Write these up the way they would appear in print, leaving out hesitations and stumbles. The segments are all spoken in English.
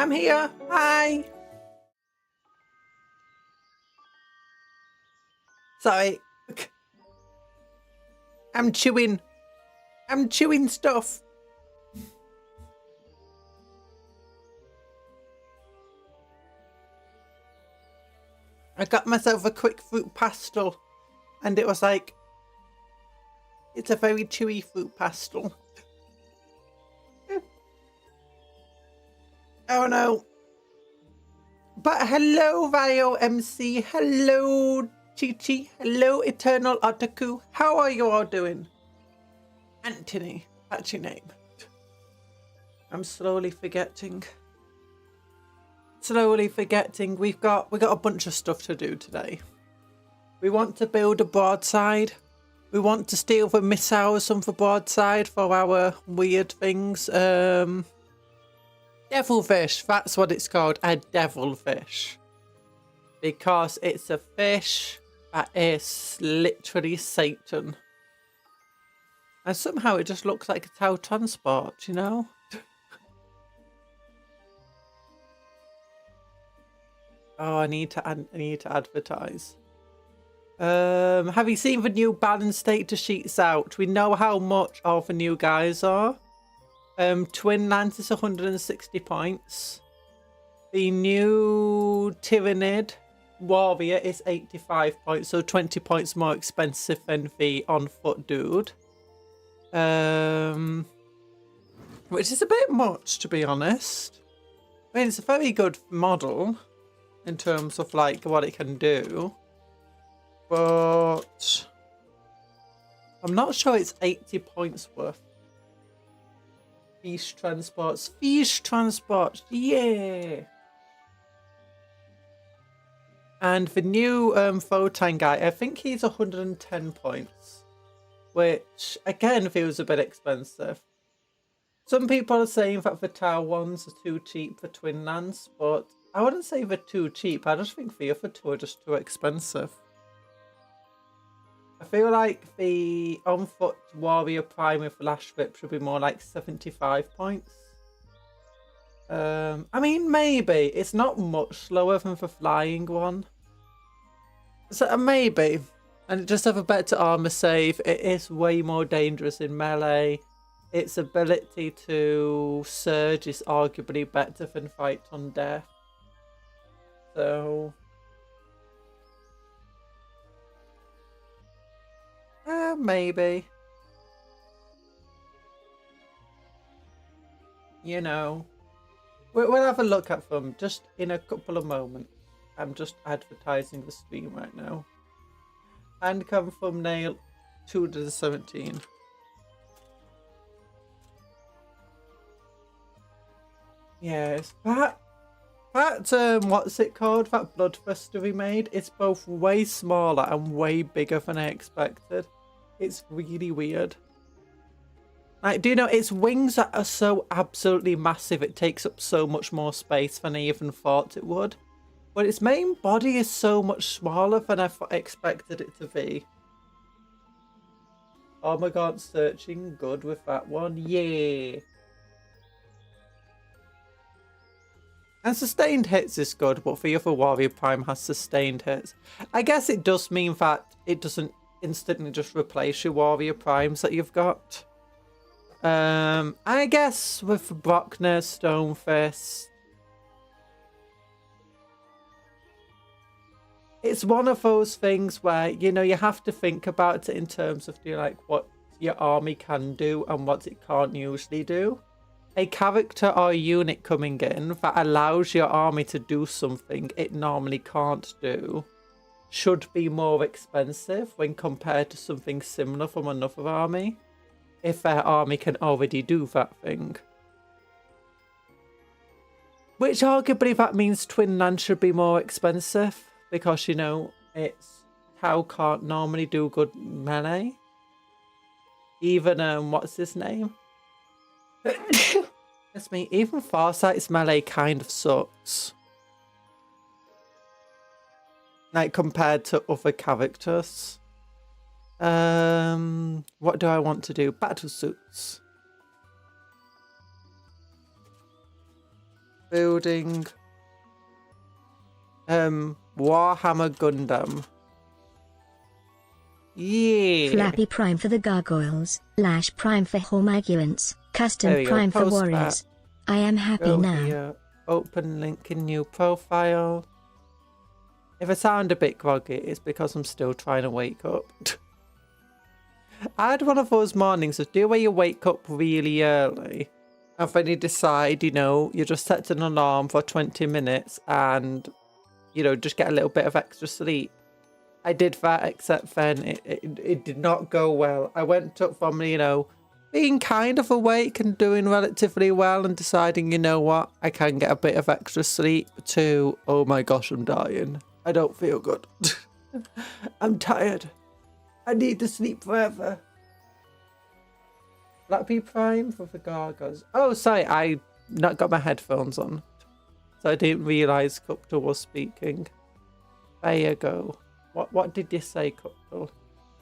I'm here. Hi. Sorry. I'm chewing stuff. I got myself a quick fruit pastel and it was like, it's a very chewy fruit pastel. Oh no. But hello Vio MC, hello Chichi, hello Eternal Otaku. How are you all doing? Anthony, that's your name. I'm slowly forgetting. We've got a bunch of stuff to do today. We want to build a broadside. We want to steal the missiles from the broadside for our weird things. Devilfish, that's what it's called, a devilfish. Because it's a fish that is literally Satan. And somehow it just looks like a Tau transport, you know? Oh, I need to advertise. Have you seen the new balance data sheets out? We know how much all the new guys are. Twin Lance is 160 points. The new Tyrannid Warrior is 85 points, so 20 points more expensive than the on foot dude. Which is a bit much, to be honest. I mean, it's a very good model in terms of like what it can do, but I'm not sure it's 80 points worth. Fish transports, yeah. And the new Photon guy, I think he's 110 points, which again feels a bit expensive. Some people are saying that the Tau ones are too cheap for Twin Lance, but I wouldn't say they're too cheap. I just think the other two are just too expensive. I feel like the on-foot Warrior Prime with Flash Whip should be more like 75 points. I mean, maybe. It's not much slower than the flying one. So maybe. And it just have a better armor save. It is way more dangerous in melee. Its ability to surge is arguably better than fight on death. So maybe. You know. We'll have a look at them just in a couple of moments. I'm just advertising the stream right now. Handcam thumbnail 217. Yes, that what's it called? That Bloodthirster we made. It's both way smaller and way bigger than I expected. It's really weird. Like, do you know, its wings are so absolutely massive, it takes up so much more space than I even thought it would. But its main body is so much smaller than I expected it to be. Oh my god, searching good with that one. Yeah. And sustained hits is good, but the other Warrior Prime has sustained hits. I guess it does mean that it doesn't instantly just replace your Warrior Primes that you've got. I guess with Brockner, Stonefist, it's one of those things where, you know, you have to think about it in terms of, you know, like what your army can do and what it can't usually do. A character or a unit coming in that allows your army to do something it normally can't do should be more expensive when compared to something similar from another army, if their army can already do that thing. Which arguably that means Twin Lance should be more expensive, because, you know, it's Tau can't normally do good melee. Even, what's his name? That's me. Even Farsight's melee kind of sucks. Like, compared to other characters. What do I want to do? Battlesuits. building Warhammer Gundam. Yeah. Flappy Prime for the gargoyles, Lash Prime for Hormagulants, Custom Prime for warriors. I am happy now. Here. Open link in new profile. If I sound a bit groggy, it's because I'm still trying to wake up. I had one of those mornings of where you wake up really early and then you decide, you know, you just set an alarm for 20 minutes and, you know, just get a little bit of extra sleep. I did that, except then it did not go well. I went up from, you know, being kind of awake and doing relatively well and deciding, you know what, I can get a bit of extra sleep, to, oh my gosh, I'm dying. I don't feel good. I'm tired. I need to sleep forever. Flappy Prime for the gargoyles. Oh, sorry, I not got my headphones on. So I didn't realise Cuptle was speaking. There you go. What did you say, Cuptle?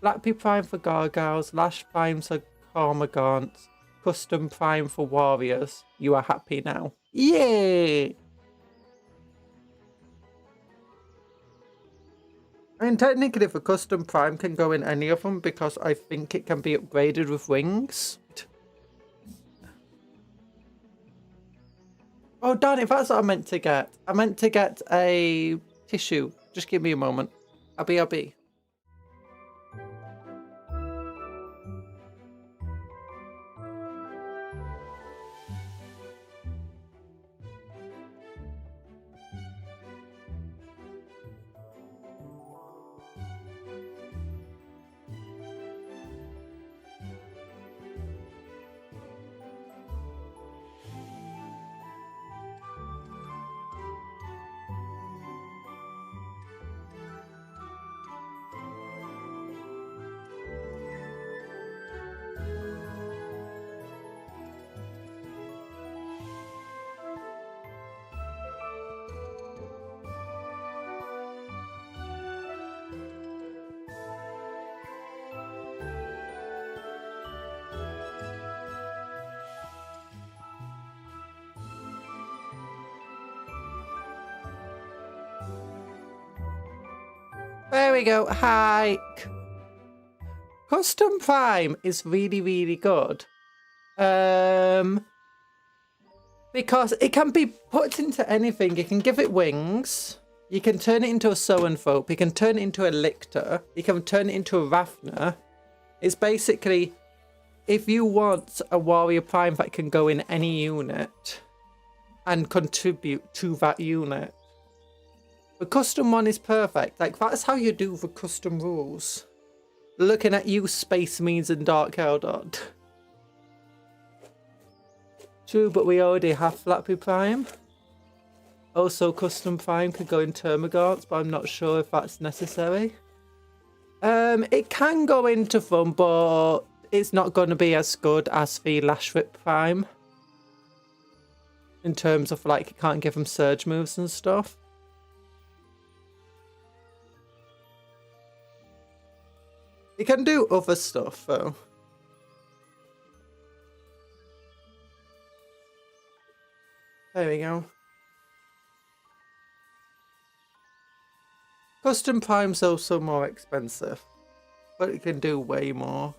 Flappy Prime for gargoyles, Lash Prime for cormorants, Custom Prime for warriors. You are happy now. Yay! I mean, technically, the Custom Prime can go in any of them because I think it can be upgraded with wings. Oh, darn it, that's what I meant to get. I meant to get a tissue. Just give me a moment. I'll be. There we go. Hi. Custom Prime is really, really good. Because it can be put into anything. You can give it wings. You can turn it into a Zoanthrope. You can turn it into a Lictor. You can turn it into a Ravner. It's basically, if you want a Warrior Prime that can go in any unit and contribute to that unit, the custom one is perfect. Like, that's how you do the custom rules. Looking at you, Space Means and Dark Eldon. True, but we already have Flappy Prime. Also, Custom Prime could go in Termagants, but I'm not sure if that's necessary. It can go into them, but it's not going to be as good as the Lashrit Prime. In terms of, like, you can't give them surge moves and stuff. You can do other stuff, though. There we go. Custom Prime's also more expensive, but it can do way more.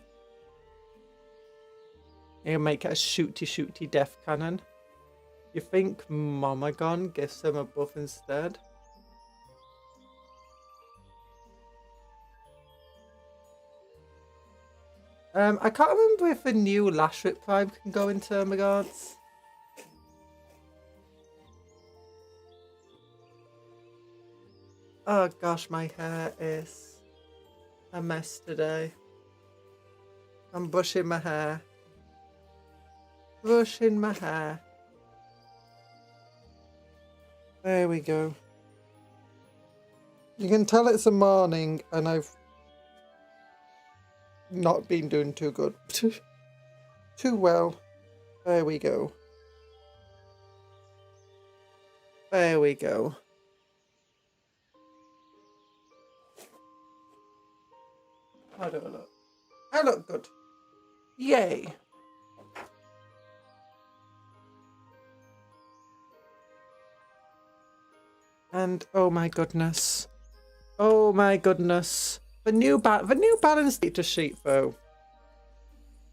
You can make it a shooty death cannon. You think Momagon gives them a buff instead? I can't remember if the new Lashrit Prime can go in Termagants. Oh gosh, my hair is a mess today. I'm brushing my hair. Brushing my hair. There we go. You can tell it's a morning and I've not been doing too good. Too well. There we go. There we go. How do I look? I look good. Yay. And oh my goodness. Oh my goodness. The new balance data sheet though.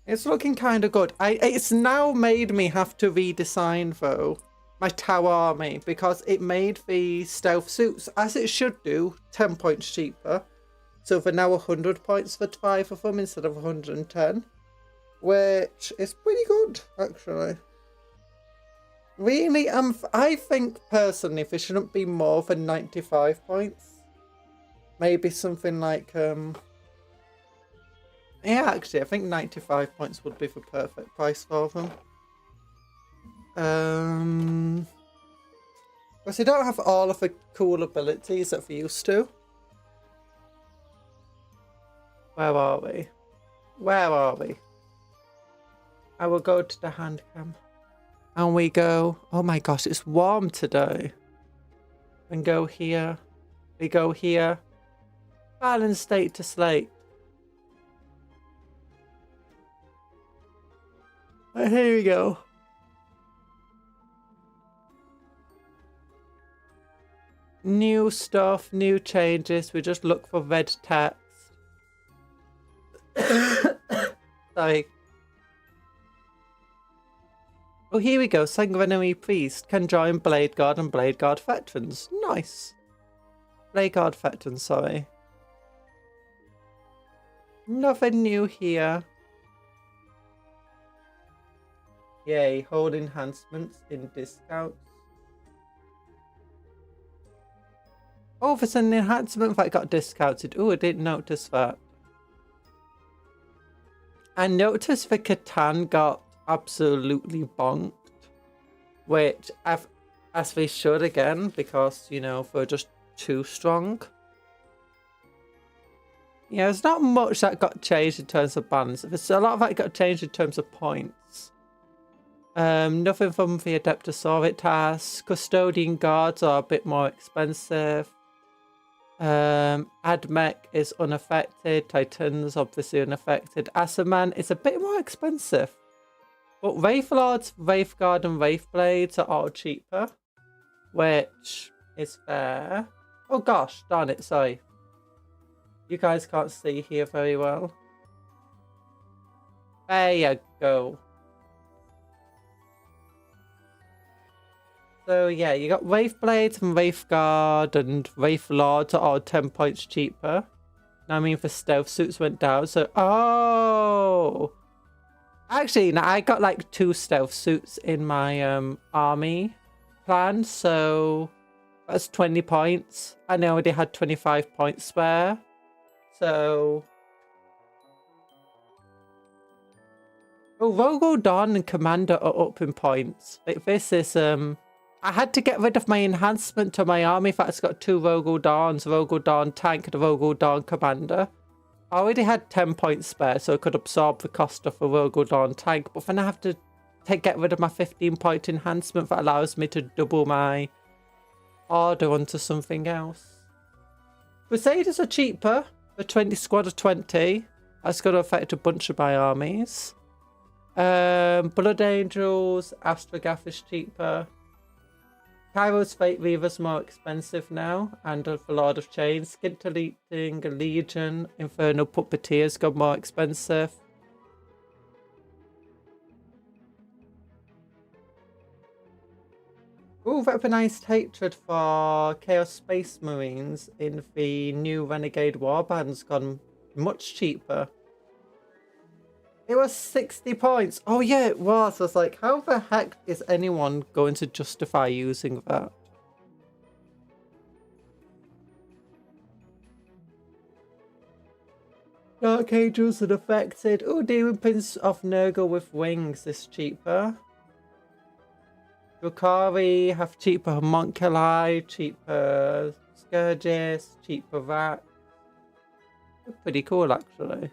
It's looking kind of good. It's now made me have to redesign though my Tau army because it made the stealth suits, as it should do, 10 points cheaper. So they're now 100 points for 5 of them instead of 110, which is pretty good actually. Really, I think personally there shouldn't be more than 95 points. Maybe something like yeah, actually, I think 95 points would be the perfect price for them. Because they don't have all of the cool abilities that they used to. Where are we? Where are we? I will go to the Handcam. And we go, oh my gosh, it's warm today. And go here. We go here. Balance state to slate. And here we go. New stuff, new changes. We just look for red text. Sorry. Oh, here we go. Sanguinary Priest can join Blade Guard and Blade Guard veterans. Nice. Blade Guard veterans, sorry. Nothing new here. Yay, hold enhancements in discounts. Oh, there's an enhancement that got discounted. Oh, I didn't notice that. I noticed the Catan got absolutely bonked, which as they should again, because, you know, they're just too strong. Yeah, there's not much that got changed in terms of balance. There's a lot of that got changed in terms of points. Nothing from the Adeptosauric task. Custodian guards are a bit more expensive. Admech is unaffected. Titans obviously unaffected. Asaman is a bit more expensive. But Wraith Lords, Wraith Guard and Wraith Blades are all cheaper, which is fair. Oh gosh, darn it, sorry. You guys can't see here very well. There you go. So yeah, you got Wraith Blades and Wraith Guard and Wraith Lords are all 10 points cheaper. I mean, the stealth suits went down, so... Oh! Actually, now I got like 2 stealth suits in my army plan, so that's 20 points. And I already had 25 points spare. So... Oh, Rogo Dawn and Commander are up in points. Like, this is... I had to get rid of my enhancement to my army that's got 2 Rogo Dawns, Rogo Dawn Tank and a Rogo Dawn Commander. I already had 10 points spare, so I could absorb the cost of a Rogo Dawn Tank, but then I have to get rid of my 15-point enhancement that allows me to double my order onto something else. Crusaders are cheaper, for 20 squad of 20. That's going to affect a bunch of my armies. Blood Angels, Astrogath is cheaper. Kairos Fate Reaver's more expensive now, and the Lord of Chains. Scintillating Legion, Infernal Puppeteers got more expensive. Ooh, Weaponized Hatred for Chaos Space Marines in the new Renegade Warband's gone much cheaper. It was 60 points. Oh yeah, it was. I was like, how the heck is anyone going to justify using that? Dark Angels are affected. Oh, Demon Prince of Nurgle with Wings is cheaper. Drukari have cheaper Homunculi, cheaper Scourges, cheaper Rat. They're pretty cool actually.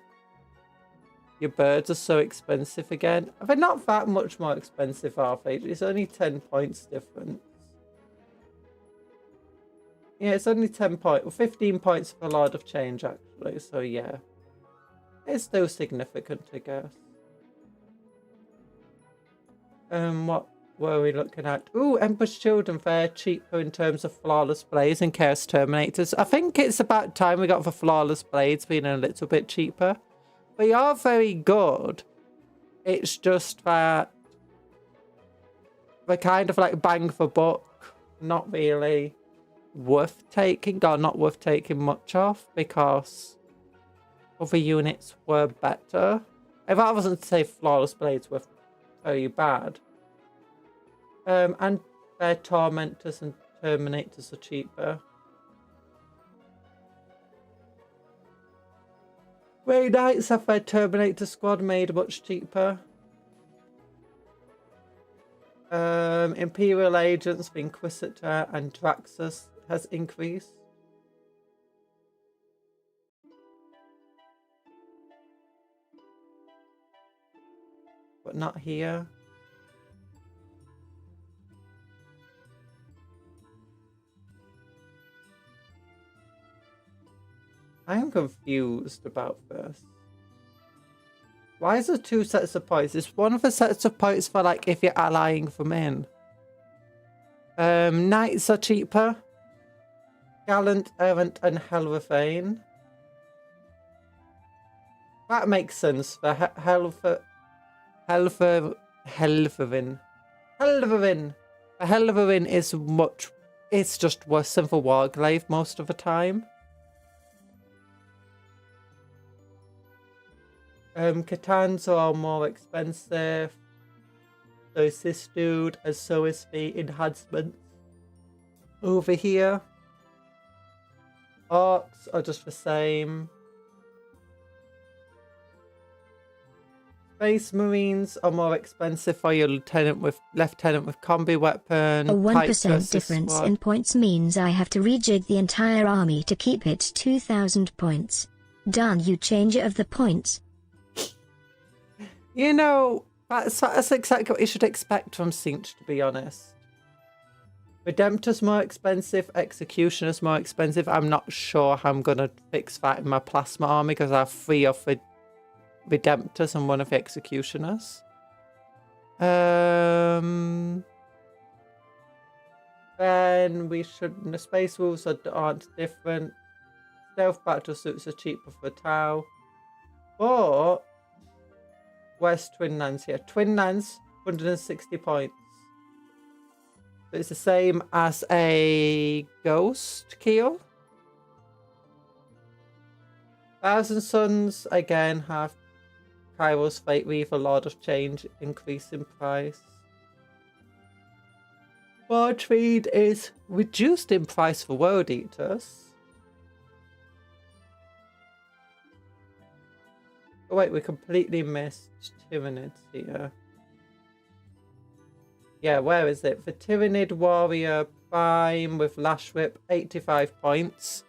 Your birds are so expensive again. They're not that much more expensive, are they? It's only 10 points difference. Yeah, it's only 10 points. Well, 15 points for a lot of change, actually. So, yeah. It's still significant, I guess. What what are we looking at? Ooh, Emperor's Children, they're cheaper in terms of Flawless Blades and Chaos Terminators. I think it's about time we got the Flawless Blades being a little bit cheaper. They are very good. It's just that they're kind of like bang for buck, not really worth taking, or not worth taking much of, because other units were better. If I wasn't to say Flawless Blades were very bad. And their Tormentors and Terminators are cheaper. Grey Knights have their Terminator squad made much cheaper. Imperial Agents, the Inquisitor and Draxus has increased. But not here. I am confused about this. Why is there two sets of points? Is one of the sets of points for like if you're allying from in? Knights are cheaper. Gallant, Errant and Helverfane. That makes sense for Helverin. A Helverin is much, it's just worse than the Warglaive most of the time. Catans are more expensive. So is this dude, and so is the enhancements. Over here. Orcs are just the same. Space Marines are more expensive for your lieutenant with combi weapon. A 1% difference in points means I have to rejig the entire army to keep it 2,000 points. Done, you changer of the points. You know, that's exactly what you should expect from Siege, to be honest. Redemptor's more expensive, Executioner's more expensive. I'm not sure how I'm going to fix that in my Plasma army because I have 3 of the Redemptors and 1 of the Executioners. Then we should... The Space Wolves aren't different. Stealth Battlesuits are cheaper for Tau. But... Where's Twin Nans here? Twin Nans, 160 points. So it's the same as a Ghostkeel. Thousand Suns, again, have Kairos Fate Weaver, Lord of Change, increase in price. Wartrade is reduced in price for World Eaters. Oh wait, we completely missed Tyranids here. Yeah, where is it? The Tyranid Warrior Prime with Lash Whip, 85 points.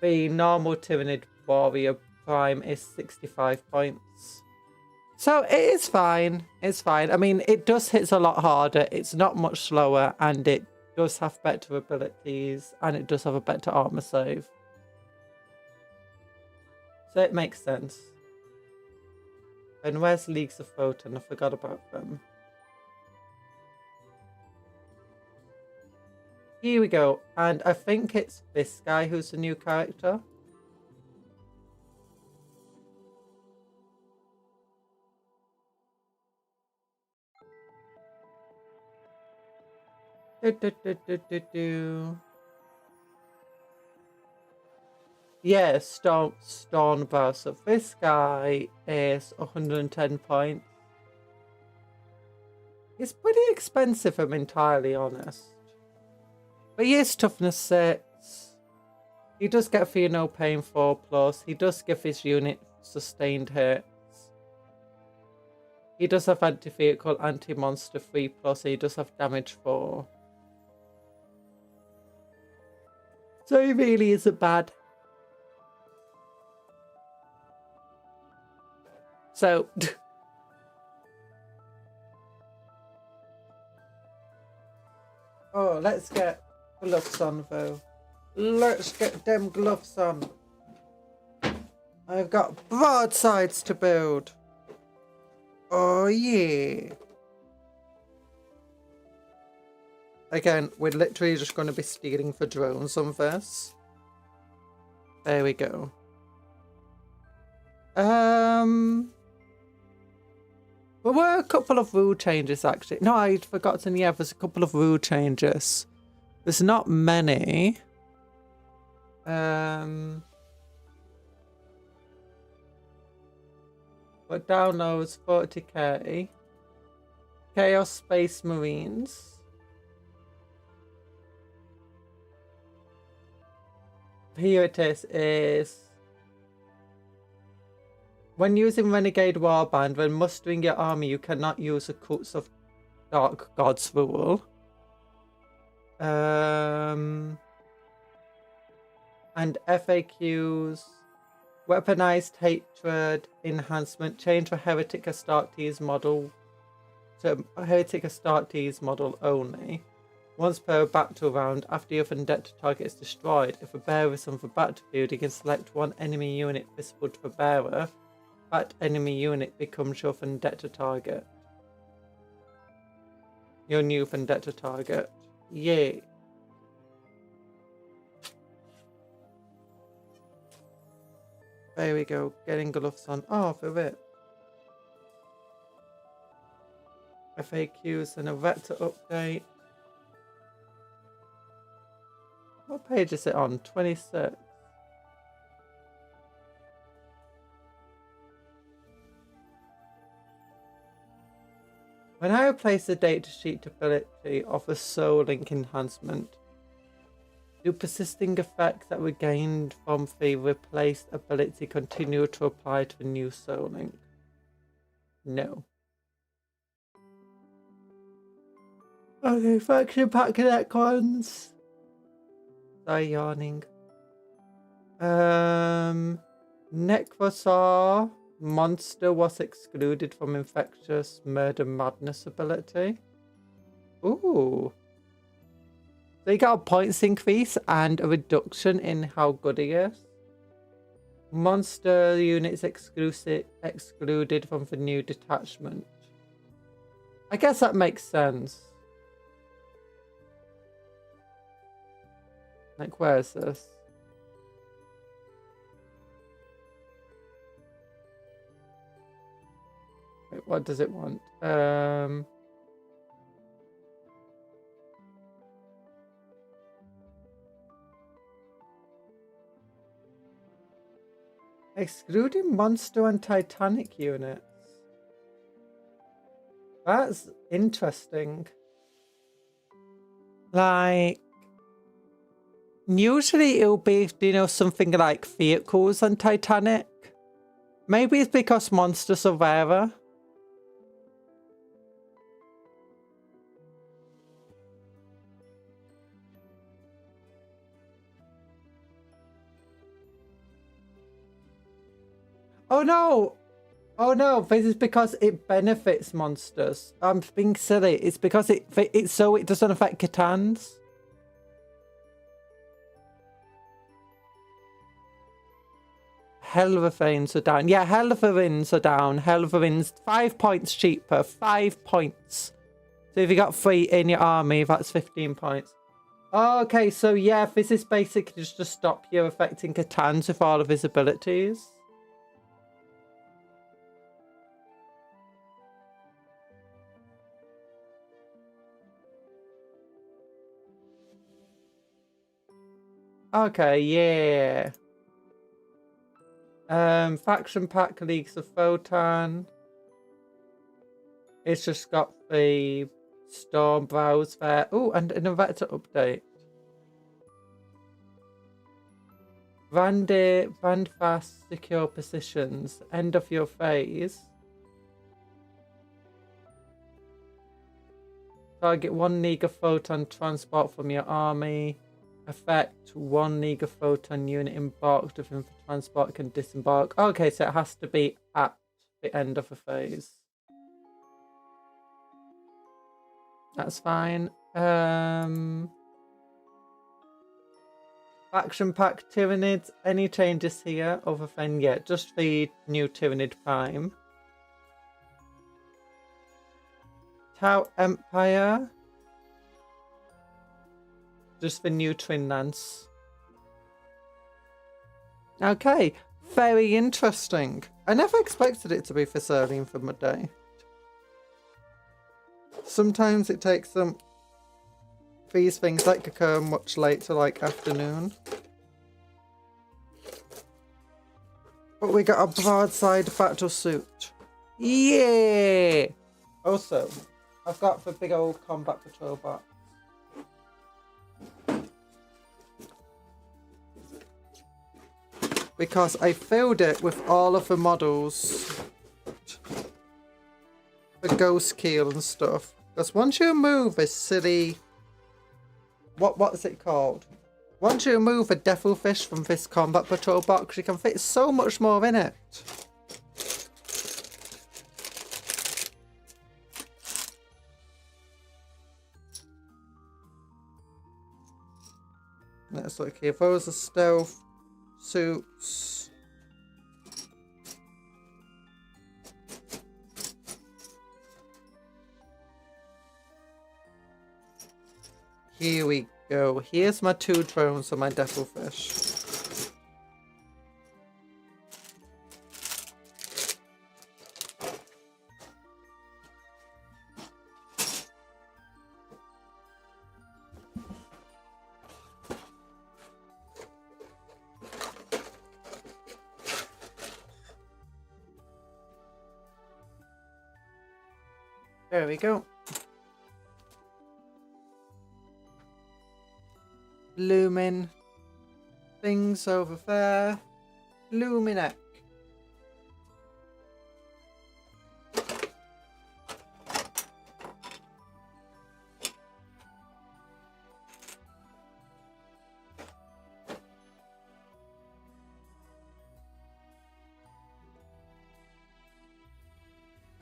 The normal Tyranid Warrior Prime is 65 points. So it is fine. It's fine. I mean, it does hit a lot harder. It's not much slower, and it does have better abilities, and it does have a better armor save. So it makes sense. And where's Leagues of Photon? I forgot about them. Here we go. And I think it's this guy who's the new character. Yeah, Stormbar. So this guy is 110 points. He's pretty expensive, if I'm entirely honest. But he is toughness 6. He does get Fear No Pain 4+. He does give his unit sustained hits. He does have anti-vehicle, anti-monster 3+. He does have damage 4. So he really isn't bad. So, oh, let's get gloves on though. Let's get them gloves on. I've got broadsides to build. Oh yeah. Again, we're literally just going to be stealing for drones on this. There we go. There were a couple of rule changes, actually. No, I'd forgotten. Yeah, there's a couple of rule changes. There's not many. But downloads 40k. Chaos Space Marines. Here it is. When using Renegade Warband, when mustering your army, you cannot use the Cults of Dark Gods rule. And FAQs. Weaponized Hatred Enhancement. Change for Heretic Astartes model to Heretic Astartes model only. Once per battle round, after your vendetta target is destroyed, if a bearer is on the battlefield, you can select one enemy unit visible to the bearer. That enemy unit becomes your vendetta target. Your new vendetta target. Yay. There we go. Getting gloves on. Oh, for it. FAQs and a vector update. What page is it on? 26. When I replace the datasheet ability of a soul link enhancement, do persisting effects that were gained from the replaced ability continue to apply to the new soul link? No. Okay, faction pack connect ones. Sorry, yawning. Necrosaur monster was excluded from infectious murder madness ability. Ooh. So you got a points increase and a reduction in how good he is. Monster units excluded from the new detachment. I guess that makes sense. Like, where is this? Wait, what does it want? Excluding monster and titanic units. That's interesting. Like, usually it'll be, you know, something like vehicles and Titanic. Maybe it's because monsters are rarer. Oh no! Oh no, this is because it benefits monsters. I'm being silly. It's because it's so it doesn't affect Kitans. Helverines are down. Yeah, Helverines are down. Helverines, 5 points cheaper. 5 points. So if you got 3 in your army, that's 15 points. Oh, okay, so yeah, this is basically just to stop you affecting Kitans with all of his abilities. Okay, yeah. Faction pack Leagues of Photon. It's just got the Storm Browse there. Oh, and an Vector update. Brand fast, secure positions. End of your phase. Target 1 League of Photon transport from your army. Effect 1 League of Photon unit embarked within the transport can disembark. Okay, so it has to be at the end of a phase. That's fine. Faction pack Tyranids. Any changes here other than, yeah, just the new Tyranid Prime. Tau Empire. Just for nutrients. Okay, very interesting. I never expected it to be for serving for midday. Sometimes it takes them these things that occur much later, like afternoon. But we got a broadside battlesuit. Yeah! Also, I've got the big old combat patrol box. Because I filled it with all of the models. The Ghostkeel and stuff. Because once you remove a silly... What is it called? Once you remove a devilfish from this combat patrol box, you can fit so much more in it. Let's look here. Those are stealth suits. Here we go. Here's my 2 drones and my devilfish. There we go. Lumin. Things over there. Luminac.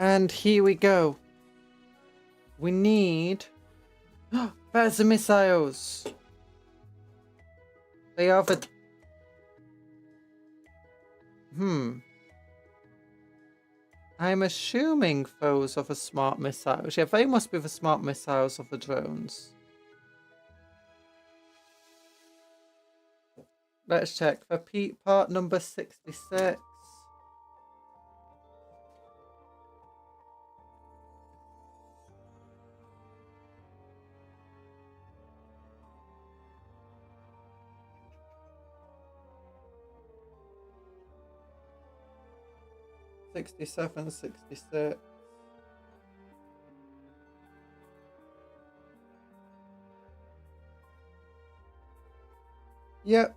And here we go. We need... There's the missiles. They are the... I'm assuming those are the smart missiles. Yeah, they must be the smart missiles of the drones. Let's check. The part number 66. '67, '66. Yep.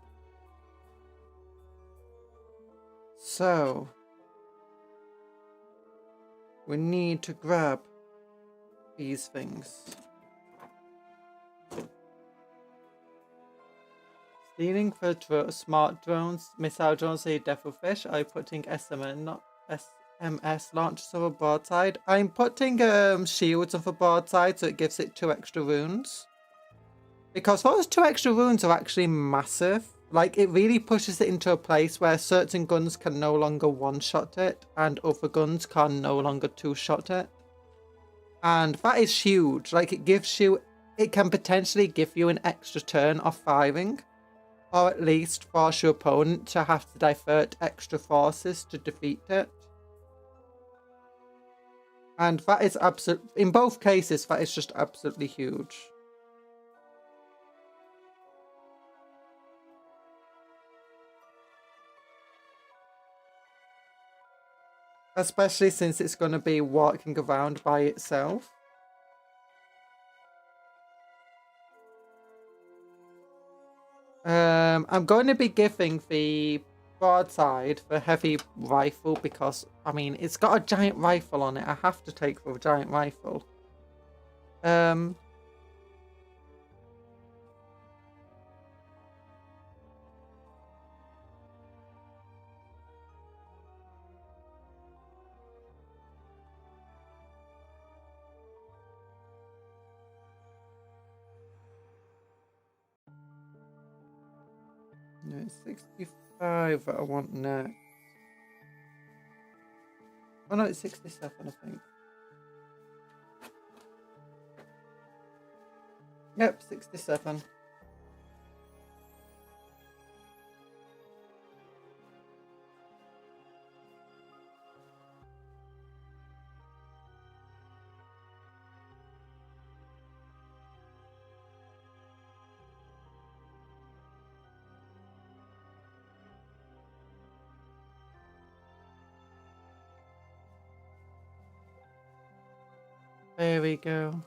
So we need to grab these things. Stealing for smart drones, missile drones, a devilfish. I'm putting SMS launchers on the broadside. I'm putting shields on the broadside so it gives it 2 extra runes. Because those 2 extra runes are actually massive. Like, it really pushes it into a place where certain guns can no longer one-shot it and other guns can no longer two-shot it. And that is huge. Like, it can potentially give you an extra turn of firing. Or at least force your opponent to have to divert extra forces to defeat it. And that is in both cases, that is just absolutely huge. Especially since it's going to be walking around by itself. I'm going to be giving the broadside the heavy rifle because, I mean, it's got a giant rifle on it. I have to take the giant rifle. No, it's 65 that I want next. Oh no, it's 67, I think. Yep, 67. There we go.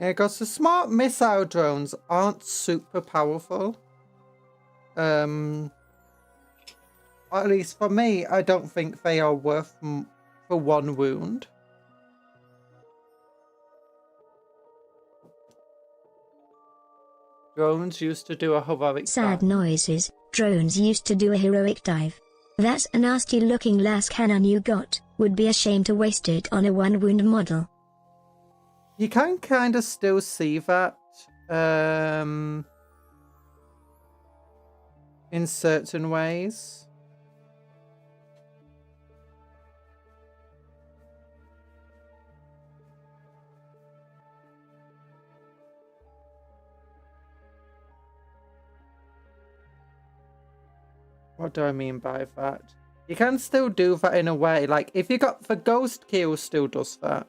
Yeah, because the smart missile drones aren't super powerful. Or at least for me, I don't think they are worth for one wound. Drones used to do a heroic Sad dive. noises. Drones used to do a heroic dive. That's a nasty looking las cannon you got. Would be a shame to waste it on a one wound model. You can kind of still see that in certain ways. What do I mean by that? You can still do that in a way. Like, if you got... The Ghostkeel still does that.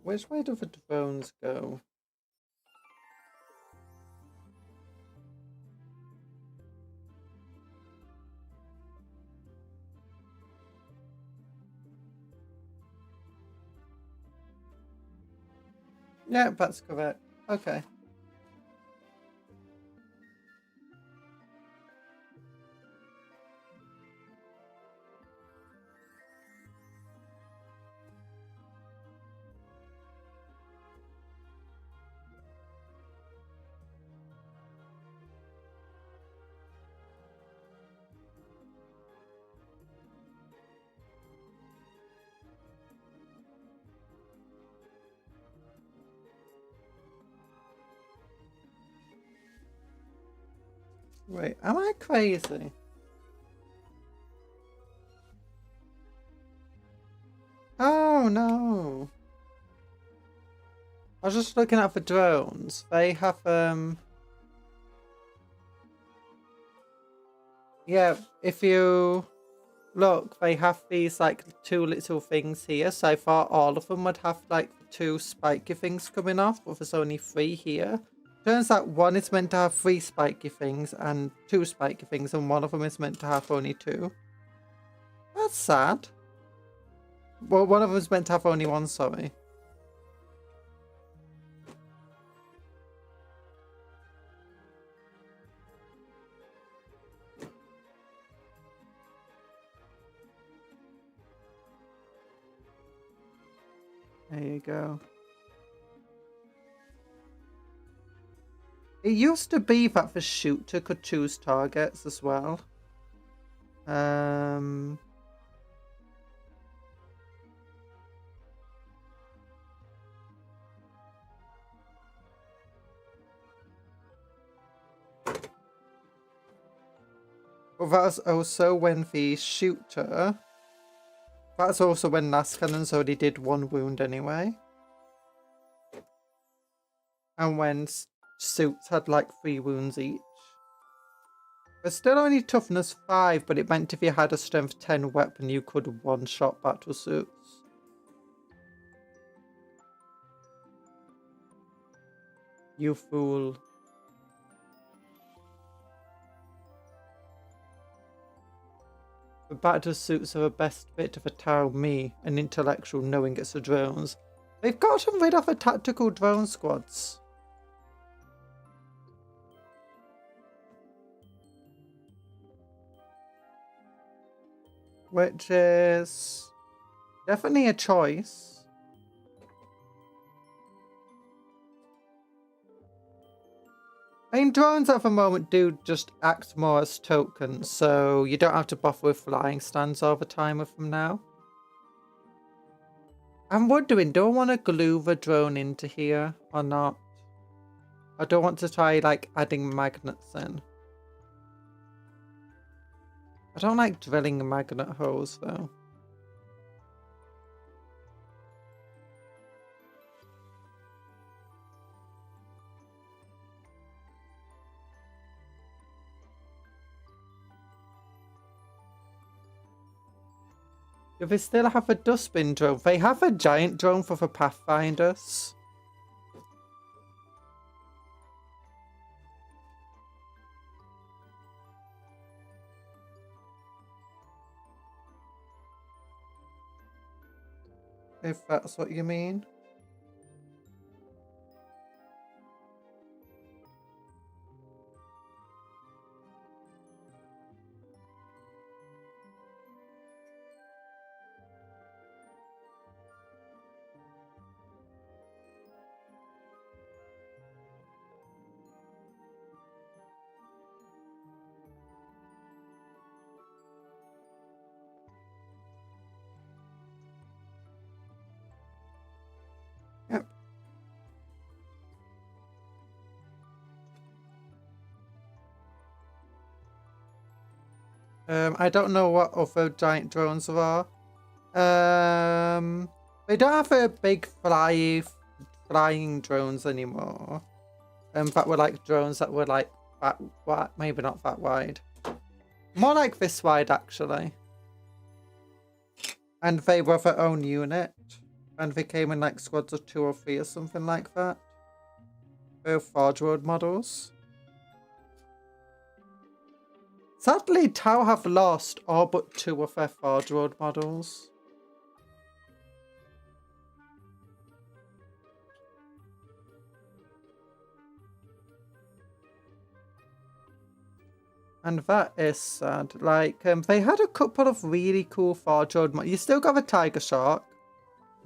Which way do the drones go? Yeah, that's correct. Okay. Wait, am I crazy? Oh no. I was just looking at the drones. They have yeah, if you look, they have these like two little things here. So I thought all of them would have like two spiky things coming off, but there's only three here. Turns out one is meant to have three spiky things and two spiky things, and one of them is meant to have only two. That's sad. Well, one of them is meant to have only one, sorry. There you go. It used to be that the shooter could choose targets as well. But that's also when the shooter... That's also when last cannons already did one wound anyway. And when suits had like 3 wounds each. There's still only toughness 5, but it meant if you had a strength 10 weapon, you could one-shot battlesuits. You fool. The battlesuits are the best bit of a Tau Me, an intellectual knowing it's the drones. They've gotten rid of the tactical drone squads. Which is definitely a choice. I mean, drones at the moment do just act more as tokens, so you don't have to buffer with flying stands all the time with them now. I'm wondering, do I want to glue the drone into here or not? I don't want to try, like, adding magnets in. I don't like drilling magnet holes, though. Do they still have a dustbin drone? They have a giant drone for the Pathfinders. if that's what you mean. Yep. I don't know what other giant drones there are. They don't have a big flying drones anymore. That were like drones that were like that wide, maybe not that wide. More like this wide actually. And they were their own unit. And they came in like squads of 2 or 3 or something like that. They're Forge Road models. Sadly, Tau have lost all but 2 of their Forge Road models. And that is sad. Like, they had a couple of really cool Forge Road models. You still got the Tiger Shark.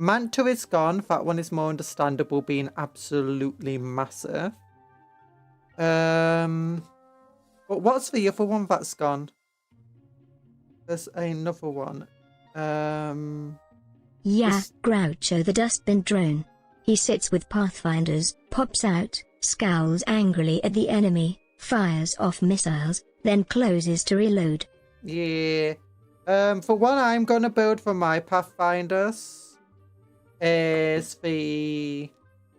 Manta is gone. That one is more understandable, being absolutely massive. But what's the other one that's gone? There's another one. Yeah, Groucho the dustbin drone. He sits with Pathfinders, pops out, scowls angrily at the enemy, fires off missiles, then closes to reload. Yeah. For one I'm gonna build for my Pathfinders is the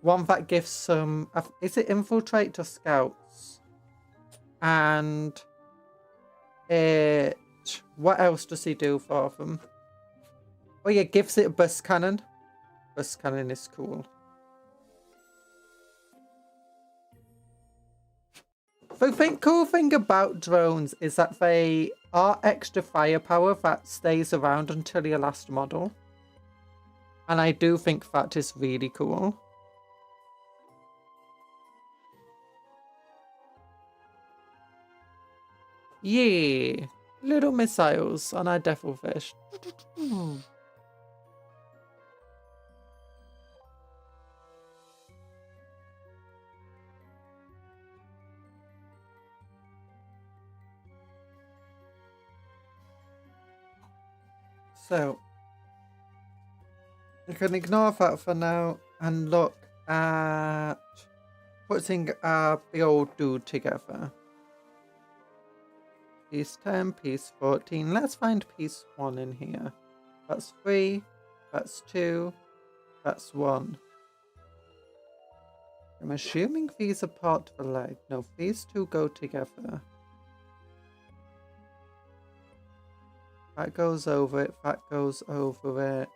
one that gives some, is it infiltrate to scouts? And what else does he do for them? Oh yeah, gives it a burst cannon. Burst cannon is cool. The cool thing about drones is that they are extra firepower that stays around until your last model. And I do think that is really cool. Yeah, little missiles on our devilfish. So, you can ignore that for now and look at putting the old dude together. Piece 10, piece 14. Let's find piece 1 in here. That's 3, that's 2, that's 1. I'm assuming these are part of the leg. No, these 2 go together. That goes over it, that goes over it.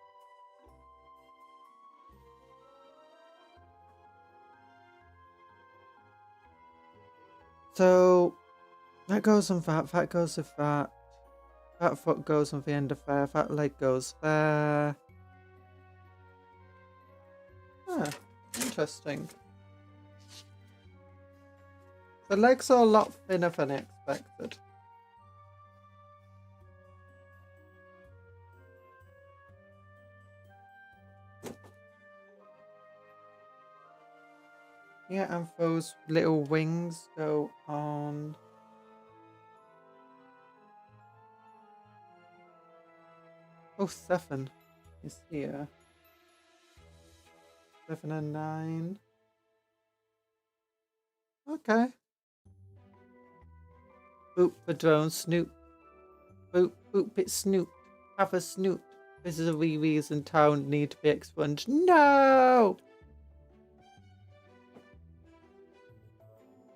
So, that goes on that goes with that. That foot goes on the end of there, that leg goes there. Ah, interesting. The legs are a lot thinner than I expected. Yeah, and those little wings go on. Oh, 7 is here. 7 and 9. Okay. Boop the drone, Snoop. Boop, boop it, Snoop. Have a Snoop. This is a wee reason town need to be expunged. No!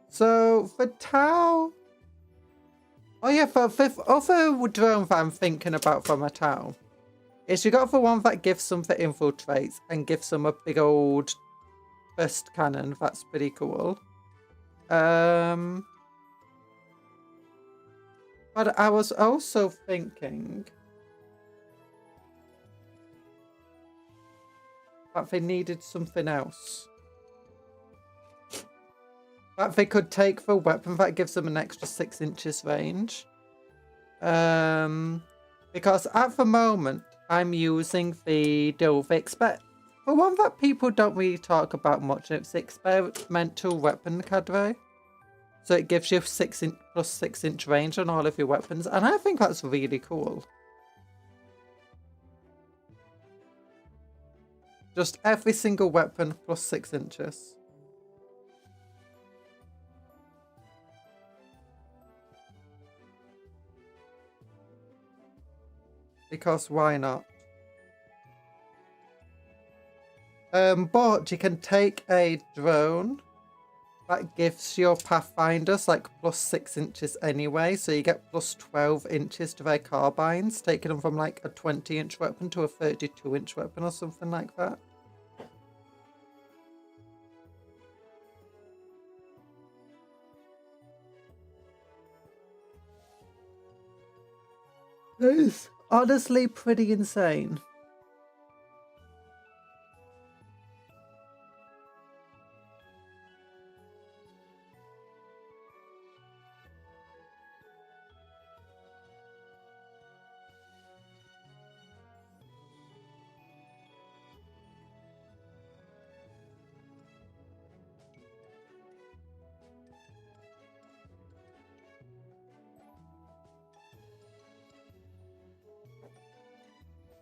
So, for Tau... Oh yeah, for other drone that I'm thinking about for my Tau is you got the one that gives them the infiltrates and gives them a big old burst cannon. That's pretty cool. But I was also thinking But they needed something else. That they could take the weapon that gives them an extra 6 inches range. Because at the moment, I'm using the the one that people don't really talk about much. It's the experimental weapon cadre. So it gives you plus 6 inch range on all of your weapons. And I think that's really cool. Just every single weapon plus 6 inches. Because why not? But you can take a drone that gives your Pathfinders like plus 6 inches anyway. So you get plus 12 inches to their carbines, taking them from like a 20-inch weapon to a 32-inch weapon or something like that. It's honestly pretty insane.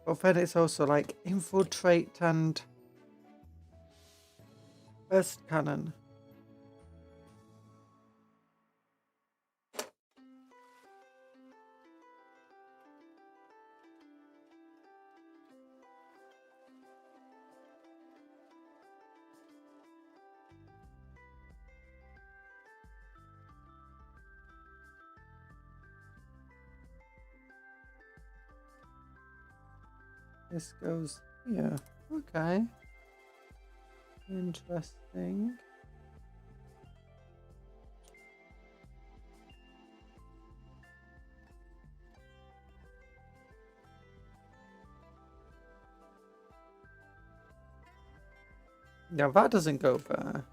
But then it's also like infiltrate and burst cannon. This goes here. Okay. Interesting. No, that doesn't go there.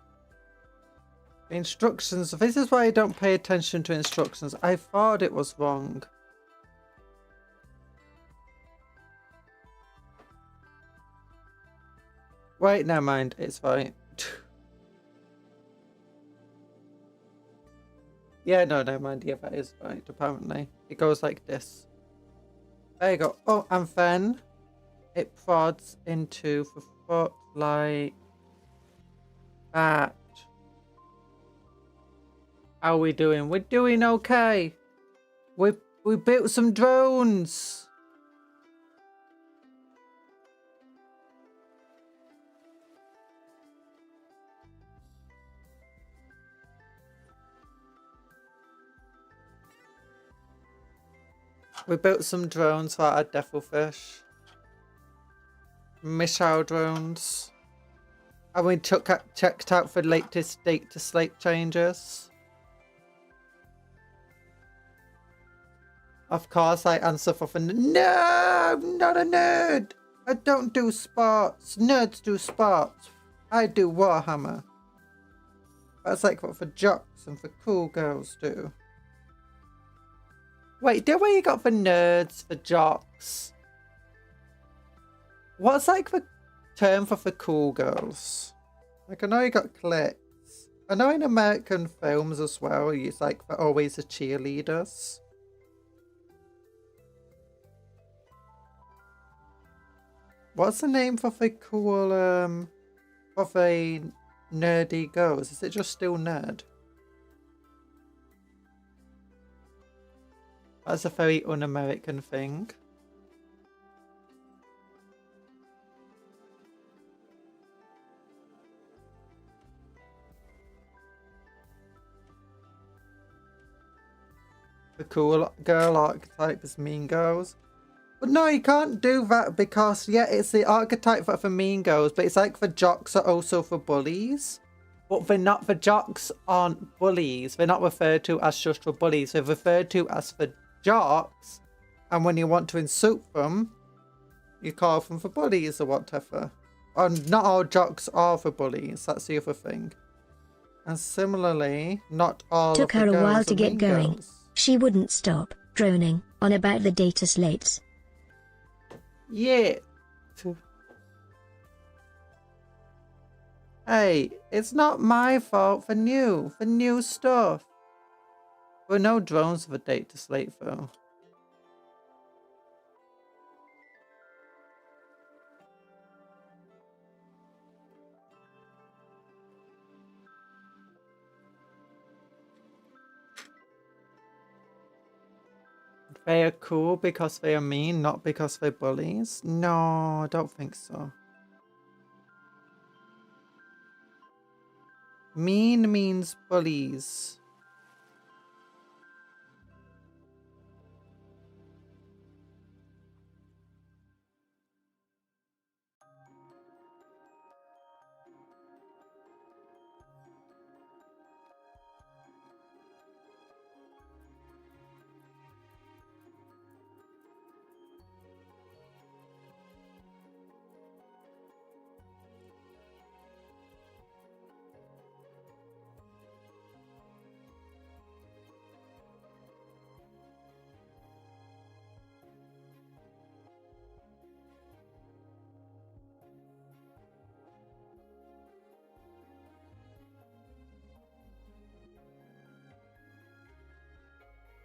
The instructions. This is why I don't pay attention to instructions. I thought it was wrong. Wait, never mind. It's fine. Yeah, no, never mind. Yeah, that is right, apparently. It goes like this. There you go. Oh, and then it prods into the foot like that. How are we doing? We're doing okay. We built some drones. We built some drones for our devilfish. Missile drones. And we checked out for latest date to slate changes. Of course, I answer for no, I'm not a nerd. I don't do sports. Nerds do sports. I do Warhammer. That's like what the jocks and the cool girls do. Wait, do we got for nerds, for jocks? What's like the term for cool girls? Like I know you got cliques. I know in American films as well, it's like they're always the cheerleaders. What's the name for the cool, for the nerdy girls? Is it just still nerd? That's a very un-American thing. The cool girl archetype is mean girls. But no, you can't do that because, yeah, it's the archetype for mean girls, but it's like the jocks are also for bullies. But they're not, the jocks aren't bullies. They're not referred to as just for bullies. They're referred to as for jocks, and when you want to insult them, you call them for bullies or whatever. And not all jocks are for bullies. That's the other thing. And similarly, not all Took of the her a while girls to are get mean going. girls. She wouldn't stop, droning on about the data slates. Yeah. Hey, it's not my fault for new stuff. There were no drones of a data slate though. They are cool because they are mean, not because they're bullies? No, I don't think so. Mean means bullies.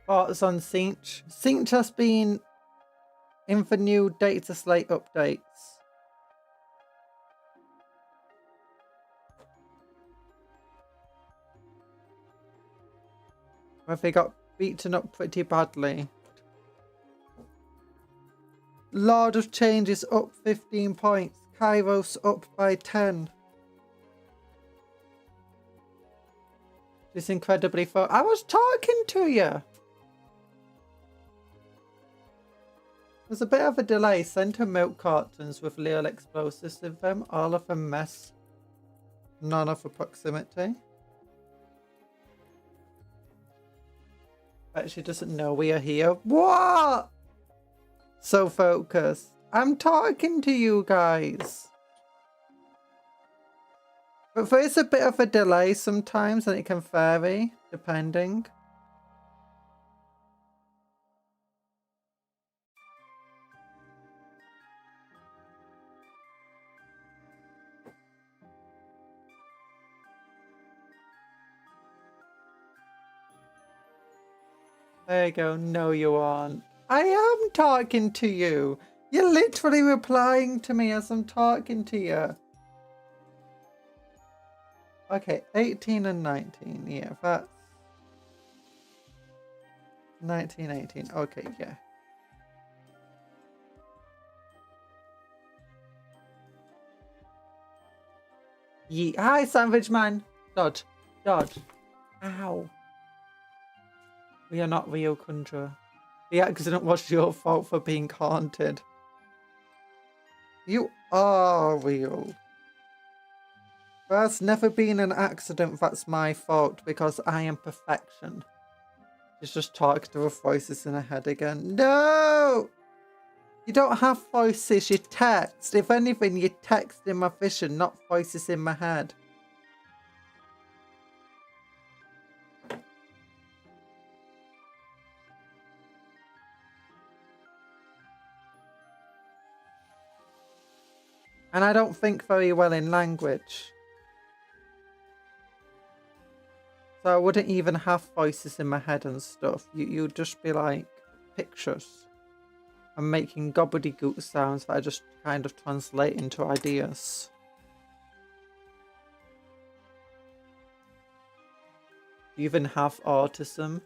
Thoughts on Cinch? Cinch has been in for new data slate updates. Where they got beaten up pretty badly. Lord of Change is up 15 points. Kairos up by 10. It's incredibly fun. I was talking to you. There's a bit of a delay. Send her milk cartons with little explosives in them. All of them mess. None of the proximity. Bet she doesn't know we are here. What? So focused. I'm talking to you guys. But there is a bit of a delay sometimes and it can vary depending. There you go. No, you aren't. I am talking to you. You're literally replying to me as I'm talking to you. Okay, 18 and 19. Yeah, that's 19, 18. Okay, yeah. Yeet. Hi, Sandwich Man. Dodge. Dodge. Ow. We are not real, Kundra. The accident was your fault for being haunted. You are real. There's never been an accident that's my fault because I am perfection. She's just talking to her voices in her head again. No! You don't have voices, you text. If anything, you text in my vision, not voices in my head. And I don't think very well in language. So I wouldn't even have voices in my head and stuff. You'd just be like pictures. I'm making gobbledygook sounds that I just kind of translate into ideas. Do you even have autism?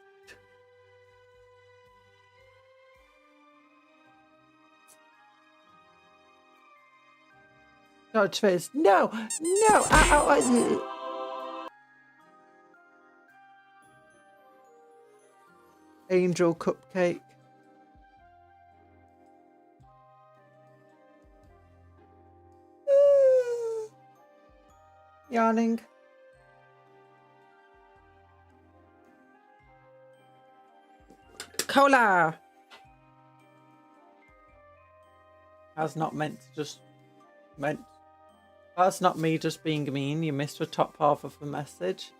Dodge face. No! No! Ow. Angel cupcake. Yawning. Cola! I was not meant to just meant That's not me just being mean. You missed the top half of the message.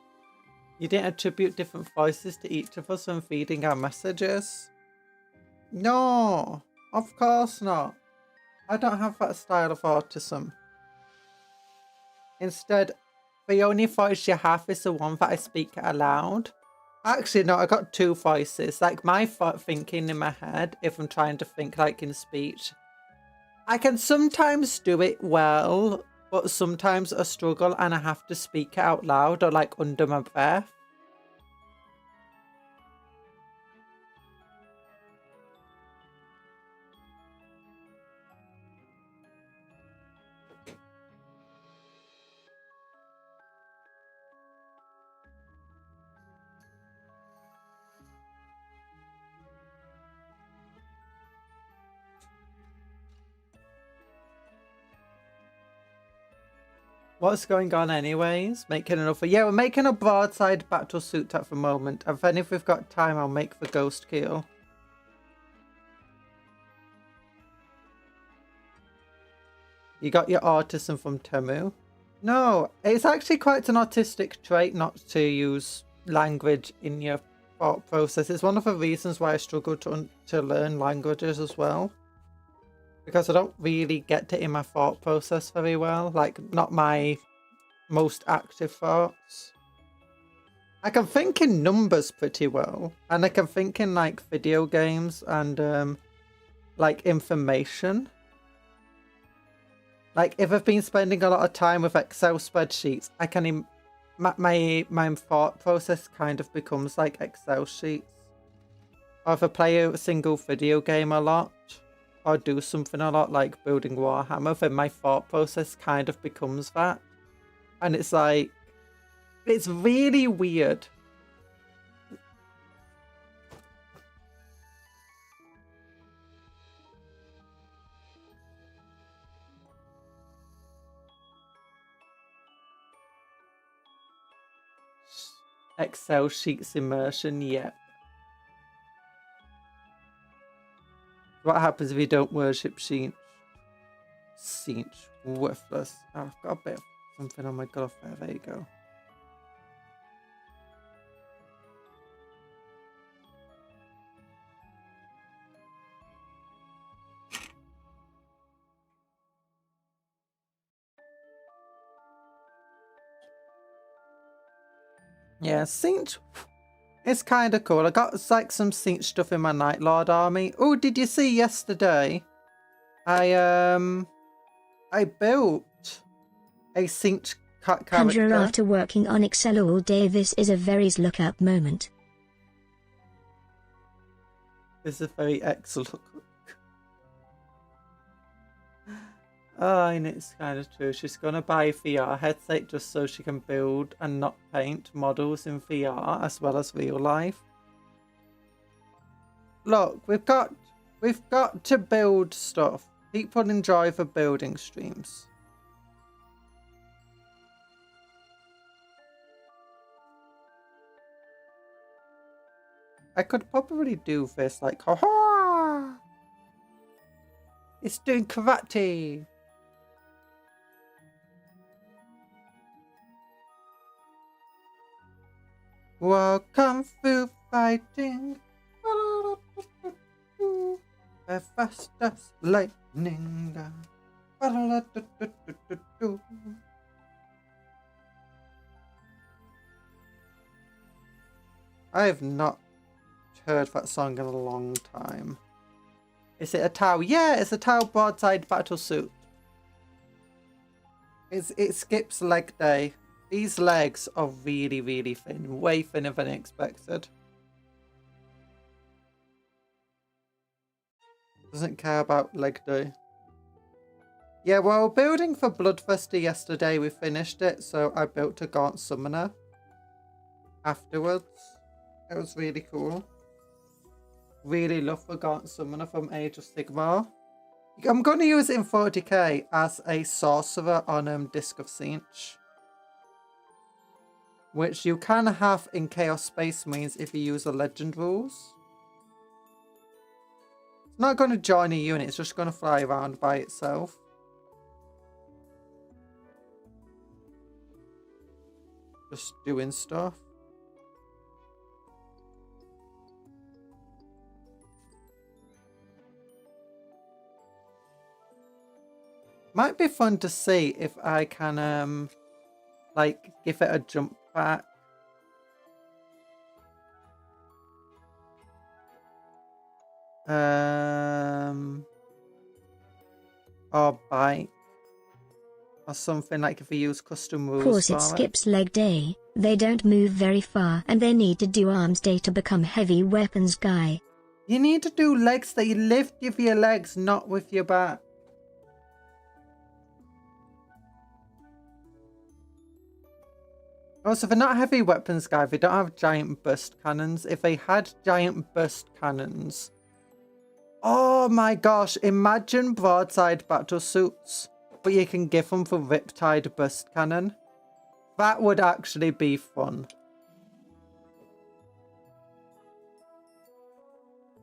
You didn't attribute different voices to each of us when feeding our messages. No, of course not. I don't have that style of autism. Instead, the only voice you have is the one that I speak aloud. Actually, no, I got two voices. Like my thinking in my head, if I'm trying to think like in speech. I can sometimes do it well, but sometimes I struggle and I have to speak it out loud or like under my breath. What's going on anyways? Making another... Yeah, we're making a broadside battlesuit at the moment. And then if we've got time, I'll make the Ghostkeel. You got your autism from Temu? No, it's actually quite an autistic trait not to use language in your thought process. It's one of the reasons why I struggle to learn languages as well. Because I don't really get it in my thought process very well. Like, not my most active thoughts. I can think in numbers pretty well. And I can think in, like, video games and, like, information. Like, if I've been spending a lot of time with Excel spreadsheets, I can... my thought process kind of becomes, like, Excel sheets. Or if I play a single video game a lot... or do something a lot like building Warhammer, then my thought process kind of becomes that. And it's like, it's really weird. Excel sheets immersion, yep. What happens if you don't worship Sinch? Sinch, worthless. Oh, I've got a bit of something on my glove there. There you go. Yeah, Sinch. It's kind of cool. I got like some Sinch stuff in my Night Lord army. Oh, did you see yesterday? I built a Sinch character. Conjurer, after working on Excel all day, this is a very lookup moment. This is a very excellent. Oh, and it's kind of true. She's going to buy a VR headset just so she can build and not paint models in VR as well as real life. Look, we've got to build stuff. People enjoy the building streams. I could probably do this like, ha-ha! It's doing karate! Welcome to fighting. The fastest lightning. I have not heard that song in a long time. Is it a Tau? Yeah, it's a Tau Broadside Battlesuit. It skips leg day. These legs are really, really thin. Way thinner than expected. Doesn't care about leg day. Yeah, well, building for Bloodthirster yesterday, we finished it, so I built a Gaunt Summoner afterwards. It was really cool. Really love the Gaunt Summoner from Age of Sigmar. I'm going to use it in 40k as a sorcerer on Disc of Sinch, which you can have in Chaos Space Marines if you use the Legend rules. It's not going to join a unit, it's just going to fly around by itself. just doing stuff. Might be fun to see if I can like give it a jump back. Or bike. Or something, like if we use custom rules. Course it skips leg day, they don't move very far and they need to do arms day to become heavy weapons guy. You need to do legs that you lift with your legs, not with your back. Also, they're not heavy weapons guy, they don't have giant burst cannons. If they had giant burst cannons... Oh my gosh, imagine broadside battlesuits, but you can give them for riptide burst cannon. That would actually be fun.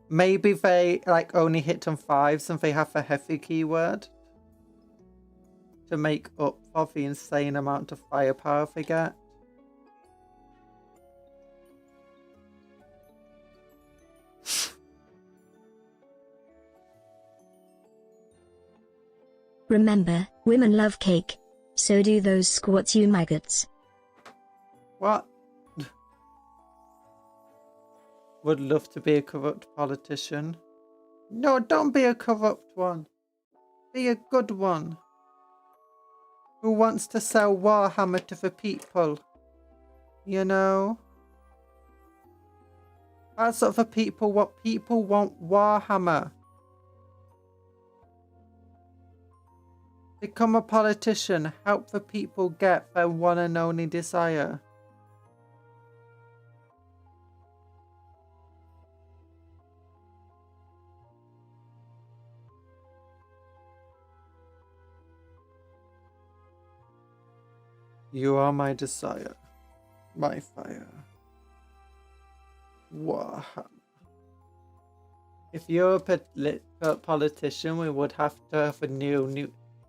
Maybe they like only hit on 5s and they have a heavy keyword to make up for the insane amount of firepower they get. Remember, women love cake. So do those squats, you maggots. What? Would love to be a corrupt politician. No, don't be a corrupt one. Be a good one. Who wants to sell Warhammer to the people. You know? That's what the people want. People want Warhammer. Become a politician. Help the people get their one and only desire. You are my desire. My fire. Warhammer. If you're a politician, we would have to have a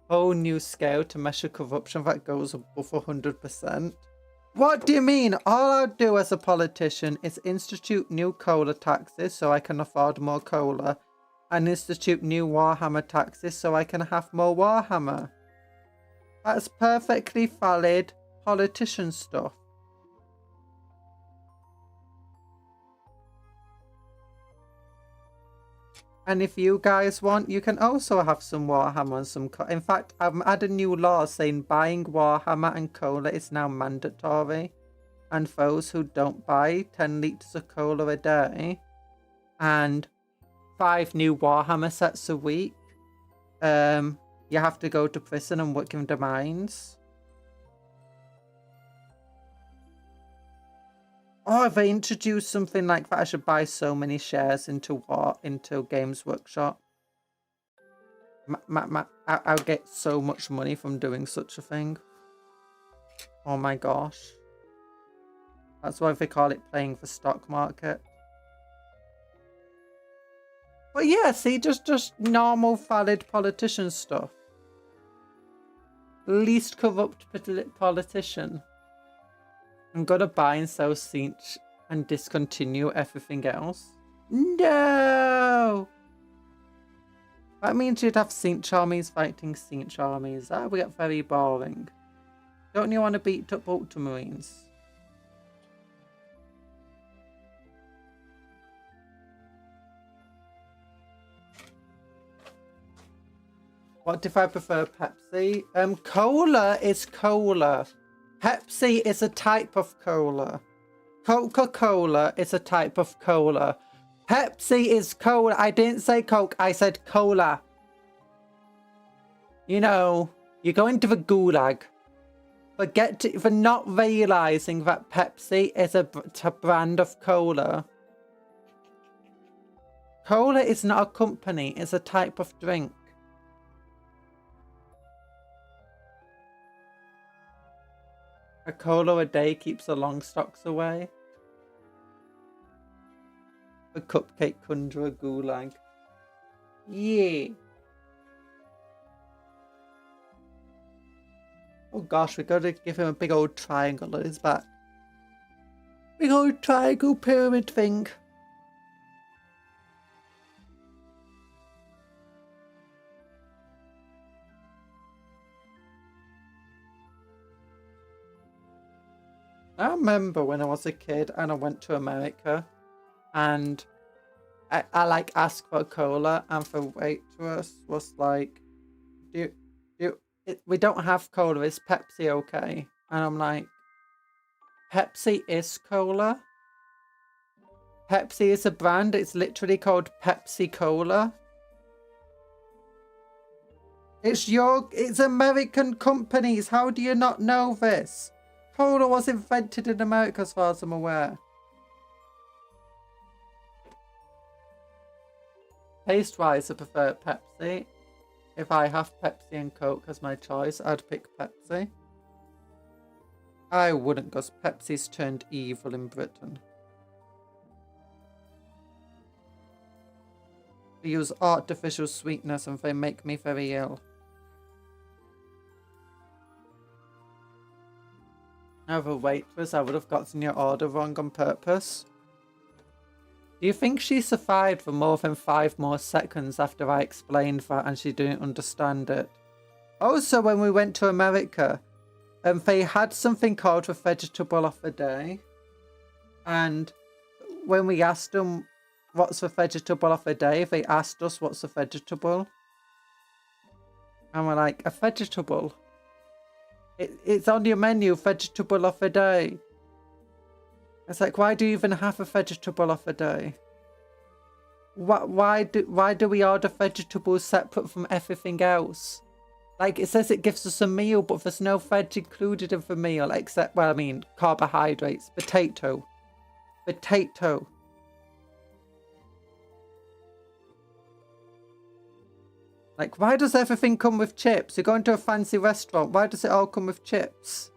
whole new scale to measure corruption that goes above 100%. What do you mean? All I'll do as a politician is institute new cola taxes so I can afford more cola, and institute new Warhammer taxes so I can have more Warhammer. That's perfectly valid politician stuff. And if you guys want, you can also have some Warhammer and some cola. In fact, I've added a new law saying buying Warhammer and cola is now mandatory. And those who don't buy 10 litres of cola a day and 5 new Warhammer sets a week, you have to go to prison and work in the mines. Oh, if they introduce something like that, I should buy so many shares into Games Workshop. I'll get so much money from doing such a thing. Oh my gosh. That's why they call it playing the stock market. But yeah, see, just normal, valid politician stuff. Least corrupt politician. I'm gonna buy and sell Cinch and discontinue everything else. No! That means you'd have Cinch armies fighting Cinch armies. That would get very boring. Don't you want to beat up Ultramarines? What if I prefer Pepsi? Cola is cola. Pepsi is a type of cola. Coca-Cola is a type of cola. Pepsi is cola. I didn't say Coke, I said cola. You know, you go into the gulag. For not realizing that Pepsi is a brand of cola. Cola is not a company, it's a type of drink. A cola a day keeps the long stocks away. A cupcake conjurer gulag. Yeah. Oh gosh, we got to give him a big old triangle on his back. Big old triangle pyramid thing. I remember when I was a kid and I went to America and I like asked for a cola and the waitress was like, we don't have cola, is Pepsi okay? And I'm like, Pepsi is cola? Pepsi is a brand, it's literally called Pepsi Cola. It's American companies, how do you not know this? Cola was invented in America as far as I'm aware. Taste-wise, I prefer Pepsi. If I have Pepsi and Coke as my choice, I'd pick Pepsi. I wouldn't, because Pepsi's turned evil in Britain. They use artificial sweetness and they make me very ill. As a waitress, I would have gotten your order wrong on purpose. Do you think she survived for more than 5 more seconds after I explained that and she didn't understand it? Also, when we went to America, they had something called the vegetable of the day. And when we asked them what's the vegetable of the day, they asked us what's the vegetable. And we're like, a vegetable? It's on your menu, vegetable of the day. It's like, why do you even have a vegetable of the day? Why do we order vegetables separate from everything else? Like, it says it gives us a meal, but there's no veg included in the meal, except, well, I mean, carbohydrates. Potato. Potato. Like, why does everything come with chips? You're going to a fancy restaurant. Why does it all come with chips?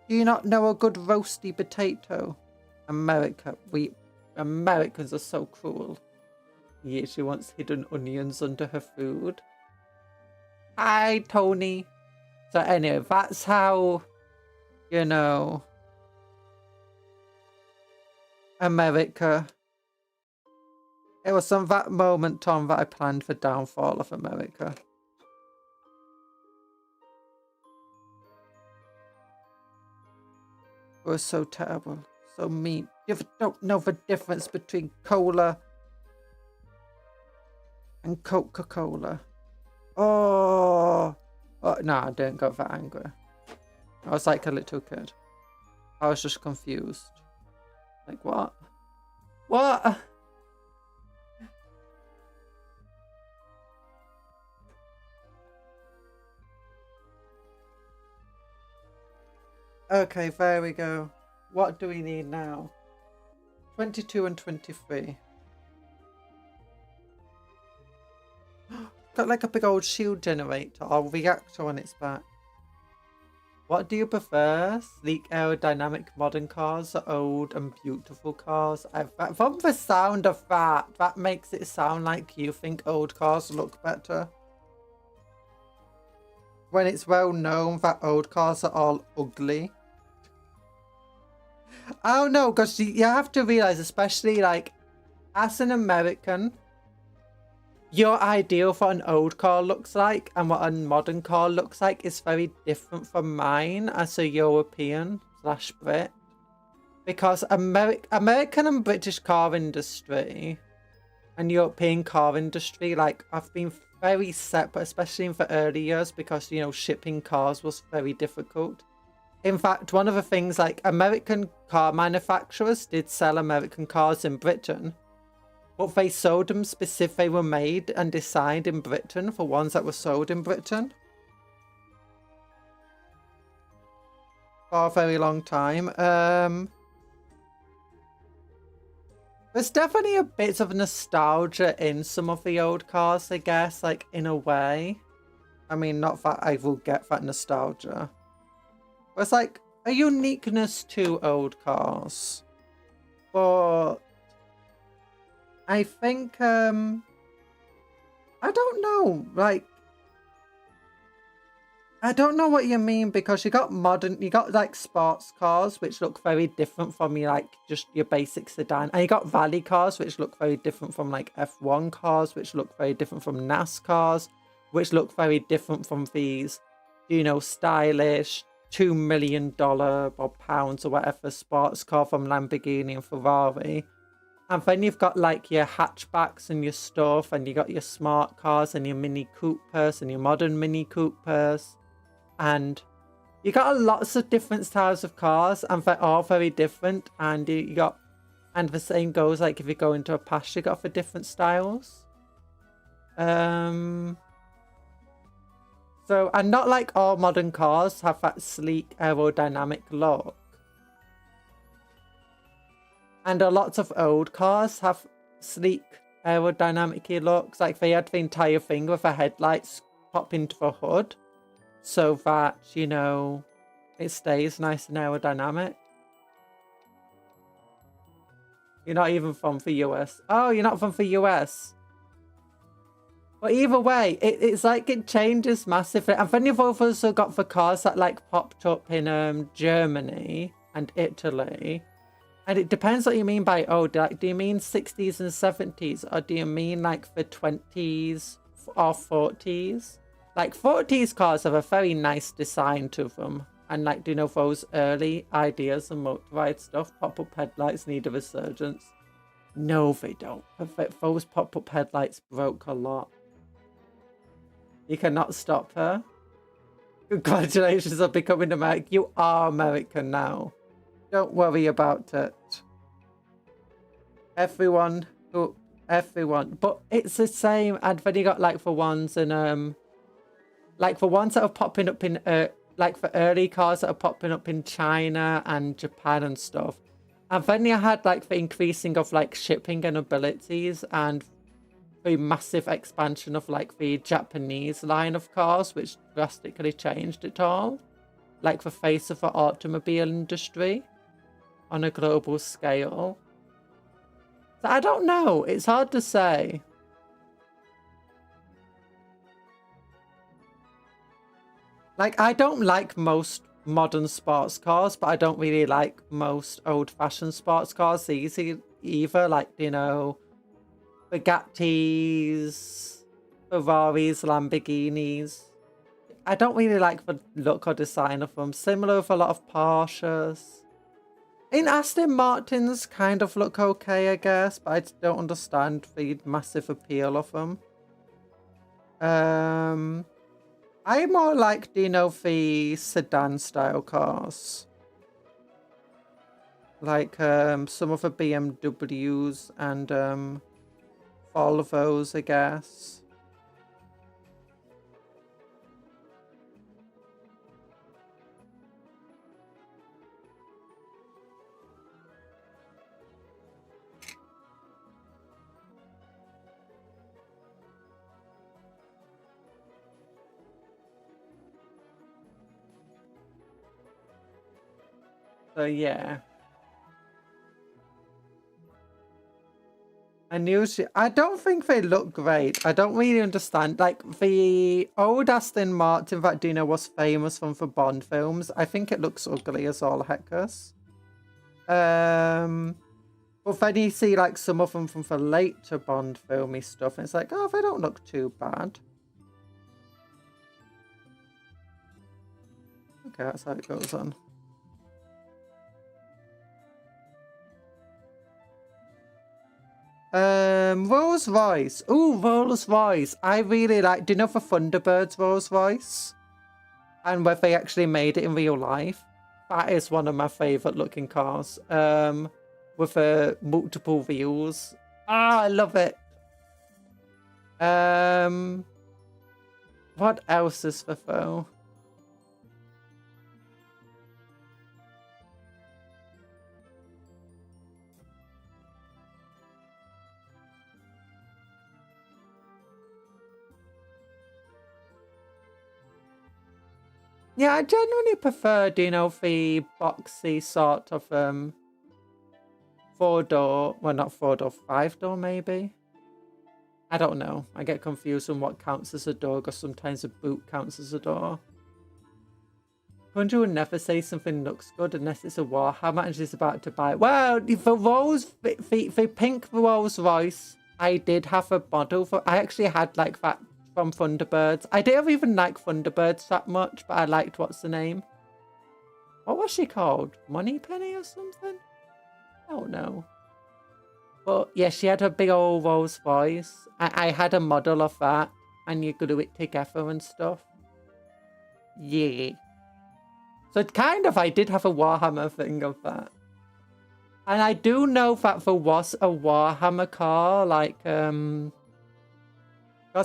Do you not know a good roasty potato? Americans are so cruel. Yeah, she wants hidden onions under her food. Hi, Tony. So anyway, that's how, you know, America. It was from that moment, Tom, that I planned the downfall of America. It was so terrible, so mean. You don't know the difference between cola and Coca-Cola. Oh, no, I didn't go that angry. I was like a little kid. I was just confused. Like, what? What? Okay, there we go. What do we need now? 22 and 23. Got like a big old shield generator or reactor on its back. What do you prefer? Sleek aerodynamic modern cars or old and beautiful cars? From the sound of that makes it sound like you think old cars look better. When it's well known that old cars are all ugly. I don't know, because you have to realize, especially like as an American, your ideal for an old car looks like and what a modern car looks like is very different from mine as a European / Brit. Because American and British car industry and European car industry, like, have been very separate, especially in the early years, because, you know, shipping cars was very difficult. In fact, one of the things, like, American car manufacturers did sell American cars in Britain, but they sold them they were made and designed in Britain for ones that were sold in Britain for a very long time. There's definitely a bit of nostalgia in some of the old cars, I guess, like, in a way. I mean, not that I will get that nostalgia. There's like a uniqueness to old cars. But I think, I don't know, like, I don't know what you mean, because you got like sports cars which look very different from your like just your basic sedan, and you got rally cars which look very different from like F1 cars, which look very different from NASCARs, which look very different from these, you know, stylish $2 million or pounds or whatever sports car from Lamborghini and Ferrari. And then you've got like your hatchbacks and your stuff, and you got your smart cars and your Mini Coopers and your modern Mini Coopers. And you got lots of different styles of cars, and they're all very different. And you got, and the same goes like if you go into a pasture, you got for different styles. So, and not like all modern cars have that sleek aerodynamic look. And a lot of old cars have sleek aerodynamic looks. Like they had the entire thing with the headlights pop into the hood, so that, you know, it stays nice and aerodynamic. You're not even from the US. Oh, you're not from the US. But either way, it's like it changes massively. And then you've also got the cars that like popped up in Germany and Italy. And it depends what you mean by old. Like, do you mean 60s and 70s? Or do you mean like the 20s or 40s? Like 40s cars have a very nice design to them. And like, do you know those early ideas and motorized stuff? Pop-up headlights need a resurgence. No, they don't. Those pop-up headlights broke a lot. You cannot stop her. Congratulations on becoming American. You are American now. Don't worry about it. Everyone. But it's the same. And then you got like the ones in like the ones that are popping up in like the early cars that are popping up in China and Japan and stuff. And then you had like the increasing of like shipping and abilities, and the massive expansion of like the Japanese line of cars, which drastically changed it all. Like the face of the automobile industry on a global scale. So I don't know. It's hard to say. Like, I don't like most modern sports cars, but I don't really like most old-fashioned sports cars either. Like, you know, Bugattis, Ferraris, Lamborghinis. I don't really like the look or design of them. Similar with a lot of Porsches. In Aston Martins kind of look okay, I guess, but I don't understand the massive appeal of them. I more like, do you know, the sedan style cars. Like some of the BMWs and Volvos, I guess. So yeah. And usually, I don't think they look great. I don't really understand. Like, the old Aston Martin that Dino was famous from the Bond films, I think it looks ugly as all heckers. But then you see, like, some of them from the later Bond filmy stuff, and it's like, oh, they don't look too bad. Okay, that's how it goes on. Rolls Royce. Ooh, Rolls Royce. I really like. Do you know the Thunderbird's Rolls Royce? And where they actually made it in real life. That is one of my favorite looking cars. With multiple wheels. Ah, I love it. What else is there though? Yeah, I genuinely prefer, you know, the boxy sort of 4-door, well, not 4-door, 5-door maybe. I don't know. I get confused on what counts as a door, because sometimes a boot counts as a door. Conjure will never say something looks good unless it's a Warhammer and she's about to buy it. Well, for pink Rolls Royce, I did have a model for. I actually had like that from Thunderbirds. I didn't even like Thunderbirds that much, but I liked what's the name? What was she called? Moneypenny or something? I don't know. But yeah, she had a big old Rolls Royce. I had a model of that, and you glue it together and stuff. Yeah. So it kind of, I did have a Warhammer thing of that. And I do know that there was a Warhammer car, like, because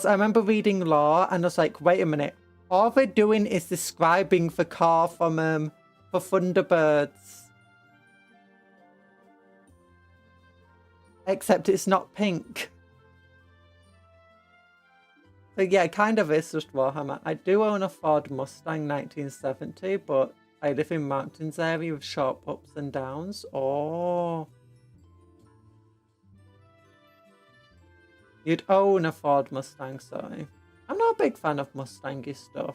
I remember reading lore, and I was like, wait a minute. All they're doing is describing the car from, for Thunderbirds. Except it's not pink. So yeah, it kind of is just Warhammer. I do own a Ford Mustang 1970, but I live in mountains area with sharp ups and downs. Oh. You'd own a Ford Mustang, sorry. I'm not a big fan of Mustangy stuff.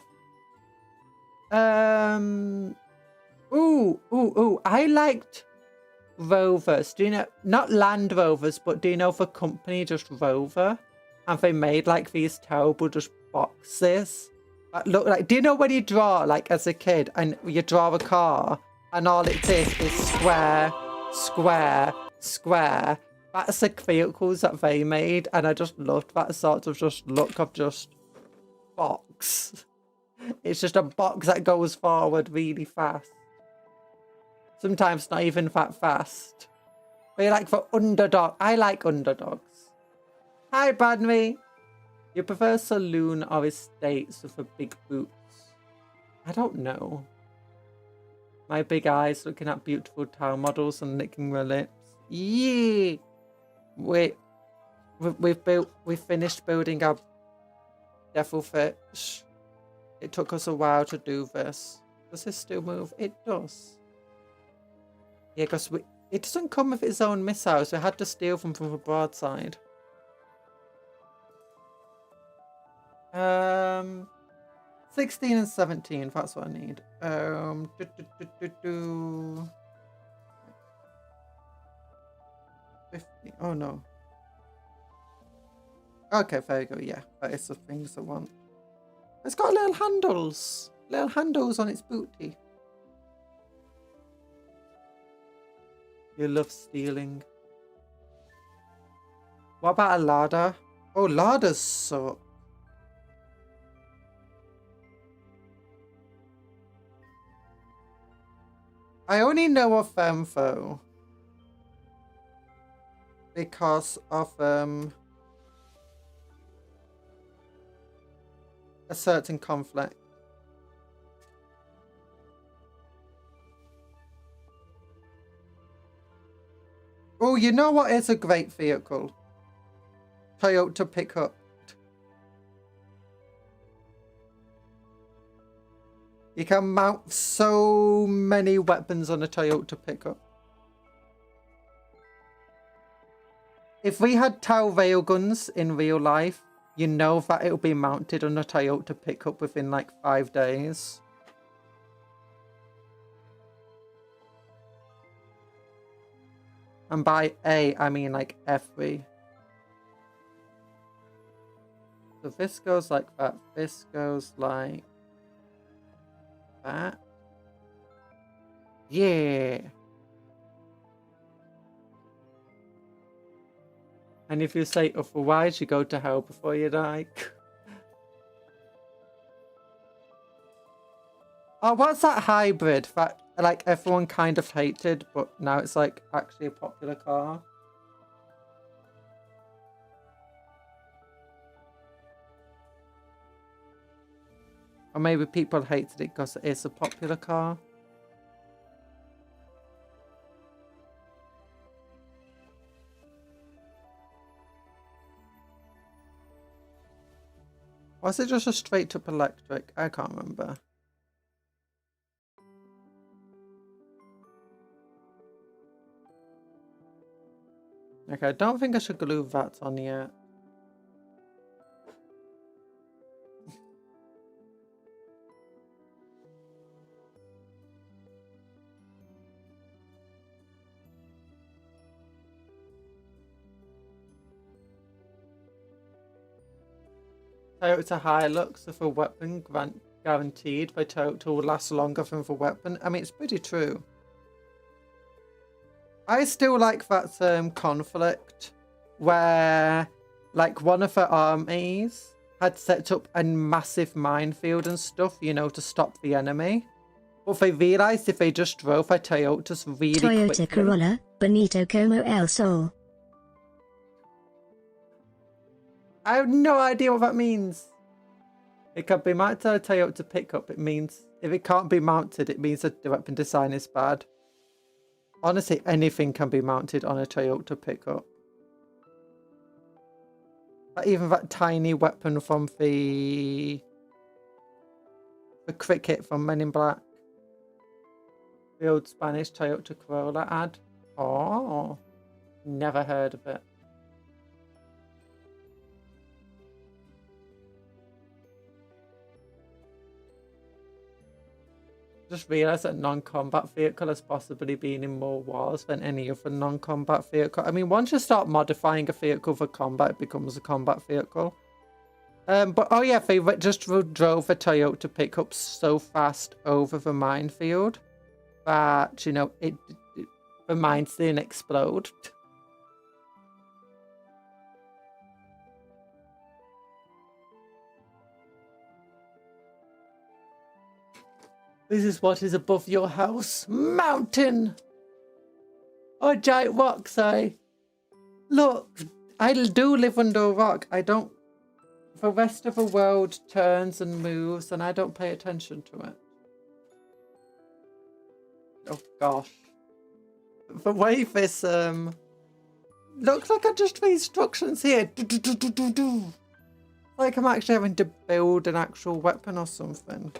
Ooh. I liked Rovers. Do you know, not Land Rovers, but do you know the company just Rover? And they made like these terrible just boxes that look like, do you know when you draw like as a kid and you draw a car and all it is square, square, square? That's the vehicles that they made, and I just loved that sort of just look of just box. It's just a box that goes forward really fast. Sometimes not even that fast. But you like for underdog. I like underdogs. Hi, Bradley. You prefer saloon or estates with the big boots? I don't know. My big eyes looking at beautiful Tau models and licking their lips. Yeah. We finished building our devil fish. It took us a while to do this. Does this still move? It does. Yeah, because it doesn't come with its own missiles. We had to steal them from the Broadside. 16 and 17, that's what I need. 50. Oh no. Okay, there you go. Yeah, that is the things I want. It's got little handles. Little handles on its booty. You love stealing. What about a ladder? Oh, ladders suck. I only know of them though because of a certain conflict. Oh, you know what is a great vehicle? Toyota pickup. You can mount so many weapons on a Toyota pickup. If we had Tau railguns in real life, you know that it'll be mounted on a Toyota pickup within like 5 days. And by A, I mean like every. So this goes like that. This goes like that. Yeah. And if you say otherwise, you go to hell before you die. Oh, what's that hybrid that like everyone kind of hated, but now it's like actually a popular car? Or maybe people hated it because it is a popular car. Or is it just a straight up electric? I can't remember. Okay, I don't think I should glue that on yet. Toyota Hilux if a weapon guaranteed by Toyota will last longer than the weapon. I mean, it's pretty true. I still like that conflict where, like, one of the armies had set up a massive minefield and stuff, you know, to stop the enemy. But they realised if they just drove their Toyotas really quickly... Toyota Corolla, Benito Como El Sol. I have no idea what that means. It can be mounted on a Toyota pickup. It means if it can't be mounted, it means that the weapon design is bad. Honestly, anything can be mounted on a Toyota pickup. Like even that tiny weapon from the cricket from Men in Black. The old Spanish Toyota Corolla ad. Oh, never heard of it. Just realised that non-combat vehicle has possibly been in more wars than any other non-combat vehicle. I mean, once you start modifying a vehicle for combat, it becomes a combat vehicle. But oh yeah, they just drove a Toyota pickup so fast over the minefield that, you know, the mines didn't explode. This is what is above your house. Mountain! Or giant rock, sorry. Look, I do live under a rock. I don't... The rest of the world turns and moves and I don't pay attention to it. Oh gosh. The way this, looks like I just read instructions here. Like I'm actually having to build an actual weapon or something.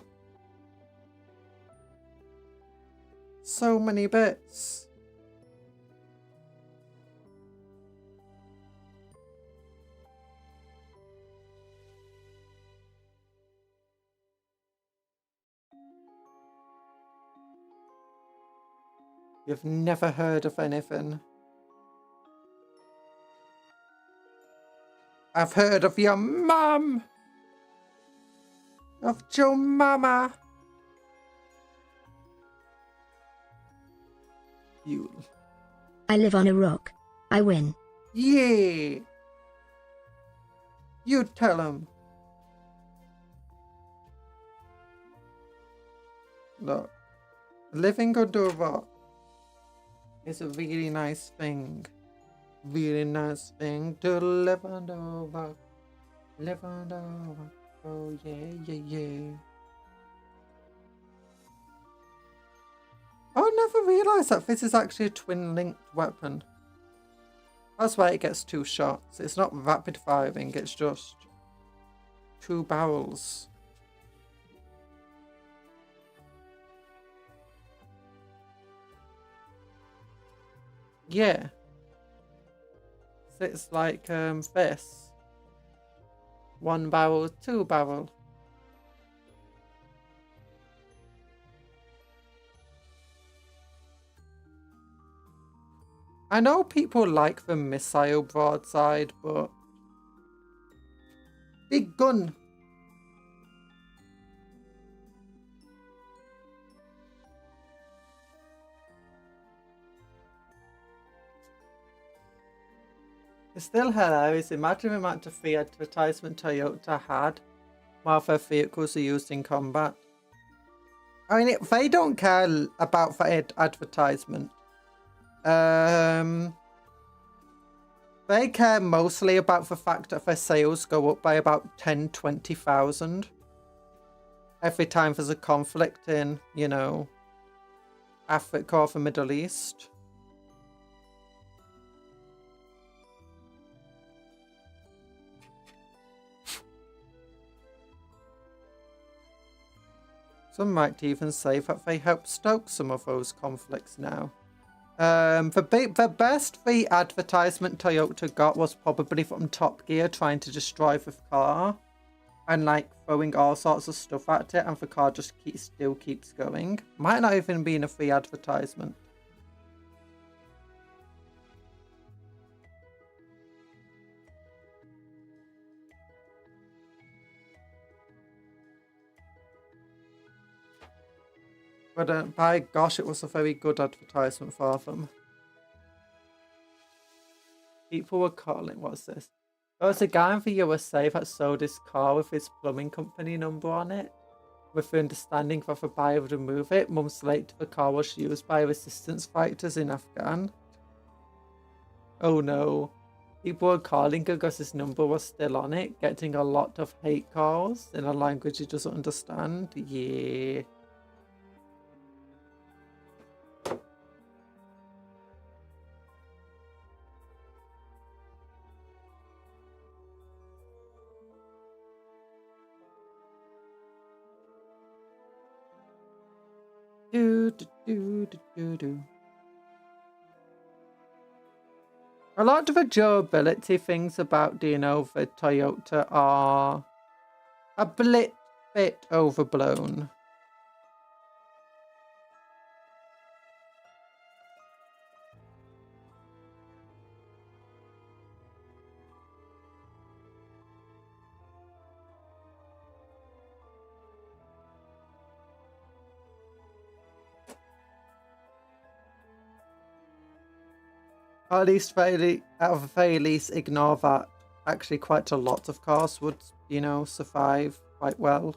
So many bits. You've never heard of anything. I've heard of your mum. Of your mama. You. I live on a rock. I win. Yeah. You tell him. Look. Living under a rock is a really nice thing. Really nice thing to live under a rock. Live under a rock. Oh yeah, yeah, yeah. I never realised that this is actually a twin-linked weapon. That's why it gets 2 shots. It's not rapid firing, it's just 2 barrels. Yeah. So it's like this. 1 barrel, 2 barrel. I know people like the missile broadside, but big gun. It's still hilarious. Imagine the amount of free advertisement Toyota had while their vehicles are used in combat. I mean, they don't care about the advertisement. They care mostly about the fact that their sales go up by about 10-20,000 every time there's a conflict in, you know, Africa or the Middle East. Some might even say that they help stoke some of those conflicts now. The best free advertisement Toyota got was probably from Top Gear trying to destroy the car and like throwing all sorts of stuff at it, and the car just still keeps going. Might not even be in a free advertisement. But by gosh, it was a very good advertisement for them. People were calling, what's this? There was a guy in the USA that sold his car with his plumbing company number on it. With the understanding that the buyer would remove it, months later the car was used by resistance fighters in Afghan. Oh no. People were calling because his number was still on it, getting a lot of hate calls in a language he doesn't understand. Yeah. A lot of the durability things about the Toyota are a bit overblown. Or at least at the very least ignore that actually quite a lot of cars would, survive quite well.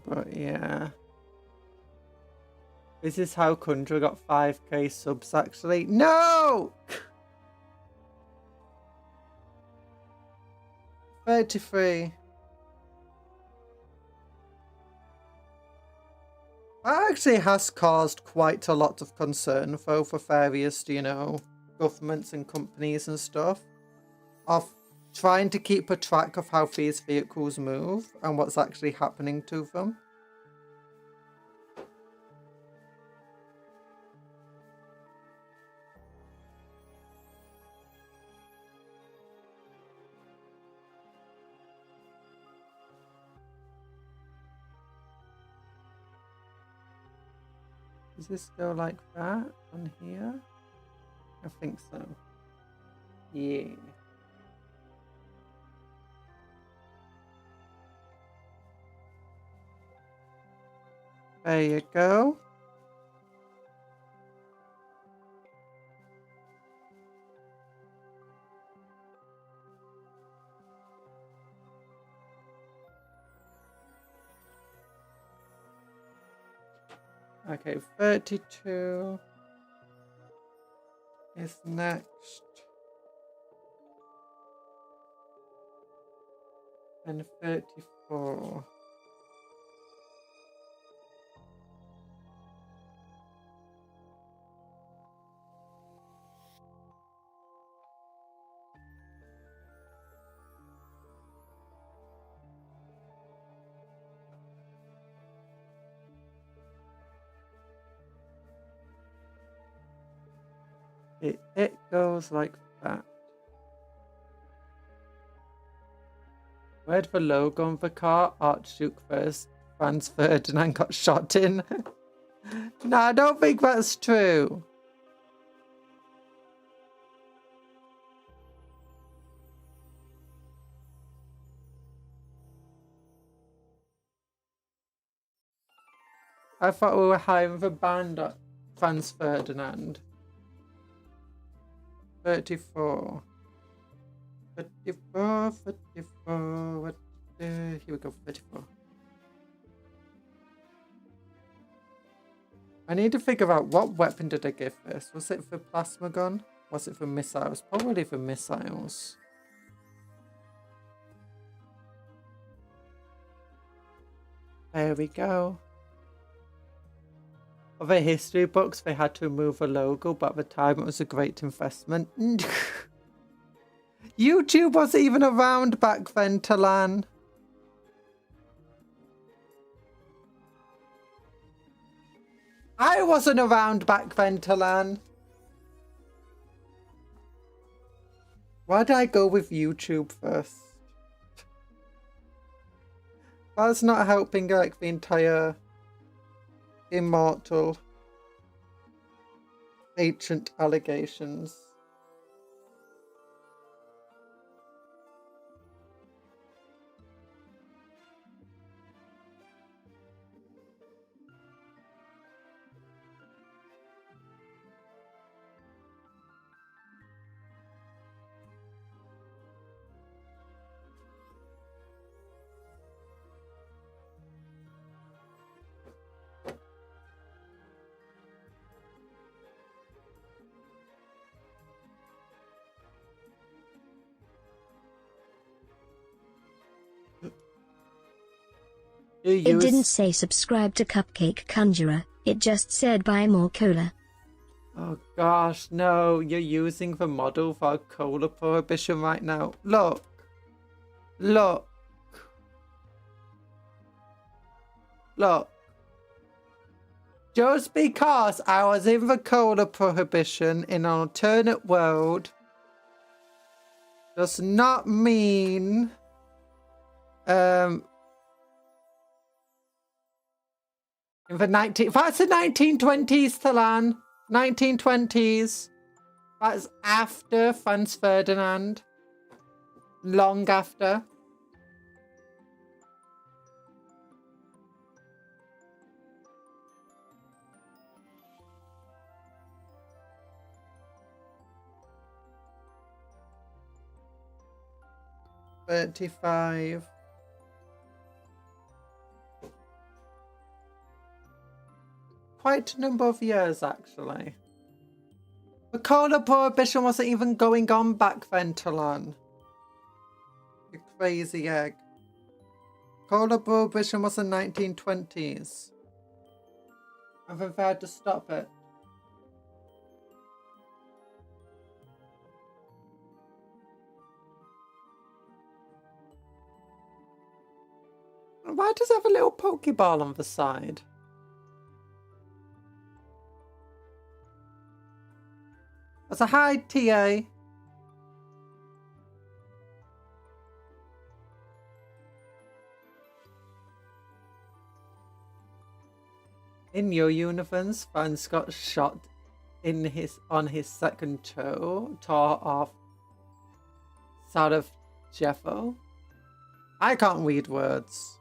But yeah. This is how Kundra got 5k subs actually. No! 33. That actually has caused quite a lot of concern though for various, governments and companies and stuff. Of trying to keep a track of how these vehicles move and what's actually happening to them. Does this go like that on here? I think so. Yeah. There you go. Okay, 32 is next. And 34. It goes like that. Where'd the logo on the car? Archduke first. Franz Ferdinand got shot in. No, I don't think that's true. I thought we were hiring the band at Franz Ferdinand. 34. 34, 34. Here we go, 34. I need to figure out what weapon did I give this. Was it for plasma gun? Was it for missiles? Probably for missiles. There we go. Other history books, they had to remove a logo, but at the time it was a great investment. YouTube wasn't even around back then, Talan. I wasn't around back then, Talan. Why did I go with YouTube first? That's not helping like the entire immortal ancient allegations. It didn't say subscribe to Cupcake Conjurer, it just said buy more cola. Oh gosh, no, you're using the model for cola prohibition right now. Look. Look. Look. Just because I was in the cola prohibition in an alternate world does not mean in the that's the 1920s, Talan. 1920s. That's after Franz Ferdinand. Long after. $35. Quite a number of years, actually. The cola prohibition wasn't even going on back then, Talan. You crazy egg. Cola prohibition was the 1920s. And they've had to stop it. Why does it have a little Pokeball on the side? That's a hi, TA. In your universe, Franz got shot in on his second toe, tore off sort of Jeffo. I can't read words.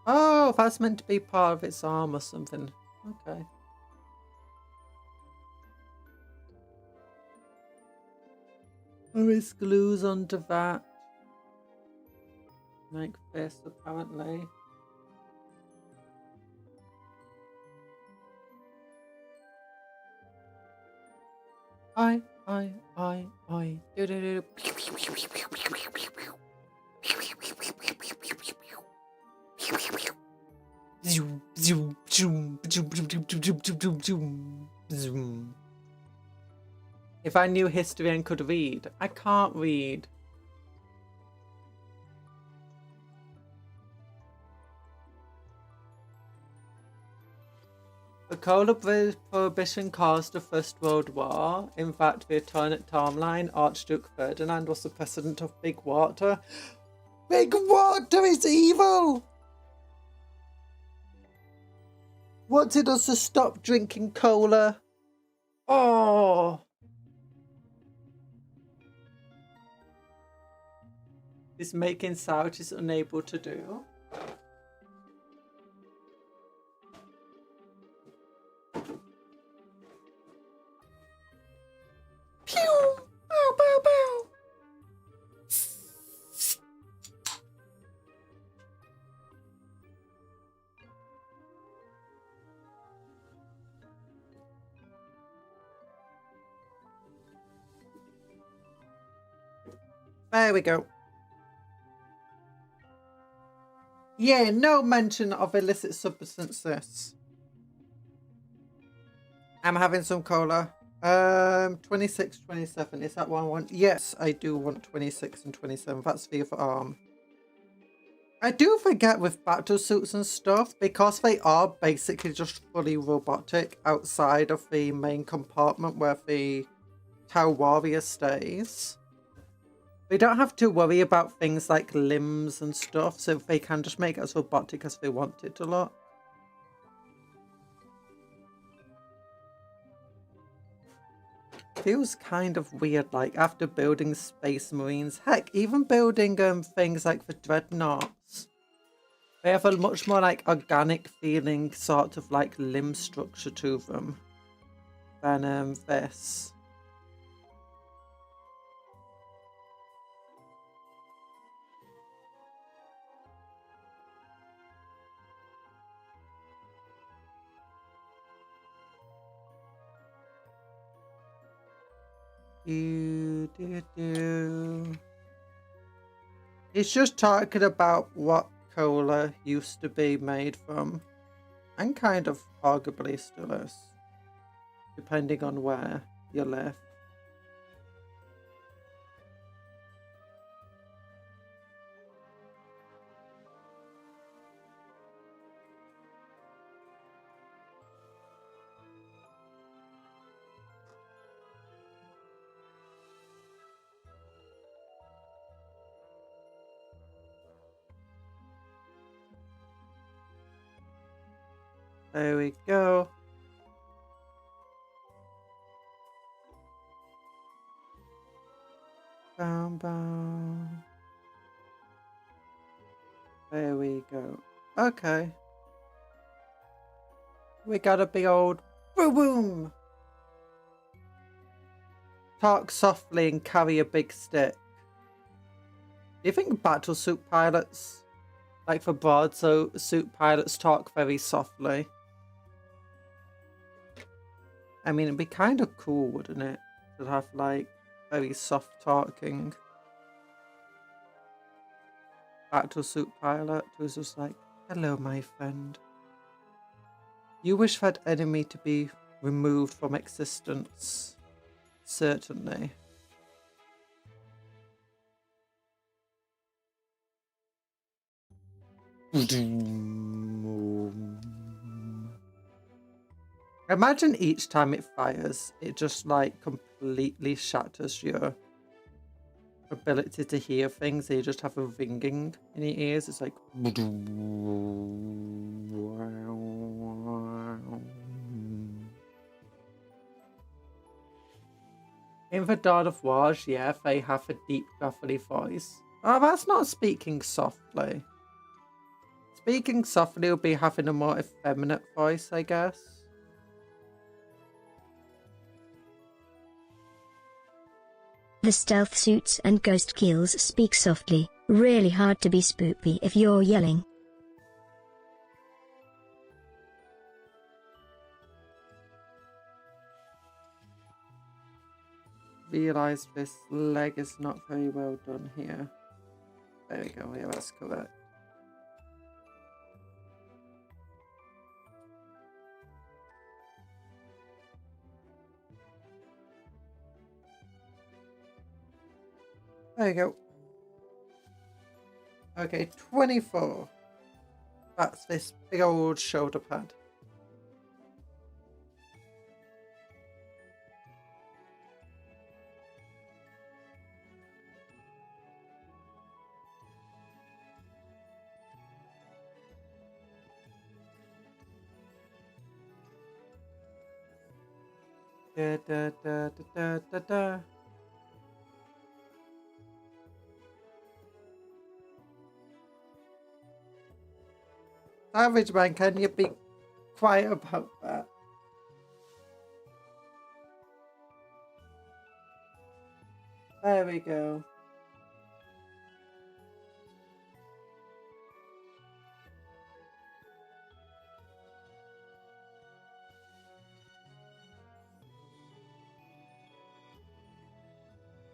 Oh, that's meant to be part of its arm or something. Okay. Or it glues onto that. Like this, apparently. I. Do. If I knew history and could read, I can't read. The cola prohibition caused the First World War. In fact, the alternate timeline, Archduke Ferdinand was the president of Big Water. Big Water is evil! Wanted us to stop drinking cola. Oh! This making South is unable to do. Pew! Bow, bow, bow! There we go. Yeah, no mention of illicit substances. I'm having some cola. 26, 27. Is that what I want? Yes, I do want 26 and 27. That's the other arm. I do forget with battle suits and stuff, because they are basically just fully robotic outside of the main compartment where the Tau warrior stays. They don't have to worry about things like limbs and stuff, so they can just make it as robotic as they want it a lot. Feels kind of weird, like, after building Space Marines, heck, even building things like the Dreadnoughts, they have a much more, like, organic feeling sort of, like, limb structure to them than this. It's just talking about what cola used to be made from, and kind of arguably still is, depending on where you live. There we go. Bam, bam. There we go. Okay. We got a big old boom boom. Talk softly and carry a big stick. Do you think battlesuit pilots, like for broadsuit pilots, talk very softly? I mean, it'd be kind of cool, wouldn't it? To have, like, very soft talking battlesuit pilot who's just like, hello, my friend. You wish that enemy to be removed from existence? Certainly. Imagine each time it fires, it just like completely shatters your ability to hear things. You just have a ringing in your ears. It's like in the Dawn of Wars, yeah, they have a deep gravelly voice. Oh, that's not speaking softly. Speaking softly will be having a more effeminate voice, I guess. The stealth suits and Ghostkeels speak softly, really hard to be spoopy if you're yelling. Realize this leg is not very well done here. There we go, yeah, that's correct. There you go. Okay, 24. That's this big old shoulder pad. Da da da da da da da. Savage Man, can you be quiet about that? There we go.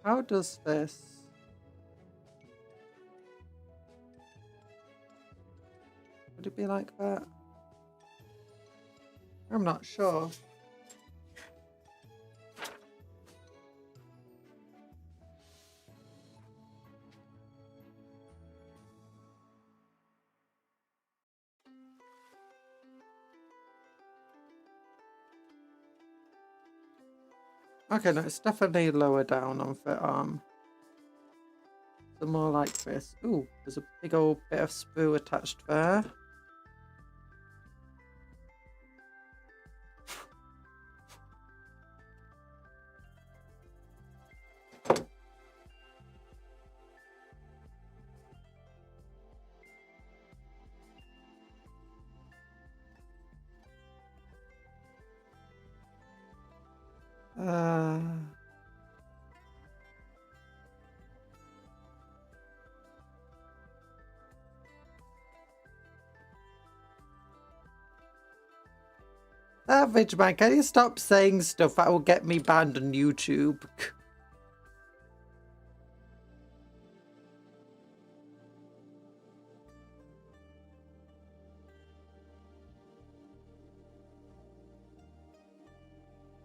How does this? Would it be like that? I'm not sure. Okay, no, it's definitely lower down on fit arm. So more like this. Ooh, there's a big old bit of sprue attached there. Savage man, can you stop saying stuff that will get me banned on YouTube?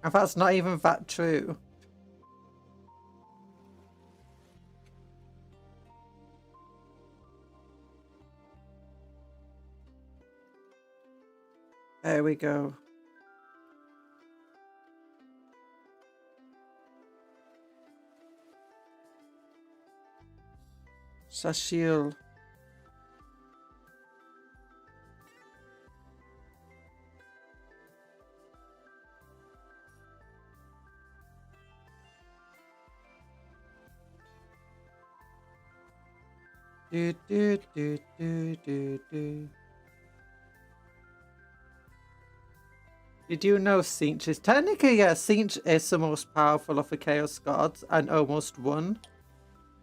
And that's not even that true. There we go. Sashil. Do, do, do, do, do, do. Did you know Sinch is technically, yeah, Sinch is the most powerful of the Chaos Gods and almost won,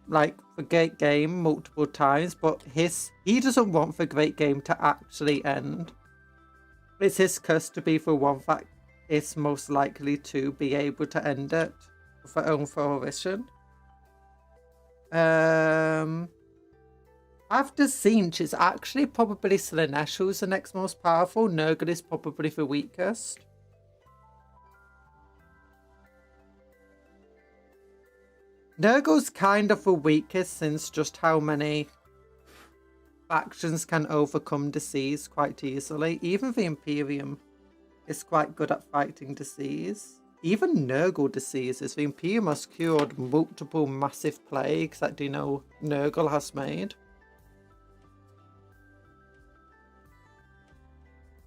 like, the Great Game multiple times, but he doesn't want the Great Game to actually end. It's his curse to be the one that is most likely to be able to end it of their own fruition. After Sinch, it's actually probably Slanesh who's the next most powerful. Nurgle is probably the weakest. Nurgle's kind of the weakest since just how many factions can overcome disease quite easily. Even the Imperium is quite good at fighting disease. Even Nurgle diseases. The Imperium has cured multiple massive plagues that Nurgle has made.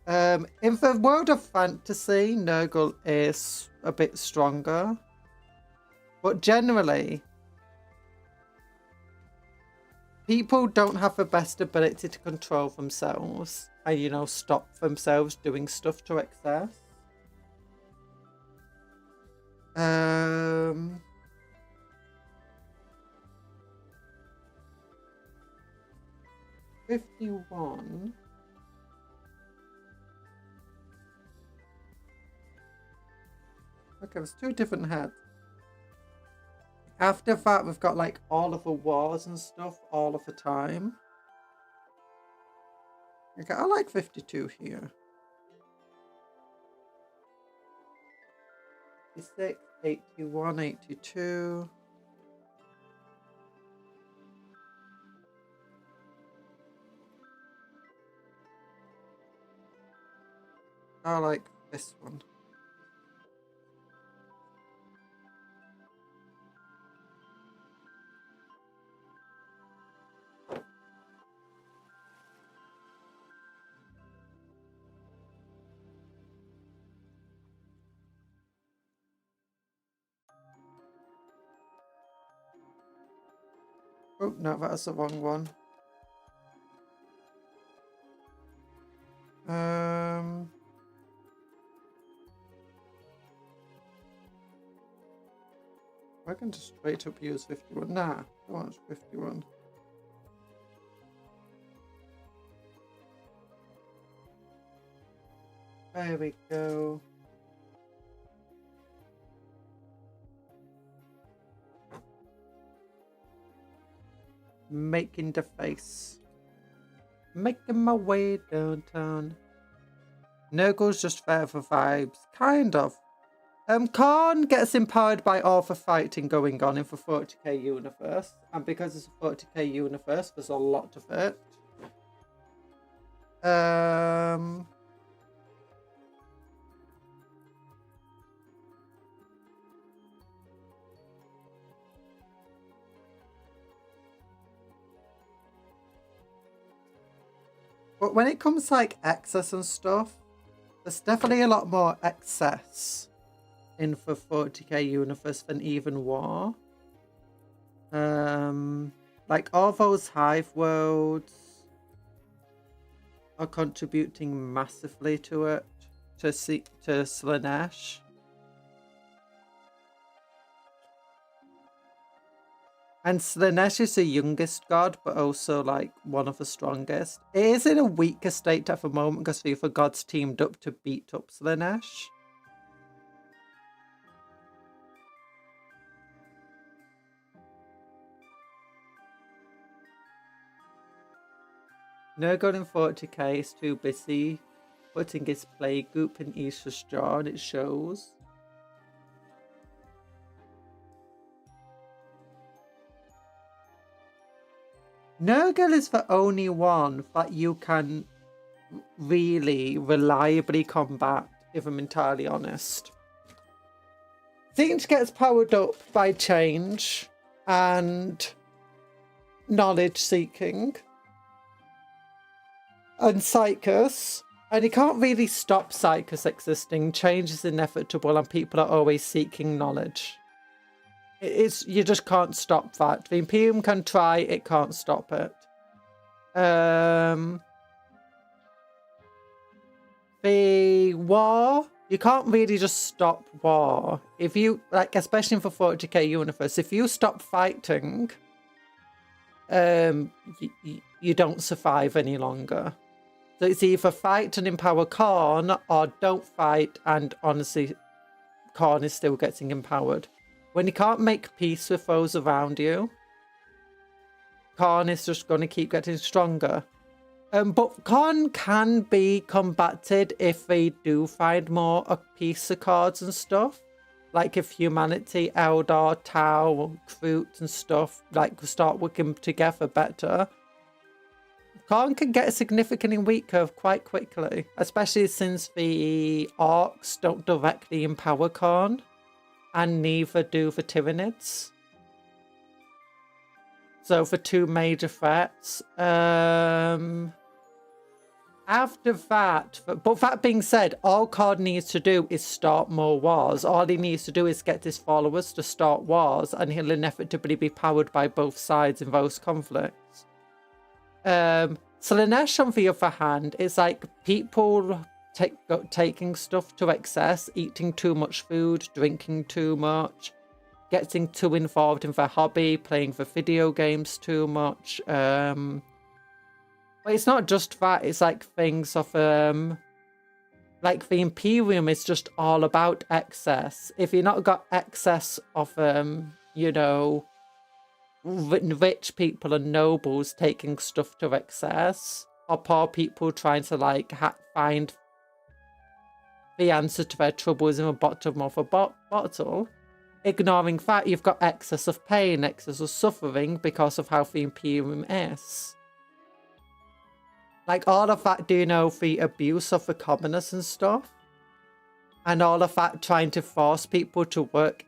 In the world of fantasy, Nurgle is a bit stronger. But generally, people don't have the best ability to control themselves and, stop themselves doing stuff to excess. 51. Okay, there's two different heads. After that, we've got like all of the wars and stuff all of the time. Okay, I like 52 here. 86, 81, 82. I like this one. Oh, no, that's the wrong one. I can just straight up use 51. Nah, I want 51. There we go. Making the face. Making my way downtown. Nurgle's just there for vibes. Kind of. Khan gets empowered by all the fighting going on in the 40k universe. And because it's a 40k universe, there's a lot of it. But when it comes to like excess and stuff, there's definitely a lot more excess in the 40k universe than even War. Like all those hive worlds are contributing massively to it, to Slaanesh. And Slaanesh is the youngest god, but also like one of the strongest. It is in a weaker state at the moment because the other gods teamed up to beat up Slaanesh. Nurgle in 40k is too busy putting his plague group in Isha's jar, and it shows. Nurgle is the only one that you can really reliably combat, if I'm entirely honest. Tzeentch gets powered up by change and knowledge seeking. And Psychus, and you can't really stop Psychus existing. Change is inevitable and people are always seeking knowledge. You just can't stop that. The Imperium can try, it can't stop it. The War, you can't really just stop War. If you, like, especially in the 40k universe, if you stop fighting, you don't survive any longer. So it's either fight and empower Khorne, or don't fight and honestly, Khorne is still getting empowered. When you can't make peace with those around you, Khorne is just going to keep getting stronger. But Khorne can be combated if they do find more peace accords and stuff. Like if humanity, Eldar, Tau, Kroot and stuff, like start working together better. Khorne can get significantly weaker quite quickly, especially since the Orcs don't directly empower Khorne, and neither do the Tyranids. So for two major threats. After that, but that being said, all Khorne needs to do is start more wars. All he needs to do is get his followers to start wars, and he'll inevitably be powered by both sides in those conflicts. Slaanesh, on the other hand, is like people taking stuff to excess, eating too much food, drinking too much, getting too involved in their hobby, playing the video games too much. But it's not just that, it's like things of like the Imperium is just all about excess. If you've not got excess of you know, rich people and nobles taking stuff to excess, or poor people trying to like find the answer to their troubles in the bottom of a bottle, ignoring that you've got excess of pain, excess of suffering because of how the Imperium is. Like all of that, do you know, the abuse of the commoners and stuff, and all of that trying to force people to work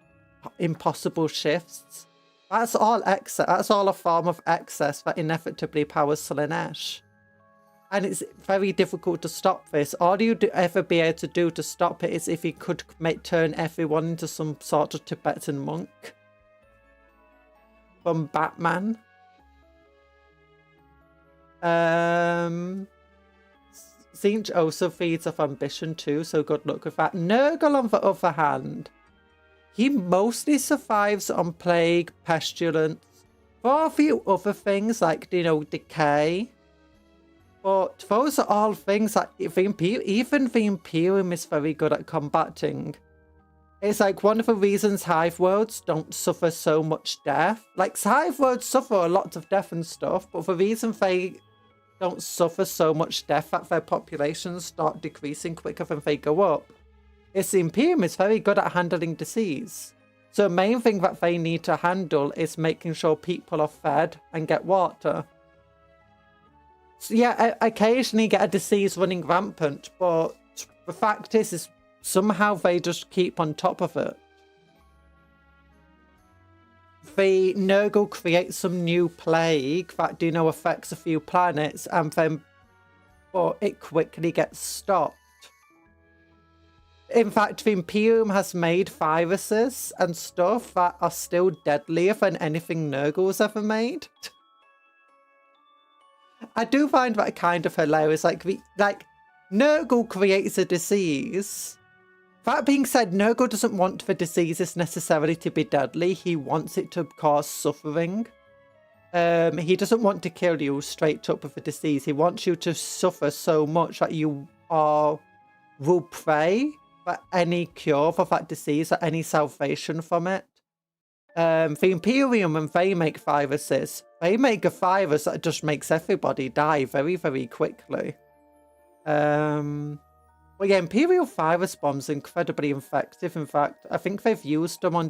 impossible shifts. That's all excess. That's all a form of excess that inevitably powers Slaanesh. And it's very difficult to stop this. All you'd ever be able to do to stop it is if you could turn everyone into some sort of Tibetan monk. From Batman. Tzeentch also feeds off ambition too, so good luck with that. Nurgle, on the other hand, he mostly survives on plague, pestilence, for a few other things like, you know, decay. But those are all things that even the Imperium is very good at combating. It's like one of the reasons hive worlds don't suffer so much death. Like hive worlds suffer a lot of death and stuff, but the reason they don't suffer so much death that their populations start decreasing quicker than they go up, is the Imperium is very good at handling disease. So the main thing that they need to handle is making sure people are fed and get water. So yeah, occasionally get a disease running rampant, but the fact is somehow they just keep on top of it. The Nurgle creates some new plague that, you know, affects a few planets, and then but it quickly gets stopped. In fact, the Imperium has made viruses and stuff that are still deadlier than anything Nurgle's ever made. I do find that kind of hilarious. Like Nurgle creates a disease. That being said, Nurgle doesn't want the diseases necessarily to be deadly. He wants it to cause suffering. He doesn't want to kill you straight up with a disease. He wants you to suffer so much that you will pray for any cure for that disease or any salvation from it. The Imperium, when they make viruses, they make a virus that just makes everybody die very, very quickly. But yeah, Imperial virus bombs are incredibly effective. In fact, I think they've used them on,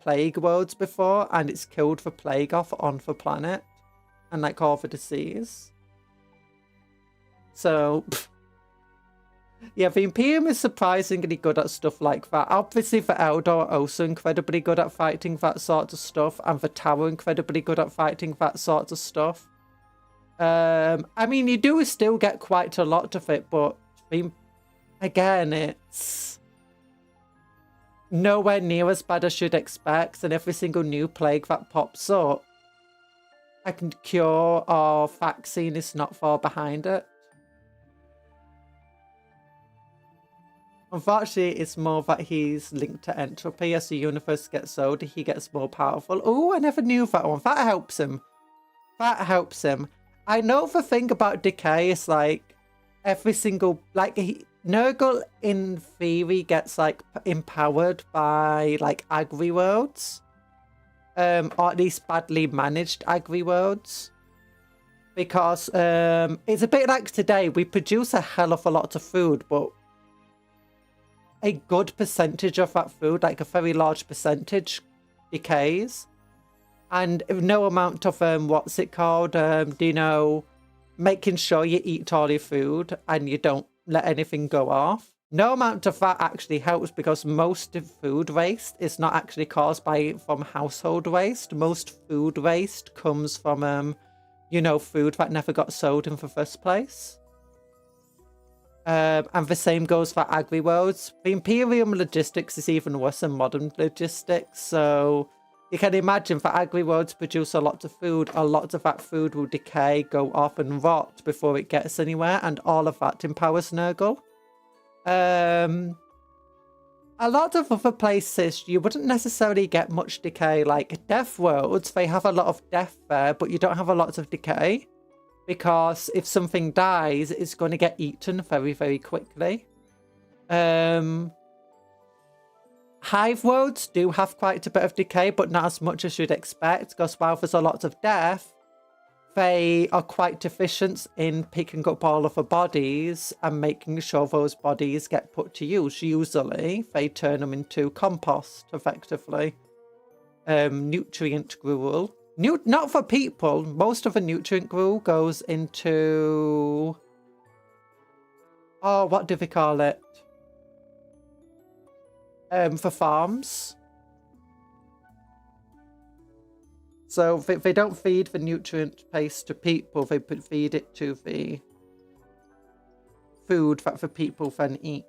plague worlds before, and it's killed the plague off on the planet and like all the disease. So yeah, the Imperium is surprisingly good at stuff like that. Obviously the Eldor are also incredibly good at fighting that sort of stuff, and the Tower are incredibly good at fighting that sort of stuff. I mean, you do still get quite a lot of it, but again, it's nowhere near as bad as you'd expect, and every single new plague that pops up, a cure or vaccine is not far behind it. Unfortunately, it's more that he's linked to entropy. As the universe gets older, he gets more powerful. Oh, I never knew that one. That helps him. That helps him. I know the thing about decay is like every single, like Nurgle in theory gets like empowered by like agri worlds, or at least badly managed agri worlds, because it's a bit like today. We produce a hell of a lot of food, but a good percentage of that food, like a very large percentage, decays. And no amount of what's it called, making sure you eat all your food and you don't let anything go off, no amount of that actually helps, because most of food waste is not actually caused from household waste. Most food waste comes from food that never got sold in the first place. And the same goes for agri worlds. The Imperium logistics is even worse than modern logistics, so you can imagine that agri worlds produce a lot of food. A lot of that food will decay, go off and rot before it gets anywhere, and all of that empowers Nurgle. A lot of other places, you wouldn't necessarily get much decay. Like death worlds, they have a lot of death there, but you don't have a lot of decay, because if something dies, it's going to get eaten very, very quickly. Hive worlds do have quite a bit of decay, but not as much as you'd expect, because while there's a lot of death, they are quite efficient in picking up all of the bodies and making sure those bodies get put to use. Usually, they turn them into compost, effectively. Nutrient gruel. Not for people. Most of the nutrient gruel goes into... oh, what do they call it? For farms. So they don't feed the nutrient paste to people, they feed it to the food that the people then eat.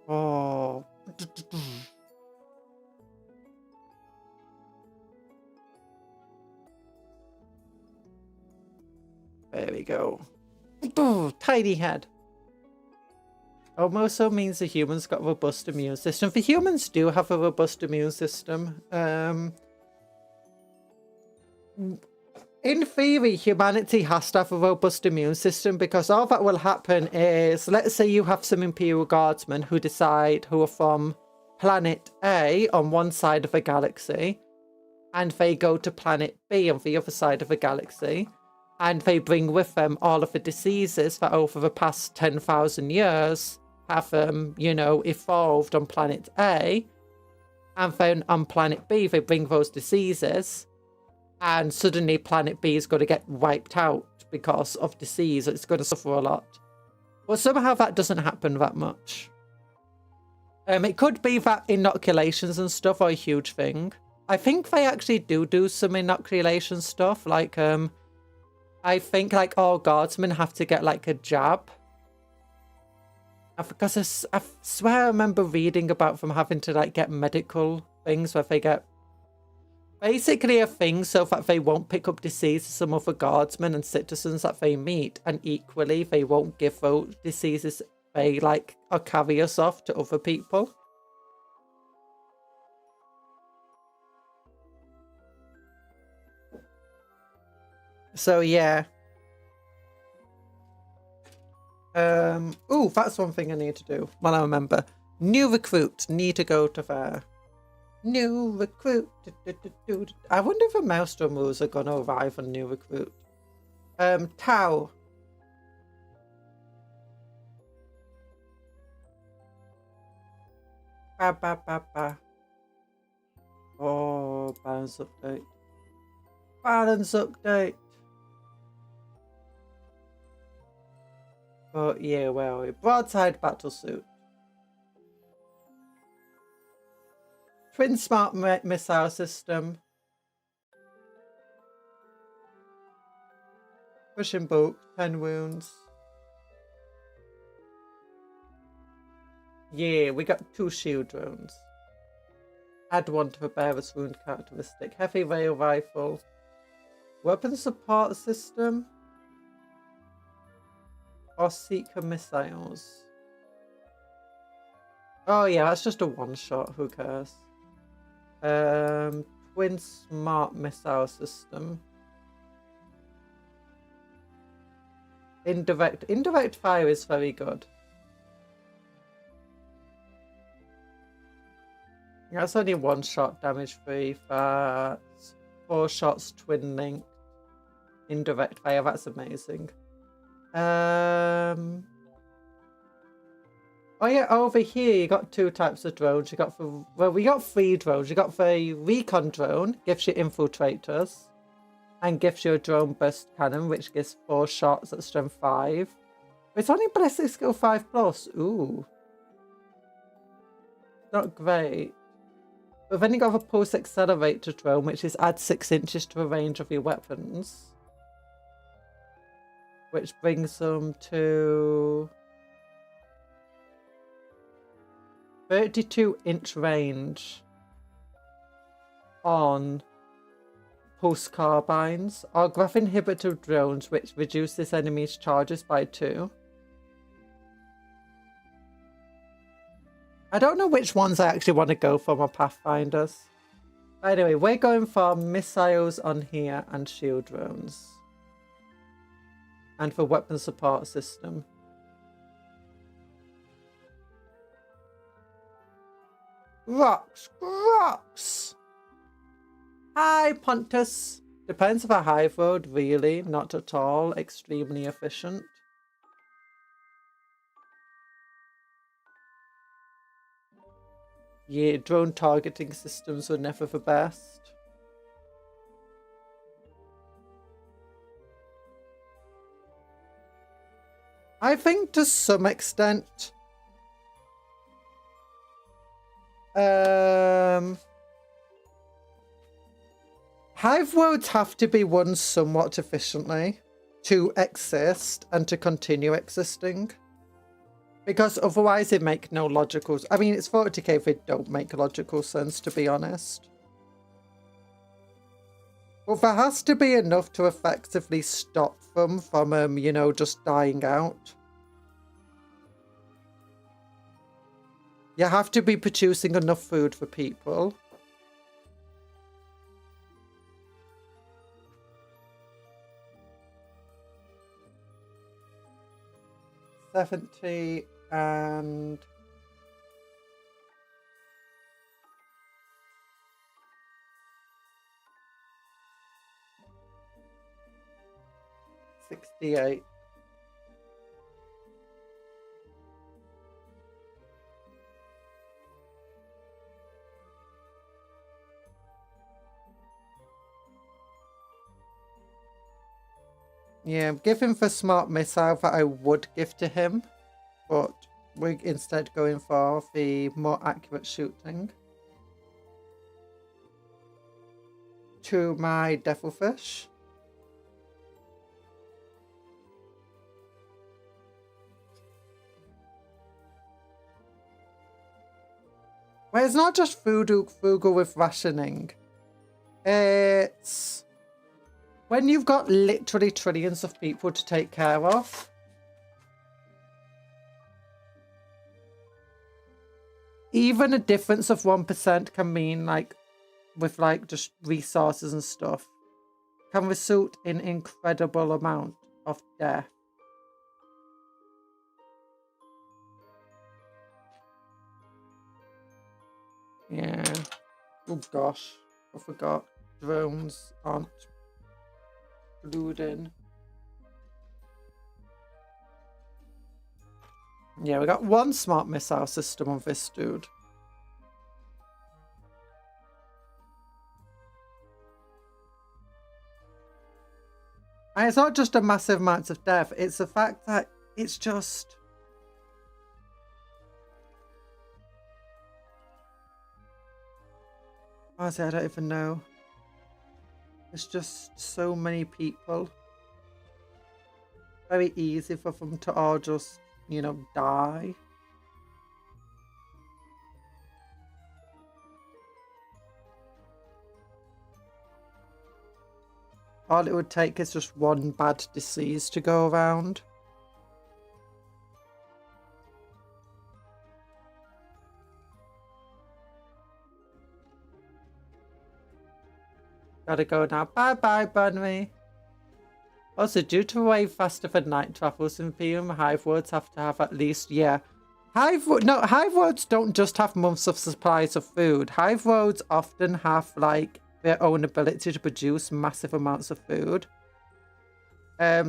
Oh. There we go. Tiny head. Also means the humans got a robust immune system. The humans do have a robust immune system. In theory, humanity has to have a robust immune system, because all that will happen is, let's say you have some Imperial Guardsmen who are from planet A on one side of a galaxy, and they go to planet B on the other side of a galaxy. And they bring with them all of the diseases that over the past 10,000 years have, evolved on planet A. And then on planet B, they bring those diseases. And suddenly planet B is going to get wiped out because of disease. It's going to suffer a lot. But somehow that doesn't happen that much. It could be that inoculations and stuff are a huge thing. I think they actually do some inoculation stuff. Like, I think like all guardsmen have to get like a jab. Because I swear I remember reading about them having to like get medical things where they get basically a thing so that they won't pick up diseases from other guardsmen and citizens that they meet, and equally they won't give those diseases they like or carry us off to other people. So yeah. Oh, that's one thing I need to do. Well, I remember. New recruit. Need to go to there. New recruit. I wonder if the Maelstrom rules are gonna arrive on new recruit. Tau. Ba. Oh, balance update. Balance update. Oh, yeah, where are we? Broadside Battlesuit. Twin Smart Missile System. Pushing Book, 10 wounds. Yeah, we got 2 shield drones. Add 1 to the bearer's wound characteristic. Heavy rail rifle. Weapon support system. Or seeker missiles. Oh yeah, that's just a one-shot, who cares? Twin Smart Missile System. Indirect fire is very good. That's only 1 shot, damage free. That's 4 shots, twin link. Indirect fire, that's amazing. Oh yeah, over here you got 2 types of drones. You got we got 3 drones. You got the recon drone, gives you infiltrators, and gives you a drone burst cannon, which gives 4 shots at strength 5. But it's only ballistic skill 5+. Ooh, not great. But then you got the pulse accelerator drone, which is add 6 inches to the range of your weapons, which brings them to 32-inch range on pulse carbines, or graph inhibitor drones, which reduces enemies' charges by 2. I don't know which ones I actually want to go for my Pathfinders. Anyway, we're going for missiles on here and shield drones. And for weapon support system. Rocks! Hi, Pontus! Depends if a hive road, really. Not at all. Extremely efficient. Yeah, drone targeting systems were never the best. I think to some extent, hive worlds have to be run somewhat efficiently to exist and to continue existing. Because otherwise they make no logical... I mean, it's 40k if they don't make logical sense, to be honest. But there has to be enough to effectively stop them from, you know, just dying out. You have to be producing enough food for people. $70 and... $68. Yeah, give him for smart missile that I would give to him, but we're instead going for the more accurate shooting. To my devilfish. Well, it's not just frugal with rationing. It's when you've got literally trillions of people to take care of. Even a difference of 1% can mean, like, with like just resources and stuff, can result in incredible amount of death. Yeah. Oh gosh, I forgot. Drones aren't glued in. Yeah, we got one smart missile system on this dude. And it's not just a massive amount of death, it's the fact that it's just... Honestly, I don't even know. There's just so many people. Very easy for them to all just, you know, die. All it would take is just one bad disease to go around. Gotta go now. Bye-bye, Bunny. Also, due to the way faster than night travels in VM, hive worlds have to have at least, hive worlds don't just have months of supplies of food. Hive worlds often have, like, their own ability to produce massive amounts of food.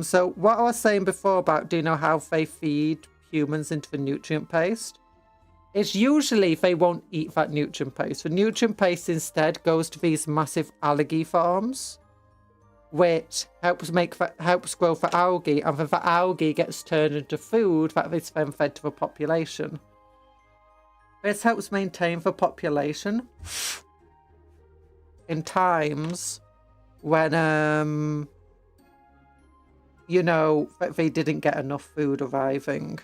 So what I was saying before about, do you know how they feed humans into the nutrient paste? It's usually they won't eat that nutrient paste. The nutrient paste instead goes to these massive algae farms, which helps grow the algae, and then the algae gets turned into food that is then fed to the population. This helps maintain the population in times when you know, they didn't get enough food arriving.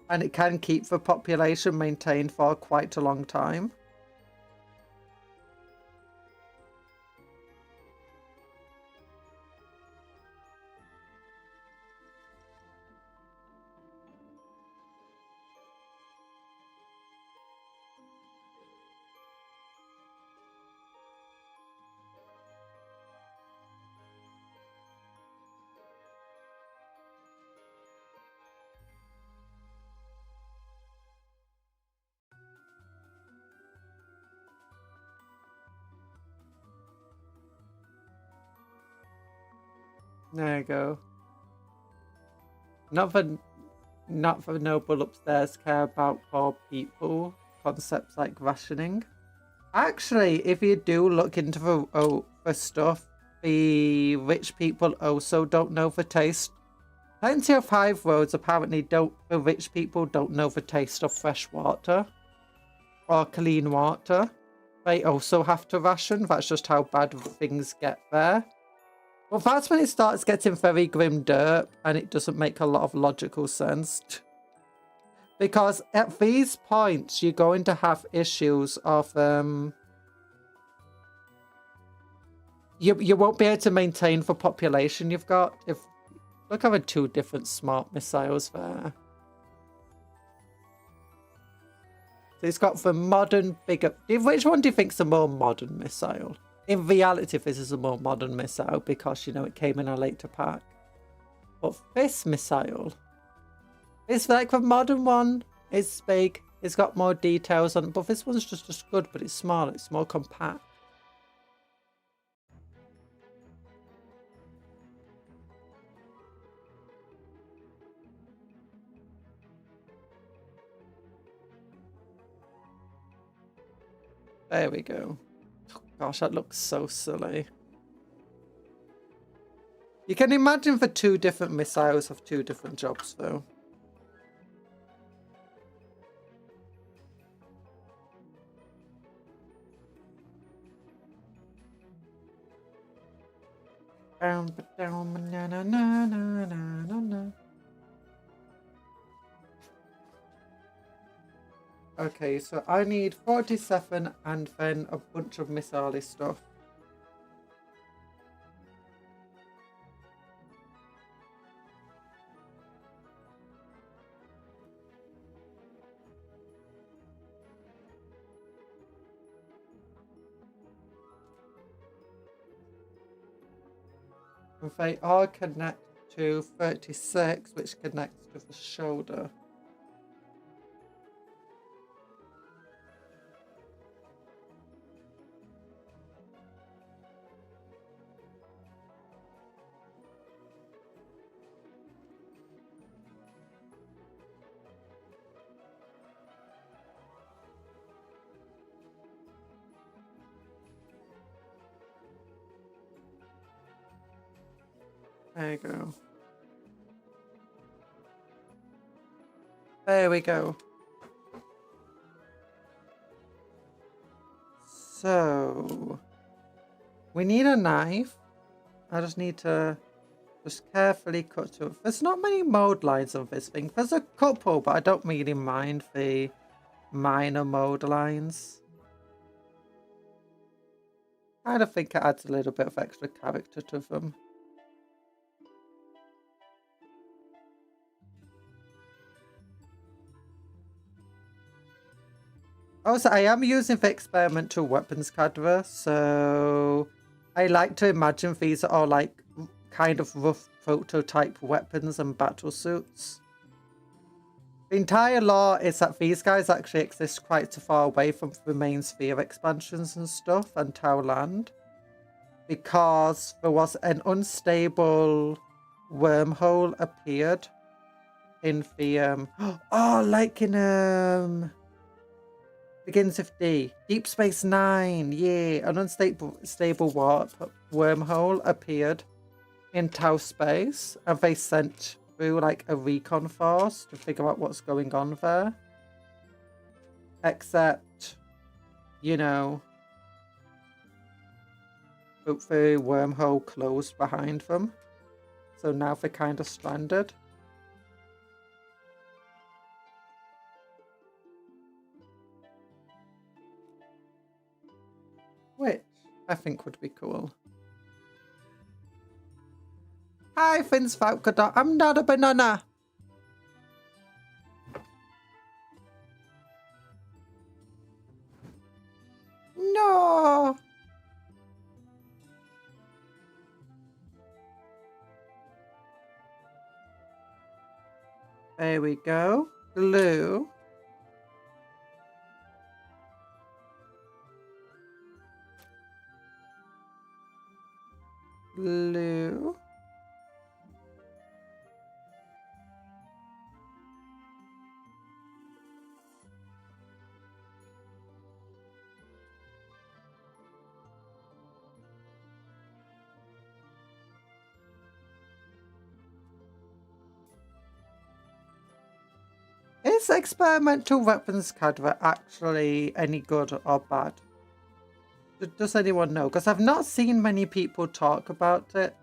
And it can keep the population maintained for quite a long time. There you go. Not the noble upstairs care about poor people. Concepts like rationing. Actually, if you do look into the stuff, the rich people also don't know the taste. Plenty of hive worlds apparently the rich people don't know the taste of fresh water or clean water. They also have to ration. That's just how bad things get there. Well, that's when it starts getting very grim derp, and it doesn't make a lot of logical sense. Because at these points, you're going to have issues of... You won't be able to maintain the population you've got. Look at the two different smart missiles there. So it's got the modern, bigger... Which one do you think's the more modern missile? In reality, this is a more modern missile because, you know, it came in a later pack. But this missile is like the modern one. It's big. It's got more details on it. But this one's just as good, but it's smaller. It's more compact. There we go. Gosh, that looks so silly. You can imagine the 2 different missiles have 2 different jobs, though. Okay, so I need 47 and then a bunch of missile stuff. And they all connect to 36, which connects to the shoulder. There you go. There we go. So, we need a knife. I just need to just carefully cut through. There's not many mode lines on this thing. There's a couple, but I don't really mind the minor mode lines. I kind of think it adds a little bit of extra character to them. Also, I am using the experimental weapons cadre, so I like to imagine these are all like kind of rough prototype weapons and battle suits. The entire lore is that these guys actually exist quite far away from the main sphere expansions and stuff and Tau Land, because there was an unstable wormhole appeared in the like in begins with D. Deep Space Nine, yeah. An unstable warp wormhole appeared in Tau space, and they sent through like a recon force to figure out what's going on there. Except, you know, the wormhole closed behind them. So now they're kind of stranded. Which I think would be cool. Hi, Finn's Falcador. I'm not a banana. No. There we go. Glue. Glue. Is experimental weapons cadre actually any good or bad? Does anyone know? Because I've not seen many people talk about it.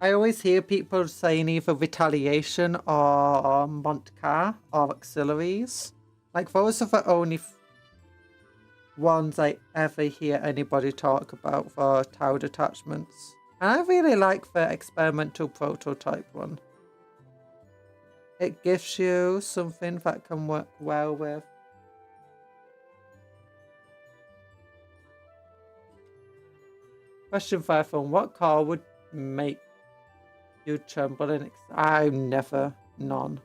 I always hear people saying either retaliation or Montcar or auxiliaries. Like those are the only ones I ever hear anybody talk about for Tau detachments. And I really like the experimental prototype one. It gives you something that can work well with. Question 5 on what car would make you tremble in I'm never, none.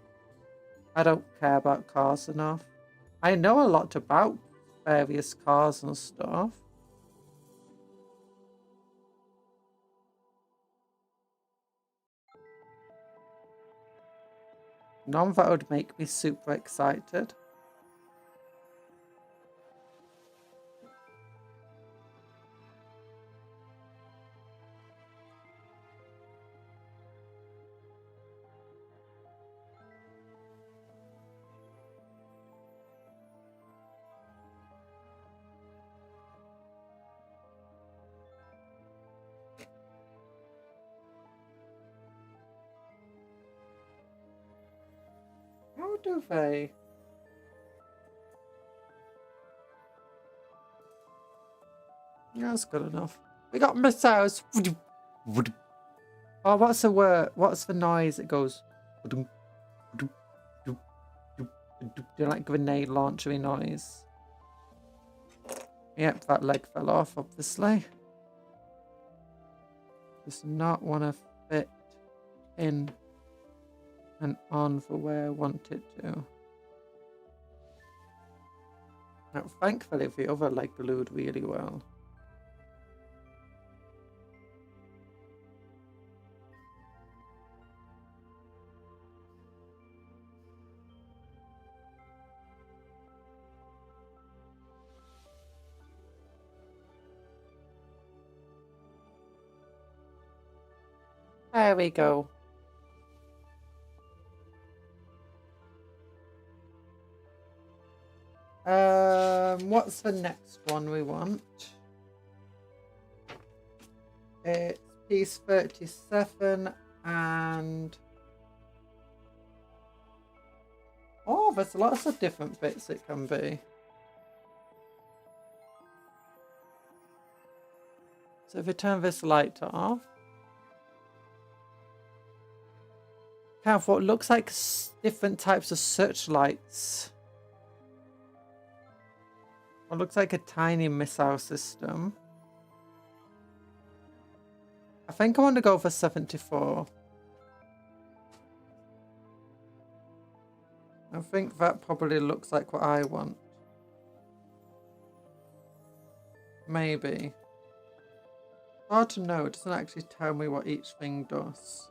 I don't care about cars enough. I know a lot about various cars and stuff. None that would make me super excited. do they? Yeah, that's good enough. We got missiles. Oh, what's the word? What's the noise? It goes. Do you like grenade launchery noise? Yep, that leg fell off, obviously. Does not want to fit in and on for where I want it to. Now, thankfully, the other leg glued really well. There we go. What's the next one we want? It's piece 37 and... Oh, there's lots of different bits it can be. So if we turn this light off, have what looks like different types of searchlights. What looks like a tiny missile system. I think I want to go for 74. I think that probably looks like what I want. Maybe. Hard to know, it doesn't actually tell me what each thing does.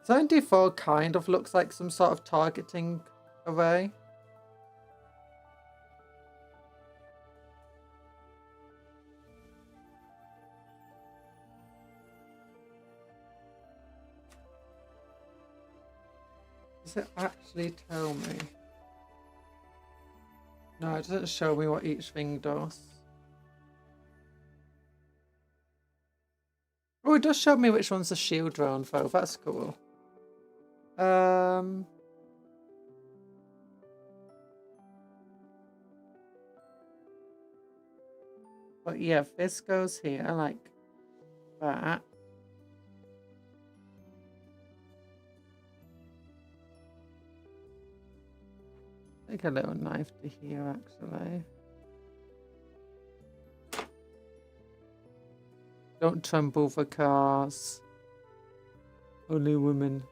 74 kind of looks like some sort of targeting array. Does it actually tell me? No, it doesn't show me what each thing does. Oh, it does show me which one's a shield drone though. That's cool. But yeah, this goes here like that. Take a little knife to here actually. Don't tremble for cars. Only women.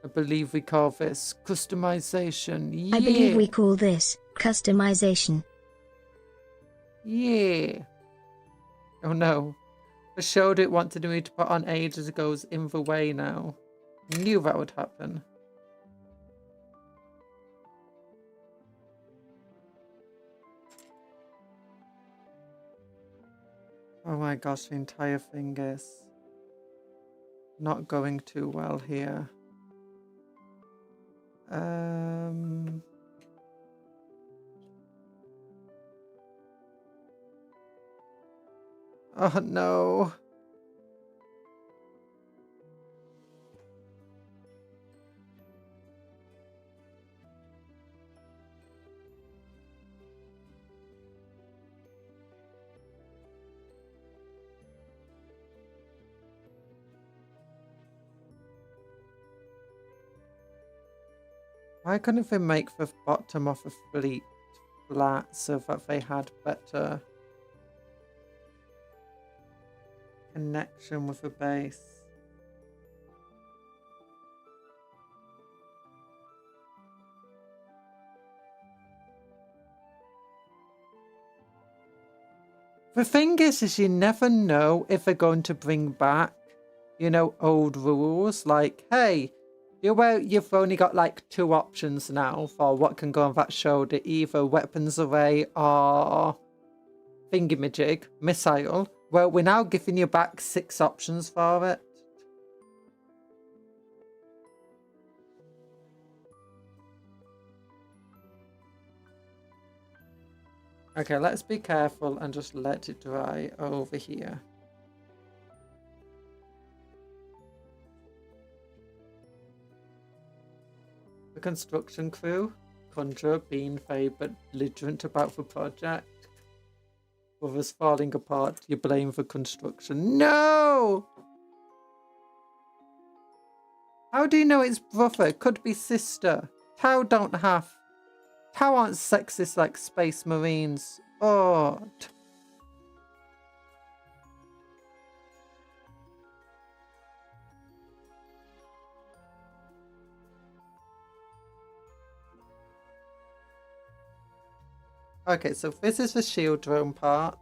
I believe we call this customization. Yeah. I believe we call this customization. Yeah. Oh no. The show it wanted me to put on ages ago is in the way now. Knew that would happen. Oh my gosh, the entire thing is not going too well here. Oh no. Why couldn't they make the bottom of a fleet flat so that they had better connection with the base? The thing is you never know if they're going to bring back, you know, old rules. Like, hey, you've only got like 2 options now for what can go on that shoulder. Either weapons array or thingamajig, missile. Well, we're now giving you back 6 options for it. Okay, let's be careful and just let it dry over here. The construction crew. Conjurer being very belligerent about the project. With us falling apart, you blame for construction. No! How do you know it's brother? It could be sister. Tau don't have. Tau aren't sexist like space marines. Oh. Okay, so this is the shield drone part.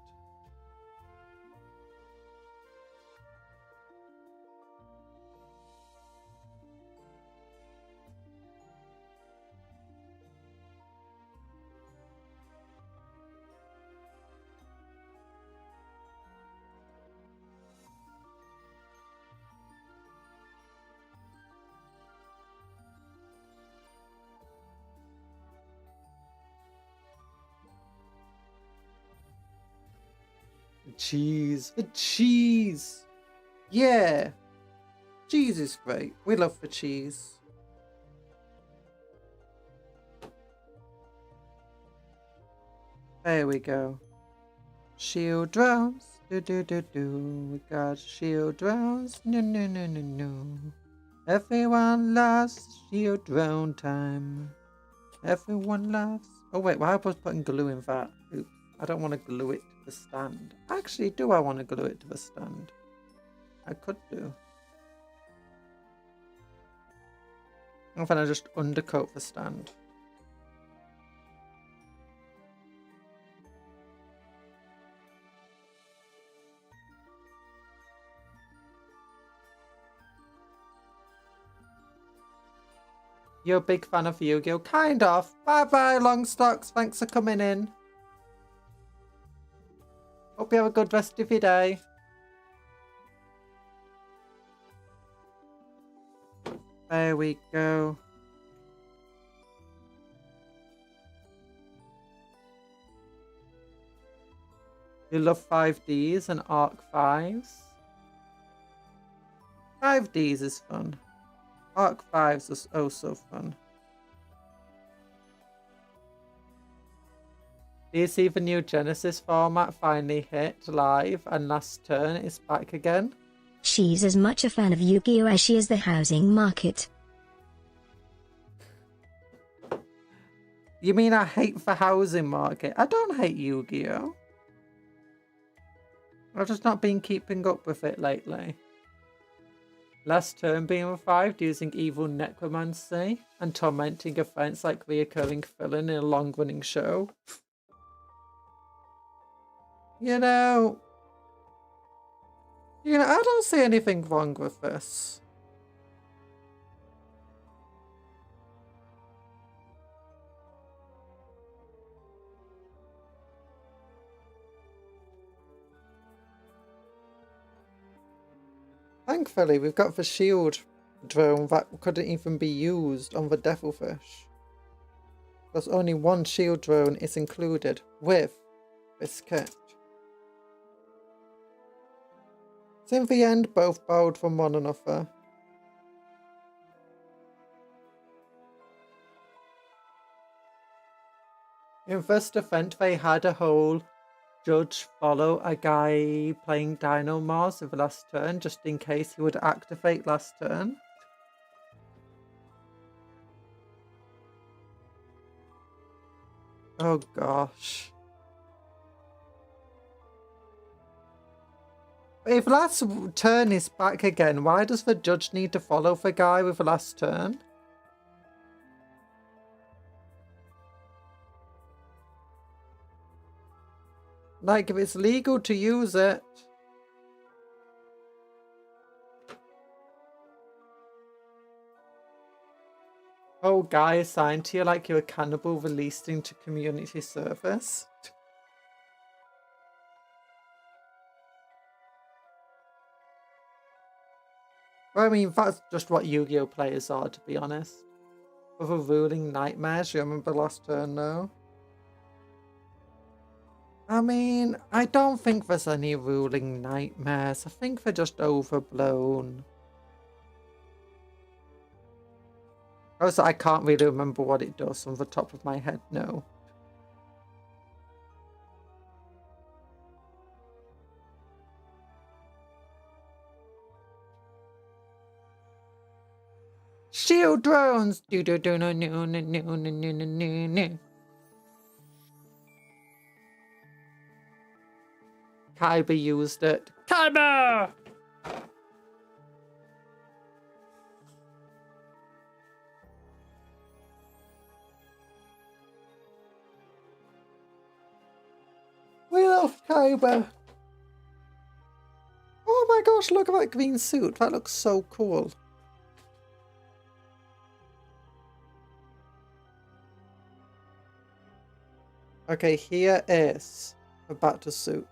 Cheese. The cheese. Yeah. Cheese is great. We love the cheese. There we go. Shield drones. Do do do do. We got shield drones. No no no no no. Everyone loves shield drone time. Everyone loves. Oh wait, why was I putting glue in that? Oops. I don't want to glue it to the stand. Actually, do I want to glue it to the stand? I could do. And then I just undercoat the stand. You're a big fan of Yu-Gi-Oh? Kind of. Bye-bye, Longstocks. Thanks for coming in. Hope you have a good rest of your day. There we go. You love 5Ds and Arc 5s? 5Ds is fun. Arc 5s is also fun. Do you see the new Genesis format finally hit live and last turn is back again? She's as much a fan of Yu-Gi-Oh as she is the housing market. You mean I hate the housing market? I don't hate Yu-Gi-Oh! I've just not been keeping up with it lately. Last turn being revived using evil necromancy and tormenting events like reoccurring villain in a long-running show. You know, I don't see anything wrong with this. Thankfully, we've got the shield drone that couldn't even be used on the Devilfish. Because only one shield drone is included with this kit. So in the end, both borrowed from one another. In first event, they had a whole judge follow a guy playing Dino Mars with the last turn, just in case he would activate last turn. Oh gosh. If last turn is back again, why does the judge need to follow the guy with the last turn? Like, if it's legal to use it. Oh, guy assigned to you like you're a cannibal released into community service. Well, I mean, that's just what Yu-Gi-Oh players are, to be honest. Overruling nightmares, you remember last turn now? I mean, I don't think there's any ruling nightmares. I think they're just overblown. Also, I can't really remember what it does on the top of my head, no. Shield drones! Do do do no no no no no no no no. Chibi used it. Chibi! We love Chibi. Oh my gosh, look at that green suit. That looks so cool. Okay, here is a Battlesuit.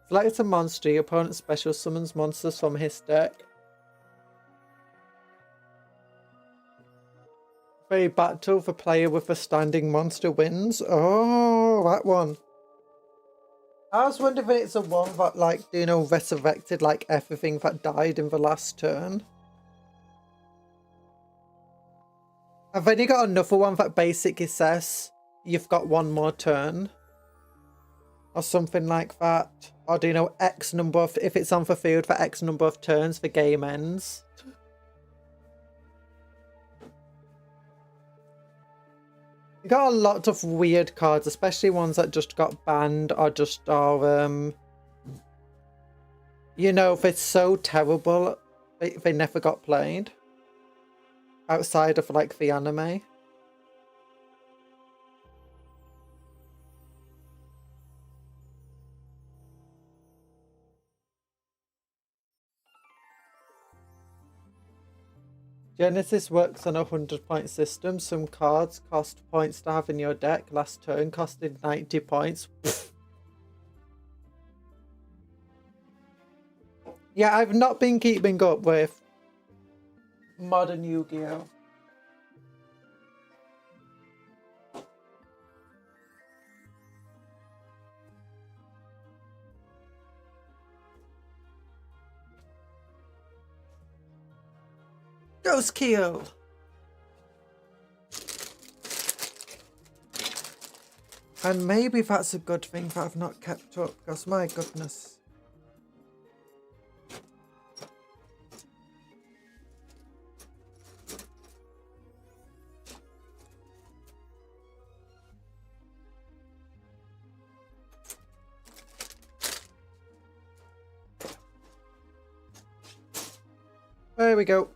Select a monster. Your opponent special summons monsters from his deck. Very battle, the player with a standing monster wins. Oh, that one. I was wondering if it's the one that, like, you know, resurrected, like, everything that died in the last turn. I've only got another one that basically says you've got one more turn. Or something like that. Or do you know, X number of, if it's on the field for X number of turns, the game ends. You got a lot of weird cards, especially ones that just got banned or just are, you know, if it's so terrible, they never got played. Outside of, like, the anime. Genesis works on a 100-point system. Some cards cost points to have in your deck. Last turn costed 90 points. Yeah, I've not been keeping up with modern Yu-Gi-Oh! Ghostkeel! And maybe that's a good thing that I've not kept up, because my goodness. There we go.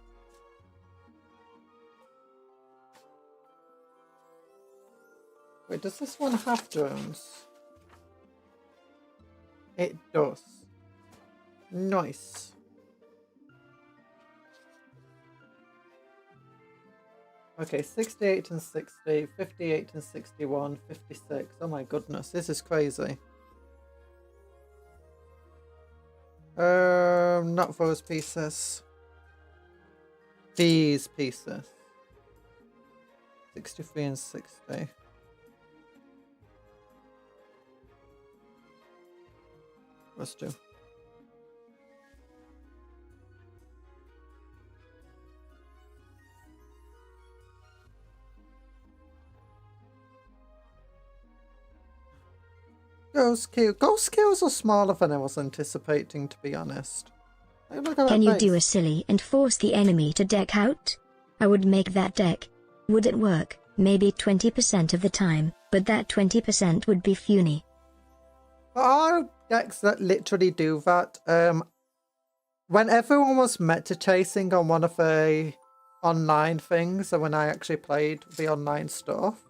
Wait, does this one have drones? It does. Nice. Okay, 68 and 60, 58 and 61, 56. Oh my goodness, this is crazy. Not those pieces. These pieces. 63 and 60. Let's do. Ghostkeel. Ghostkeels are smaller than I was anticipating, to be honest. Hey, look at Can that you face. do a silly and force the enemy to deck out? I would make that deck. Would it work? Maybe 20% of the time, but that 20% would be funny. There are decks that literally do that. When everyone was meta chasing on one of the online things, and when I actually played the online stuff,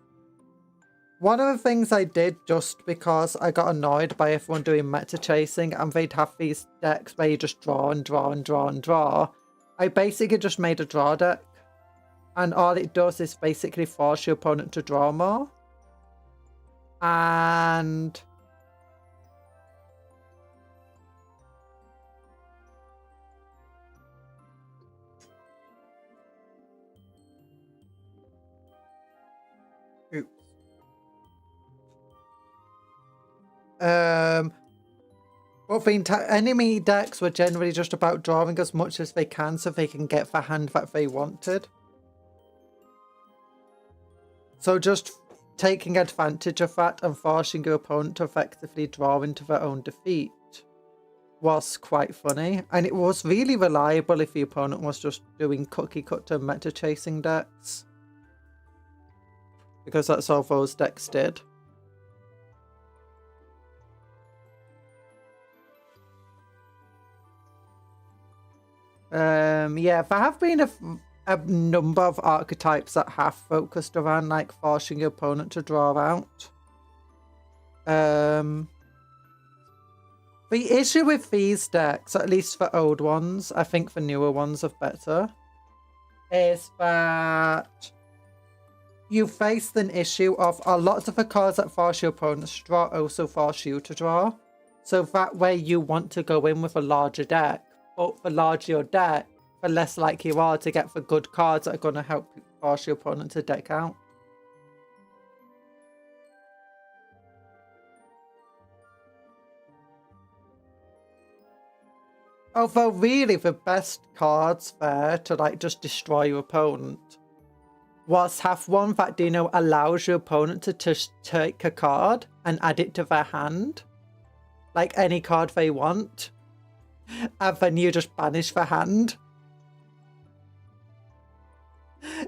one of the things I did, just because I got annoyed by everyone doing meta chasing and they'd have these decks where you just draw and draw and draw and draw, I basically just made a draw deck. And all it does is basically force your opponent to draw more. And But the enemy decks were generally just about drawing as much as they can so they can get the hand that they wanted. So just taking advantage of that and forcing your opponent to effectively draw into their own defeat was quite funny. And it was really reliable if the opponent was just doing cookie cutter meta chasing decks. Because that's all those decks did. Yeah, there have been a number of archetypes that have focused around like forcing your opponent to draw out. The issue with these decks, at least for old ones, I think the newer ones are better, is that you face an issue of a lot of the cards that force your opponent to draw also force you to draw. So that way you want to go in with a larger deck. But the larger your deck, the less likely you are to get the good cards that are going to help force your opponent to deck out. Although really the best cards there to like just destroy your opponent was have one that, you know, allows your opponent to just take a card and add it to their hand. Like any card they want. And then you just banish the hand.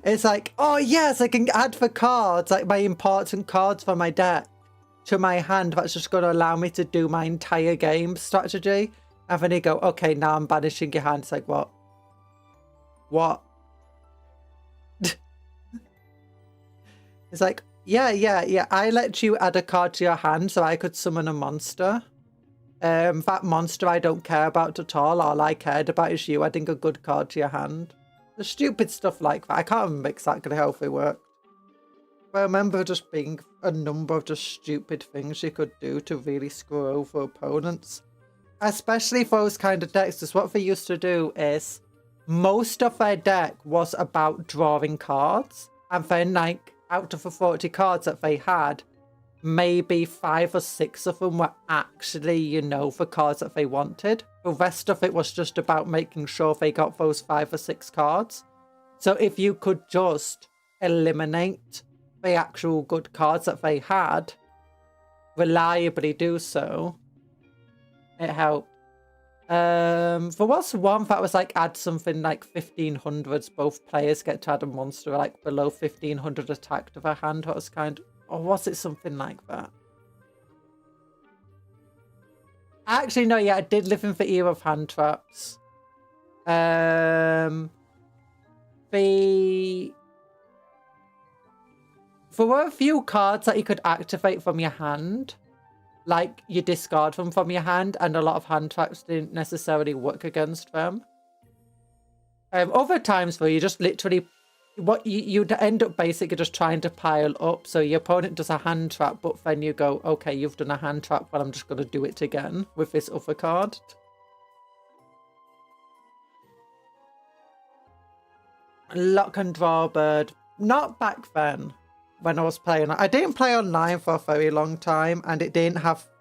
It's like, oh yes, I can add the cards, like my important cards for my deck, to my hand. That's just going to allow me to do my entire game strategy. And then you go, okay, now I'm banishing your hand. It's like, what? What? It's like, yeah. I let you add a card to your hand so I could summon a monster. That monster I don't care about at all. All I cared about is you adding a good card to your hand. The stupid stuff like that. I can't remember exactly how they worked. But I remember just being a number of just stupid things you could do to really screw over opponents. Especially those kind of decks, because what they used to do is most of their deck was about drawing cards. And then like out of the 40 cards that they had, maybe 5 or 6 of them were actually, you know, the cards that they wanted. The rest of it was just about making sure they got those 5 or 6 cards. So if you could just eliminate the actual good cards that they had, reliably do so, it helped. There was one that was like add something like 1500s. Both players get to add a monster like below 1500 attack to their hand. That was kind of... Or was it something like that? Actually, no, yeah, I did live in the era of hand traps. There were a few cards that you could activate from your hand. Like, you discard them from your hand, and a lot of hand traps didn't necessarily work against them. Other times, though, you just literally... you'd end up basically just trying to pile up. So your opponent does a hand trap, but then you go, okay, you've done a hand trap, well, I'm just going to do it again with this other card. Lock and draw bird. Not back then when I was playing. I didn't play online for a very long time, and it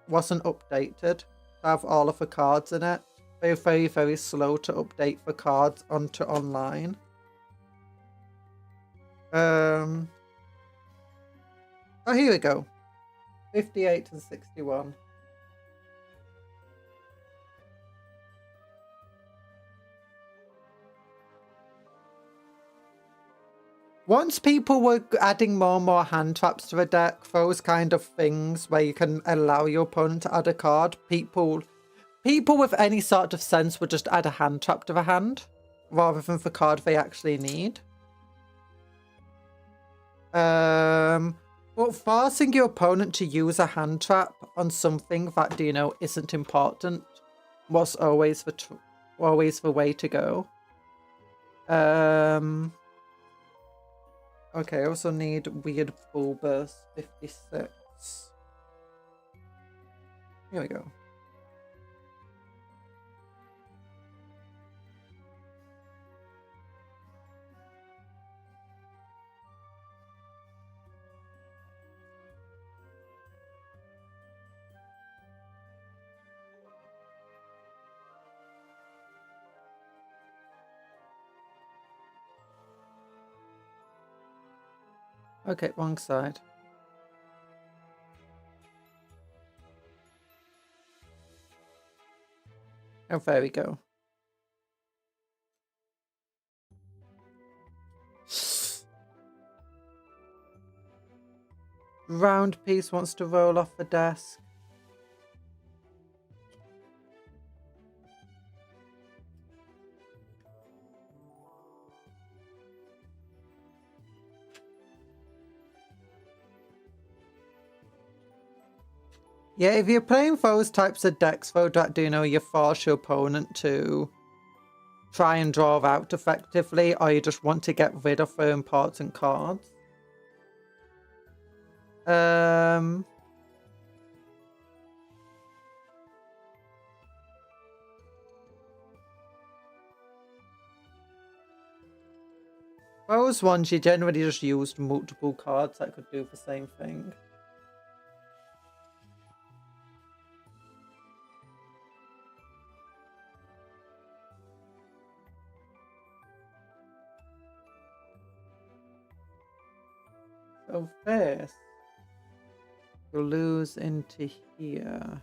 wasn't updated to have all of the cards in it. They were very, very slow to update the cards onto online. Oh, here we go. 58 and 61. Once people were adding more and more hand traps to the deck, those kind of things where you can allow your opponent to add a card, people with any sort of sense would just add a hand trap to the hand rather than the card they actually need. But forcing your opponent to use a hand trap on something that, you know, isn't important was always the way to go. Okay, I also need Weird Bulbous 56. Here we go. Okay, wrong side. Oh, there we go. Round piece wants to roll off the desk. Yeah, if you're playing those types of decks, though, that do know you force your opponent to try and draw out effectively, or you just want to get rid of their important cards. Those ones you generally just used multiple cards that could do the same thing. So this glues into here.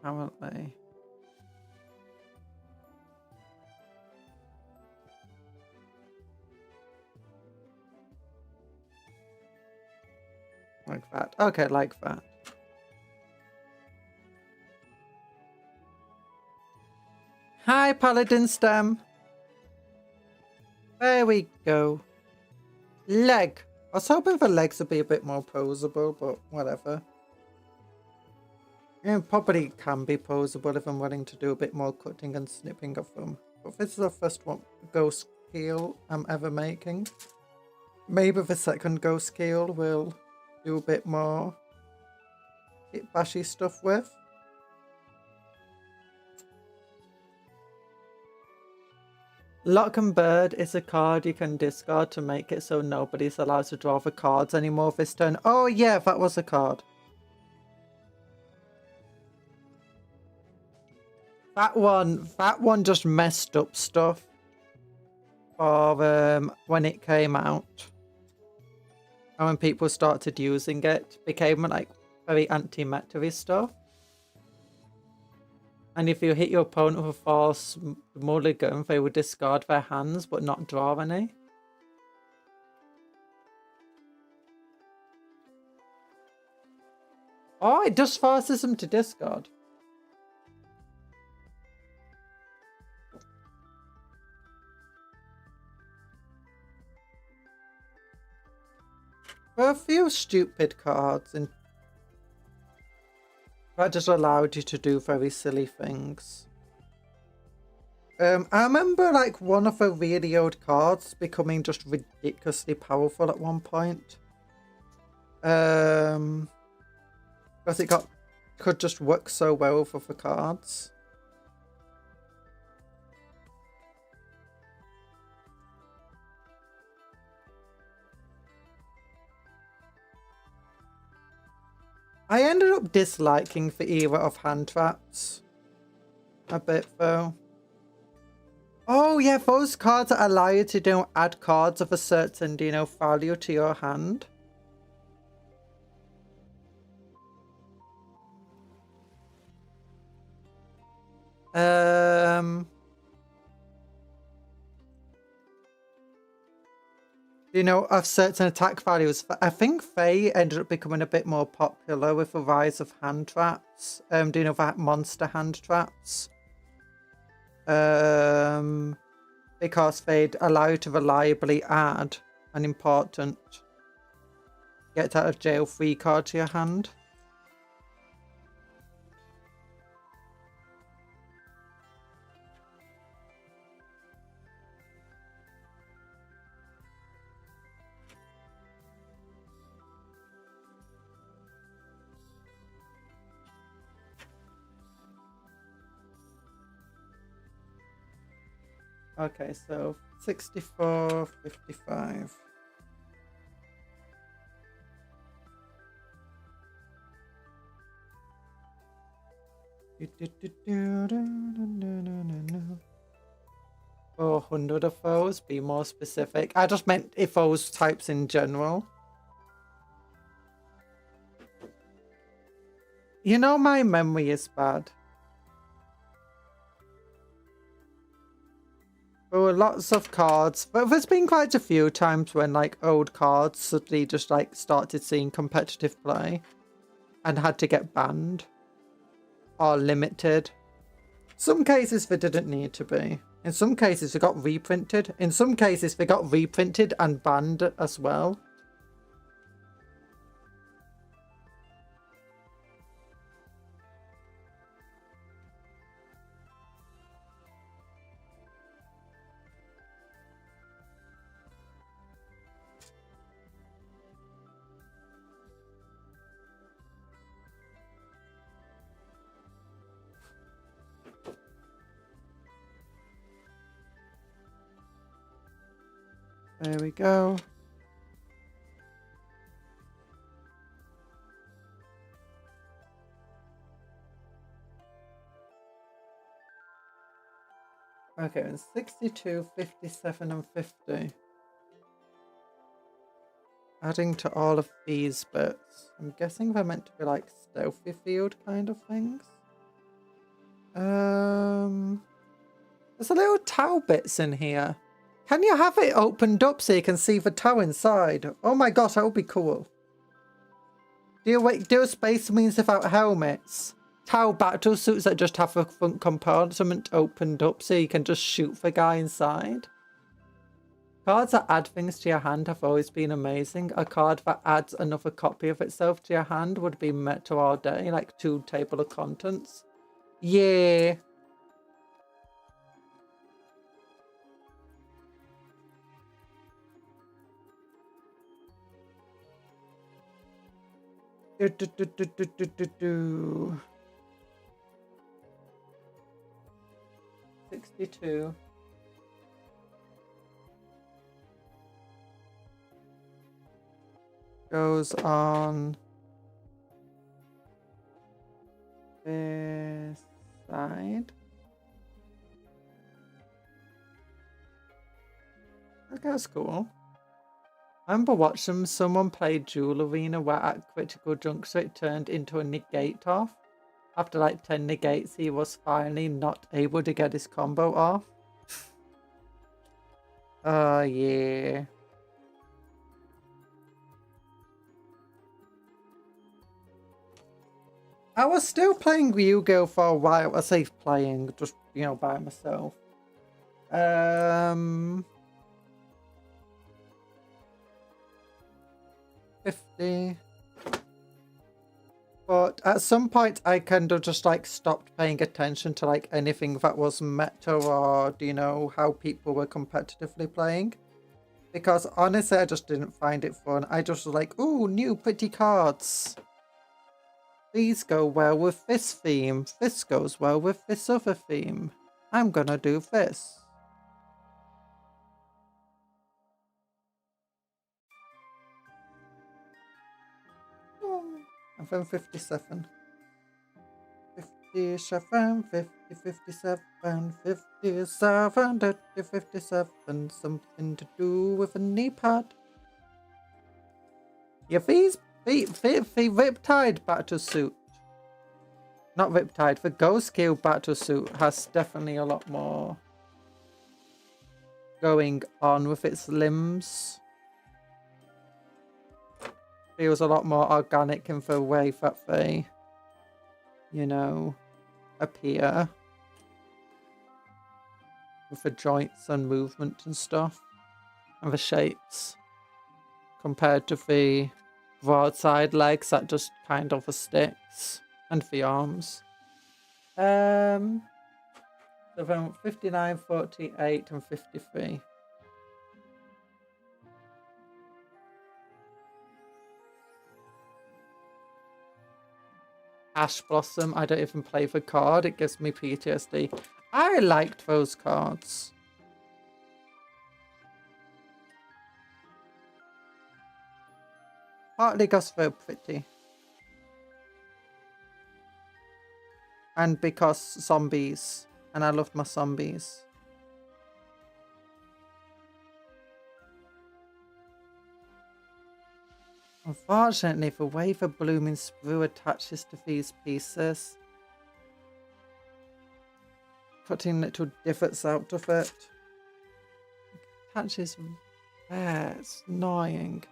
Apparently. Like that. Okay, like that. Hi, Paladin Stem. There we go. Leg. I was hoping the legs would be a bit more posable, but whatever. It probably can be posable if I'm willing to do a bit more cutting and snipping of them. But this is the first one, Ghostkeel I'm ever making. Maybe the second Ghostkeel will do a bit more hit bashy stuff with. Lock and Bird is a card you can discard to make it so nobody's allowed to draw the cards anymore this turn. Oh yeah, that was a card. That one just messed up stuff for when it came out. And when people started using it, became like very anti-meta stuff. And if you hit your opponent with a false mulligan, they would discard their hands but not draw any. Oh, it just forces them to discard. There are a few stupid cards in that just allowed you to do very silly things. I remember like one of the really old cards becoming just ridiculously powerful at one point. Because it could just work so well for the cards. I ended up disliking the era of hand traps a bit though. Oh yeah, those cards that allow you to add cards of a certain value to your hand. Of certain attack values. I think they ended up becoming a bit more popular with the rise of hand traps. That monster hand traps? Because they'd allow you to reliably add an important get out of jail free card to your hand. Okay, so 64, 55. 400 of those, be more specific. I just meant if those types in general. You know, my memory is bad. There were lots of cards, but there's been quite a few times when like old cards suddenly just like started seeing competitive play and had to get banned or limited. Some cases they didn't need to be. In some cases they got reprinted. In some cases they got reprinted and banned as well. There we go. Okay, it's 62, 57, and 50. Adding to all of these bits. I'm guessing they're meant to be like stealthy field kind of things. There's a little Tau bits in here. Can you have it opened up so you can see the Tau inside? Oh my gosh, that would be cool. Do Space Marines without helmets? Tau Battlesuits that just have a front compartment opened up so you can just shoot the guy inside. Cards that add things to your hand have always been amazing. A card that adds another copy of itself to your hand would be meta all day, like 2 table of contents. Yeah. Do. 62. Goes on this side. Okay, that's cool. I remember watching someone play Duel Arena where at critical juncture it turned into a negate off. After like 10 negates, he was finally not able to get his combo off. Oh, yeah. I was still playing Yu-Gi-Oh for a while. I say playing, just, you know, by myself. 50. But at some point I kind of just like stopped paying attention to like anything that was meta or, you know, how people were competitively playing. Because honestly I just didn't find it fun. I just was like, ooh, new pretty cards. These go well with this theme. This goes well with this other theme. I'm gonna do this. And then 57. 57, 50, 57, 57, 30, 57. Something to do with a knee pad. Yeah, the Riptide Battlesuit. Not Riptide, the Ghostkeel Battlesuit has definitely a lot more going on with its limbs. Feels a lot more organic in the way that they, you know, appear. With the joints and movement and stuff. And the shapes. Compared to the broadside legs that just kind of are sticks. And the arms. So then 59, 48 and 53. Ash Blossom, I don't even play the card. It gives me PTSD. I liked those cards. Partly because they're pretty. And because zombies. And I love my zombies. Unfortunately, the way the blooming sprue attaches to these pieces, putting little divots out of it, attaches there. It's annoying.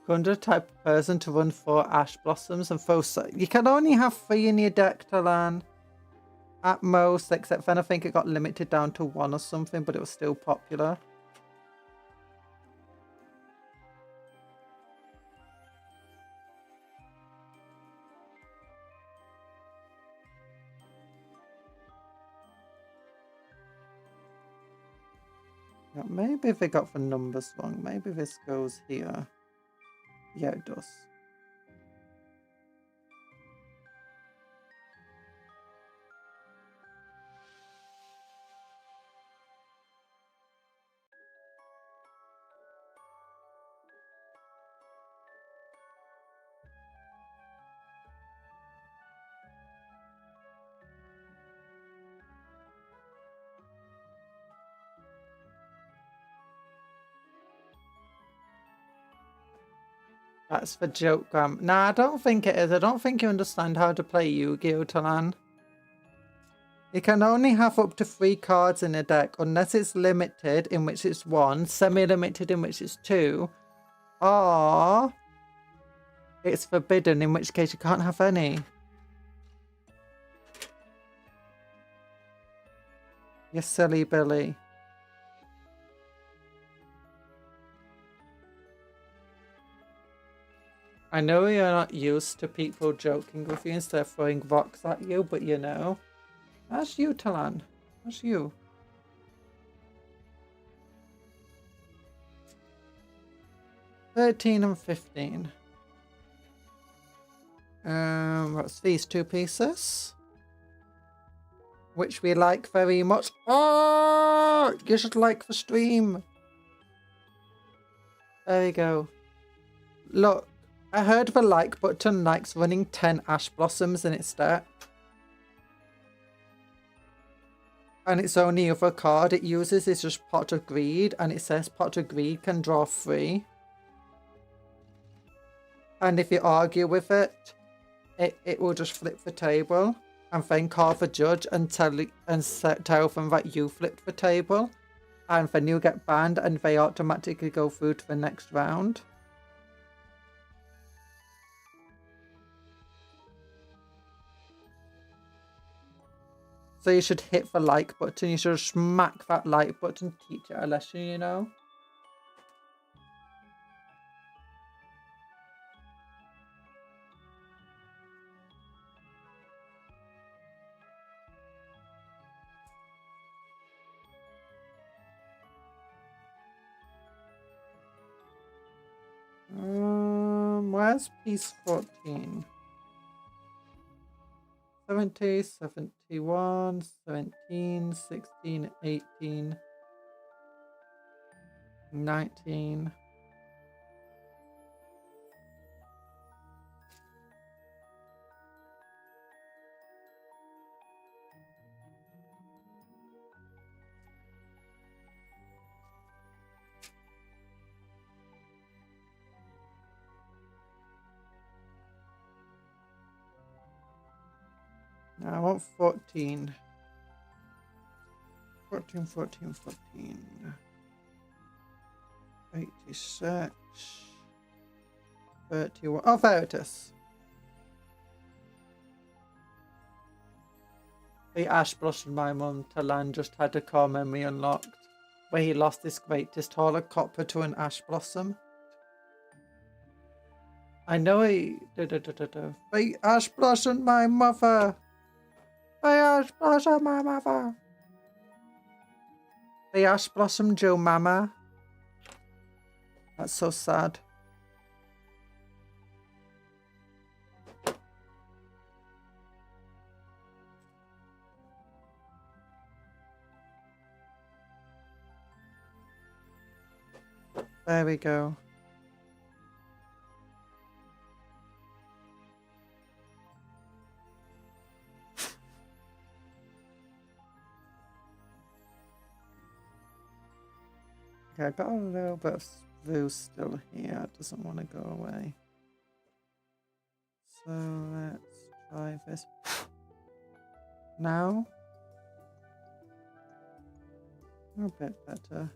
Gunda type of person to run 4 ash blossoms and throw. You can only have 3 in your deck to learn at most, except then I think it got limited down to 1 or something, but it was still popular. Yeah, maybe they got the numbers wrong. Maybe this goes here. Yeah, it does. That's the joke, Graham. Nah, I don't think it is. I don't think you understand how to play Yu-Gi-Oh! Talan. You can only have up to 3 cards in a deck unless it's limited, in which it's 1, semi-limited, in which it's 2, or it's forbidden, in which case you can't have any. You silly Billy. I know you're not used to people joking with you instead of throwing rocks at you, but you know. That's you, Talan. That's you. $13 and $15. What's these 2 pieces? Which we like very much. Oh, you should like the stream. There we go. Look, I heard the like button likes running 10 ash blossoms in its deck. And its only other card it uses is just Pot of Greed, and it says Pot of Greed can draw 3. And if you argue with it, it will just flip the table and then call the judge and tell them that you flipped the table. And then you get banned and they automatically go through to the next round. So you should hit the like button. You should smack that like button, teach it a lesson, you know? Where's piece 14? 70, 71, 17, 16, 18, 19. Now I want 14. 14, 14, 14. 86. 31. Oh, there it is. The Ash Blossom my mum Talan just had a core memory unlocked where he lost his greatest haul copper to an Ash Blossom. I know he... The Ash Blossom my mother! The Ash Blossom my mother! The Ash Blossom Joe Mama. That's so sad. There we go. Okay, I got a little bit of Vu still here. It doesn't want to go away. So let's try this. Now. A bit better.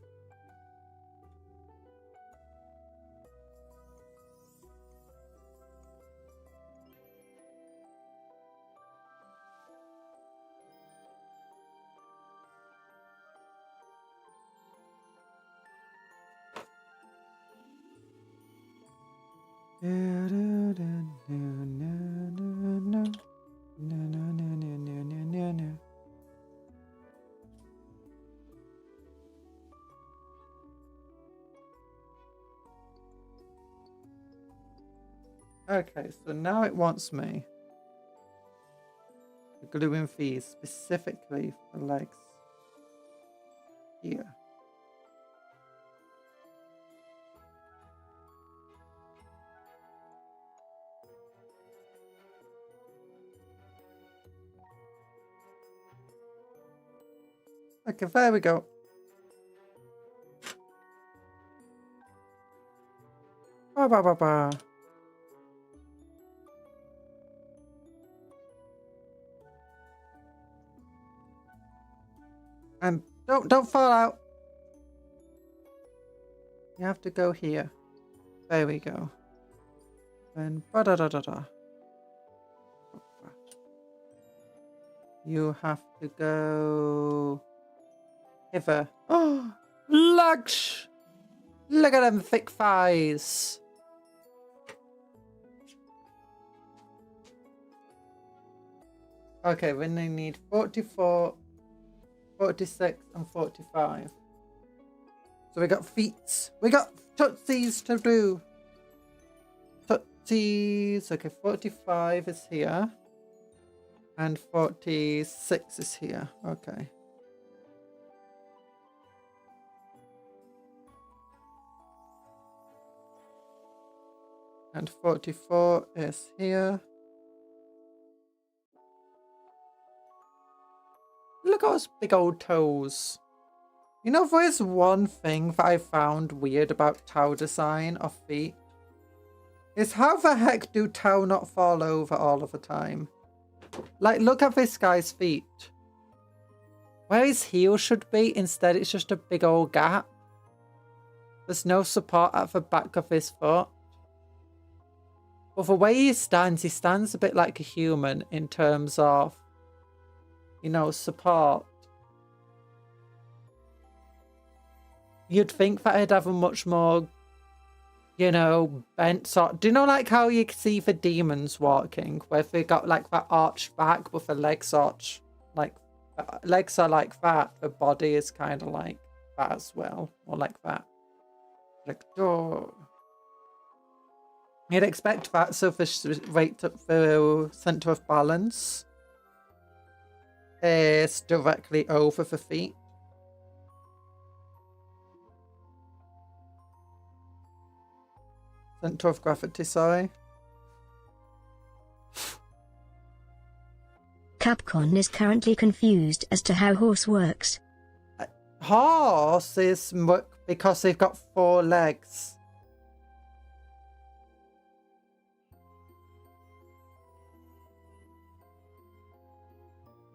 Okay, so now it wants me to glue in these specifically for legs here. Okay, there we go. Ba ba ba ba. And don't fall out. You have to go here. There we go. And ba da da da da. You have to go hither. Oh, lugs! Look at them thick thighs. Okay, then they need 44, 46, and 45. So we got feet. We got tootsies to do. Tootsies. Okay, 45 is here. And 46 is here. Okay. And 44 is here. Look at those big old toes. You know, there's one thing that I found weird about Tau design of feet. Is how the heck do Tau not fall over all of the time? Like, look at this guy's feet. Where his heel should be, instead it's just a big old gap. There's no support at the back of his foot. But the way he stands a bit like a human in terms of, you know, support. You'd think that I'd have a much more, you know, bent sort. Do you know, like how you see the demons walking, where they got like that arched back with the legs arched, like legs are like that, the body is kind of like that as well, or like that. Like, oh. You'd expect that, so the rate up the center of balance is directly over the feet. Center of gravity, sorry. Capcom is currently confused as to how horse works. Horses work because they've got 4 legs.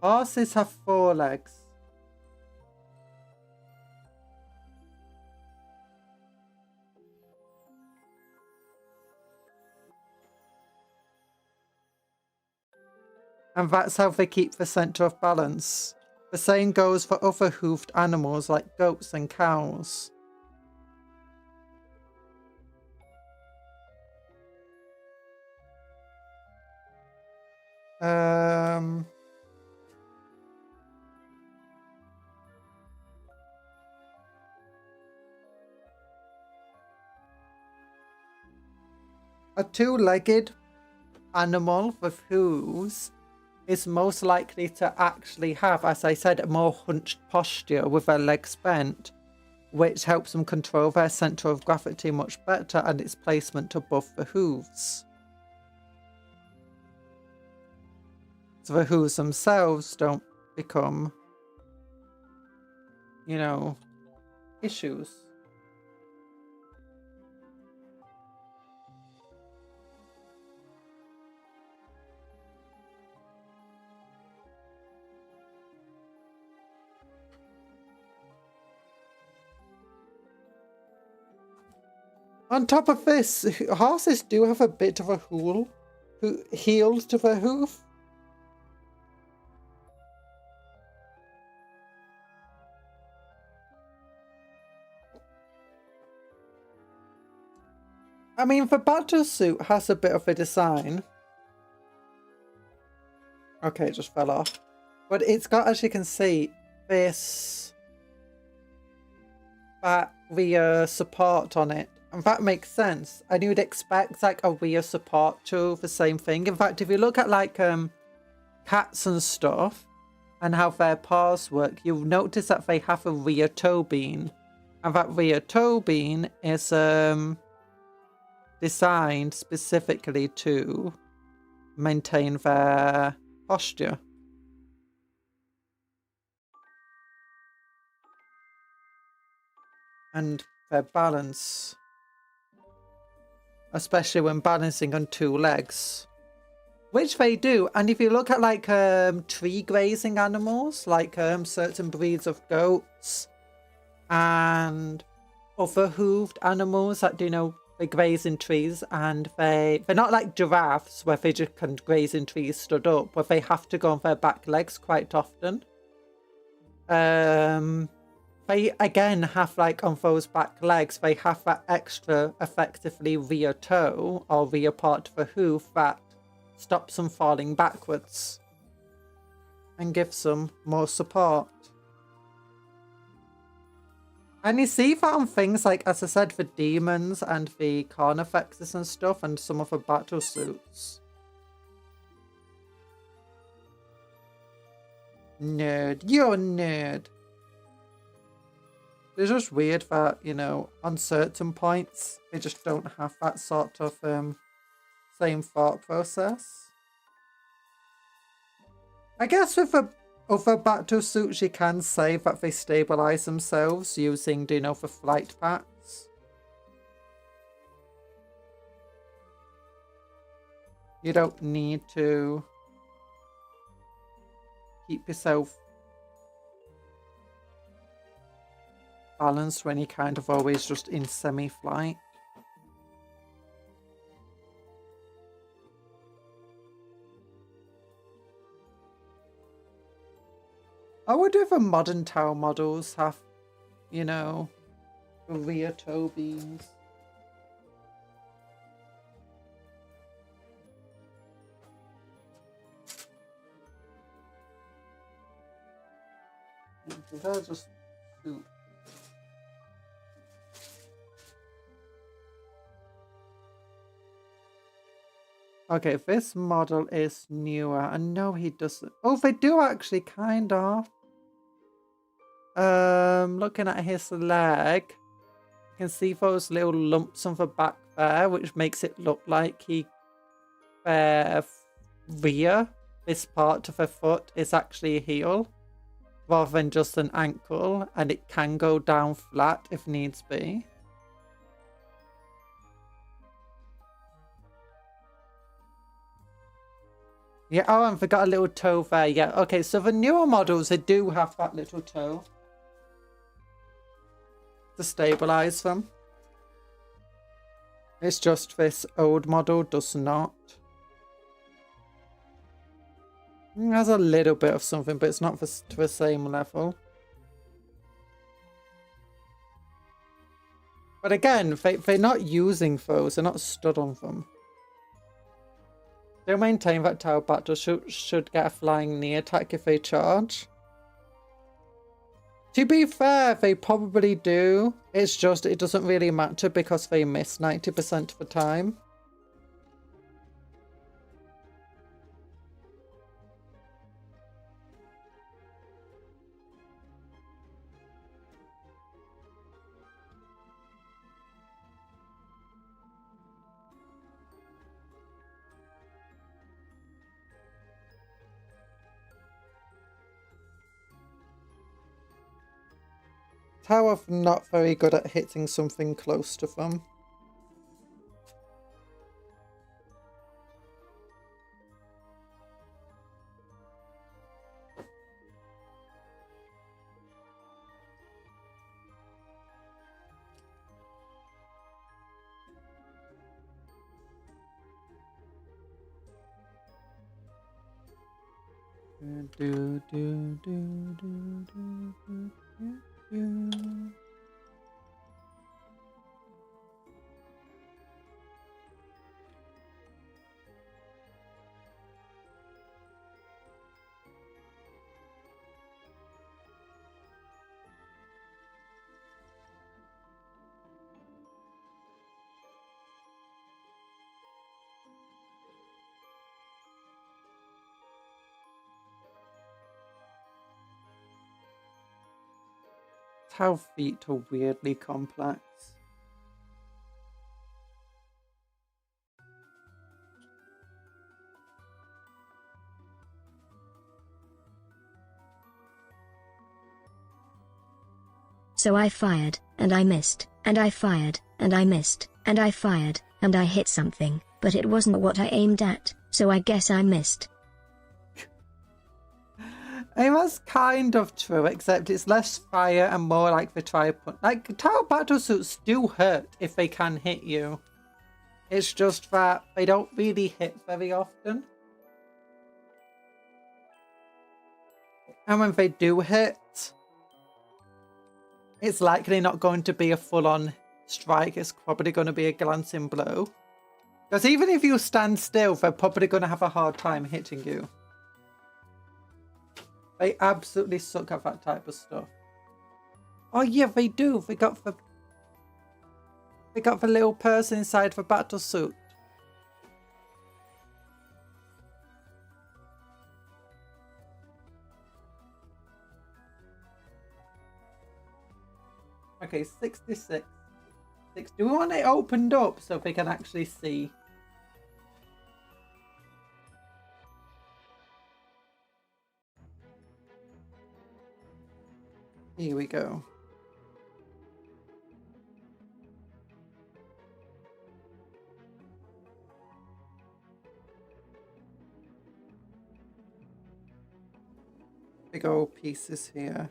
Horses have 4 legs. And that's how they keep the center of balance. The same goes for other hoofed animals like goats and cows. A 2-legged animal with hooves is most likely to actually have, as I said, a more hunched posture with their legs bent, which helps them control their center of gravity much better and its placement above the hooves. So the hooves themselves don't become, you know, issues. On top of this, horses do have a bit of a heel to their hoof. I mean, the battlesuit has a bit of a design. Okay, it just fell off. But it's got, as you can see, this rear support on it. And that makes sense. And you'd expect like a rear support to the same thing. In fact, if you look at like cats and stuff and how their paws work, you'll notice that they have a rear toe bean. And that rear toe bean is designed specifically to maintain their posture. And their balance. Especially when balancing on two legs. Which they do. And if you look at like tree grazing animals, like certain breeds of goats and other hooved animals that do, they graze in trees, and they're not like giraffes where they just can graze in trees stood up, but they have to go on their back legs quite often. They again have like on those back legs, they have that extra effectively rear toe or rear part of the hoof that stops them falling backwards and gives them more support. And you see that on things like, as I said, the demons and the carnifexes and stuff, and some of the battle suits. Nerd. You're a nerd. It's just weird that, on certain points, they just don't have that sort of same thought process. I guess with the other battle suits, you can say that they stabilize themselves using, the flight packs. You don't need to keep yourself balanced when you're kind of always just in semi-flight. I wonder if the modern Tau models have, rear toe beams. They're just suit. Okay, this model is newer. And no, he doesn't. Oh, they do actually, kind of. Looking at his leg, you can see those little lumps on the back there, which makes it look like rear, this part of the foot, is actually a heel, rather than just an ankle, and it can go down flat if needs be. Yeah, oh, and forgot a little toe there. Yeah, okay, so the newer models, they do have that little toe to stabilize them. It's just this old model does not. It has a little bit of something, but it's not to the same level. But again, they're not using those, they're not stood on them. They'll maintain that Tau Battle should get a flying knee attack if they charge. To be fair, they probably do. It's just, it doesn't really matter because they miss 90% of the time. Tau are not very good at hitting something close to them. Do, do, do, do, do, do, do, do. How feet are weirdly complex. So I fired, and I missed, and I fired, and I missed, and I fired, and I hit something, but it wasn't what I aimed at, so I guess I missed. It was kind of true, except it's less fire and more like the tripod. Like, Tau Battlesuits do hurt if they can hit you. It's just that they don't really hit very often. And when they do hit, it's likely not going to be a full-on strike. It's probably going to be a glancing blow. Because even if you stand still, they're probably going to have a hard time hitting you. They absolutely suck at that type of stuff. Oh yeah, they do. They got the little person inside the battlesuit. Okay, 66. Do we want it opened up so they can actually see? Here we go. Big old pieces here.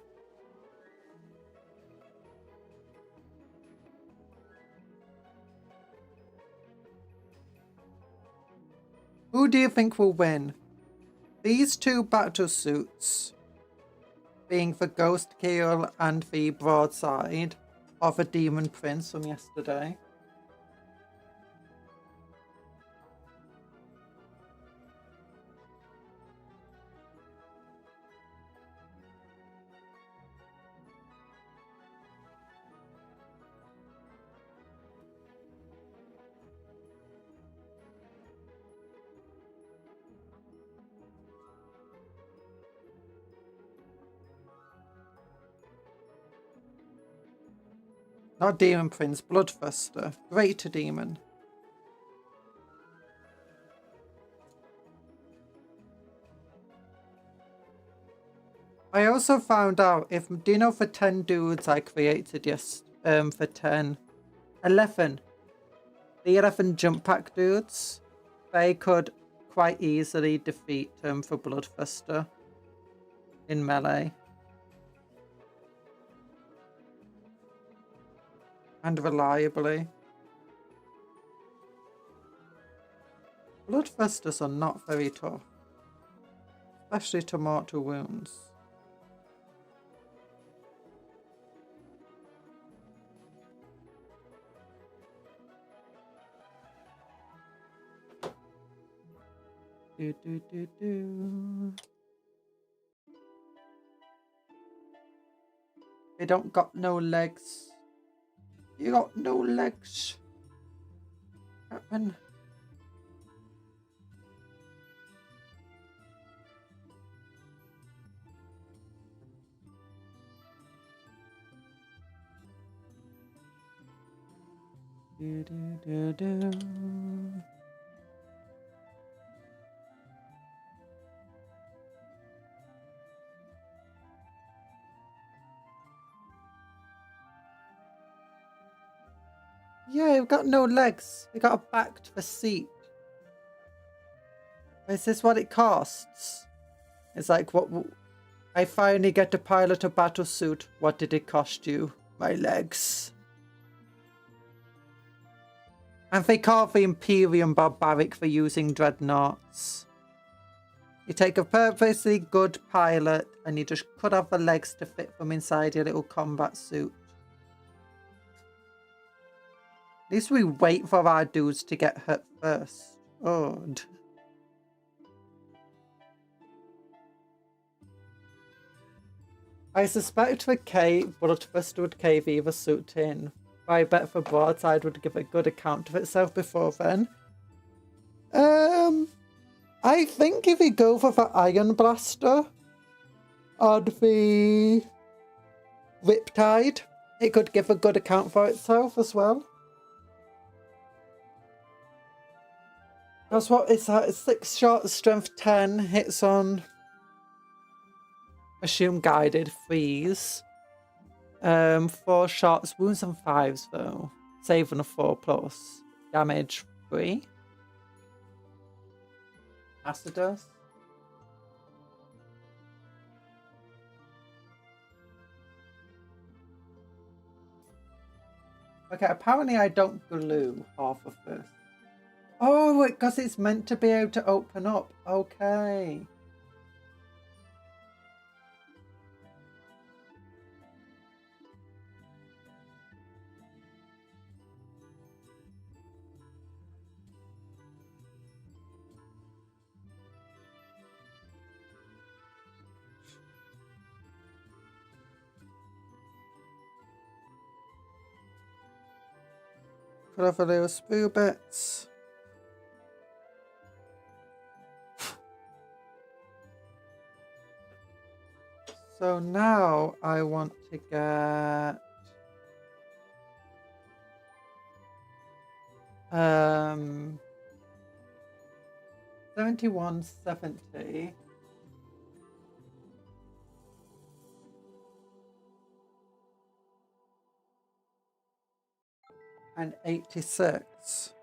Who do you think will win? These two battlesuits, being the Ghostkeel and the Broadside, or the Demon Prince from yesterday? Not Demon Prince, Bloodthirster. Greater Demon. I also found out, do you know for 10 dudes I created for 10, 11. The 11 jump pack dudes, they could quite easily defeat for Bloodthirster in melee. And reliably. Bloodthirsters are not very tough. Especially to mortal wounds. They don't got no legs. You got no legs. Happen. Do, do, do, do. Yeah, you've got no legs. You got a back to the seat. Is this what it costs? It's like, what? I finally get to pilot a battlesuit. What did it cost you? My legs. And they call the Imperium barbaric for using dreadnoughts. You take a purposely good pilot and you just cut off the legs to fit them inside your little combat suit. At least we wait for our dudes to get hurt first. Oh. I suspect for Kate, Bloodbuster would cave either suit in. But I bet for Broadside would give a good account of itself before then. I think if you go for the Iron Blaster on the Riptide, it could give a good account for itself as well. That's what it's at. It's 6 shots, strength 10, hits on assume guided, 3s. 4 shots, wounds and 5s though. Save on a 4+. Damage 3. Acidos. Okay, apparently I don't glue half of this. Oh, because it's meant to be able to open up. Okay. Put off a little sprue bits. So now I want to get 7170. And 86.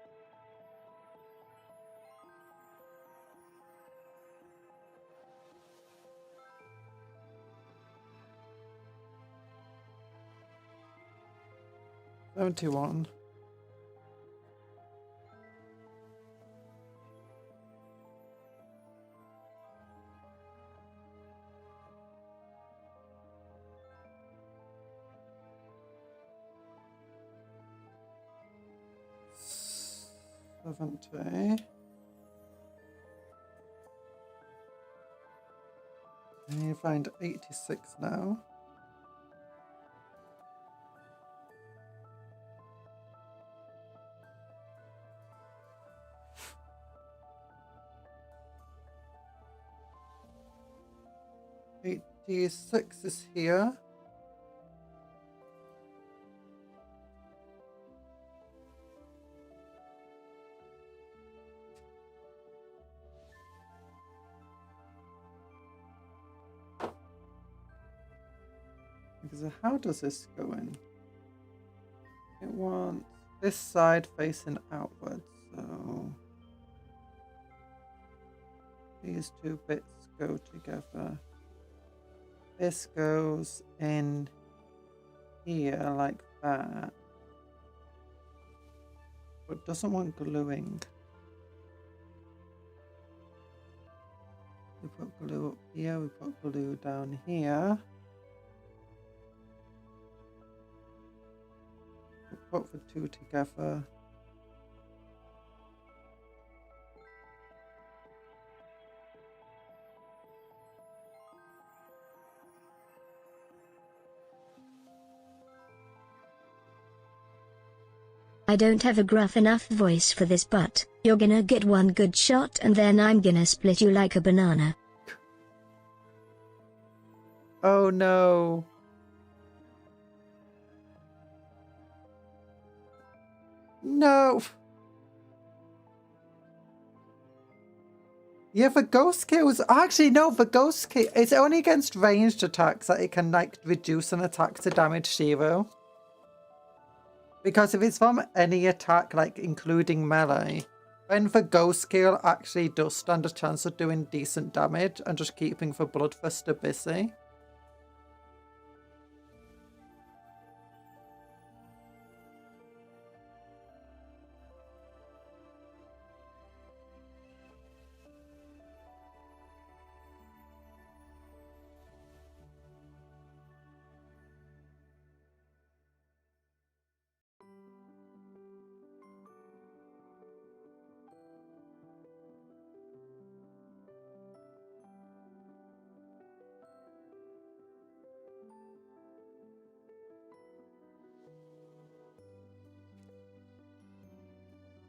$71. $70. I need to find 86 now. $86 is here. Because how does this go in? It wants this side facing outwards, so these two bits go together. This goes in here like that, but doesn't want gluing. We put glue up here, we put glue down here. We put the two together. I don't have a gruff enough voice for this, but you're gonna get one good shot and then I'm gonna split you like a banana. Oh no. No. Yeah, the Ghostkeel was actually no. The Ghostkeel, it's only against ranged attacks that it can like reduce an attack to damage 0. Because if it's from any attack, like including melee, then the Ghostkeel actually does stand a chance of doing decent damage and just keeping the Bloodbuster busy.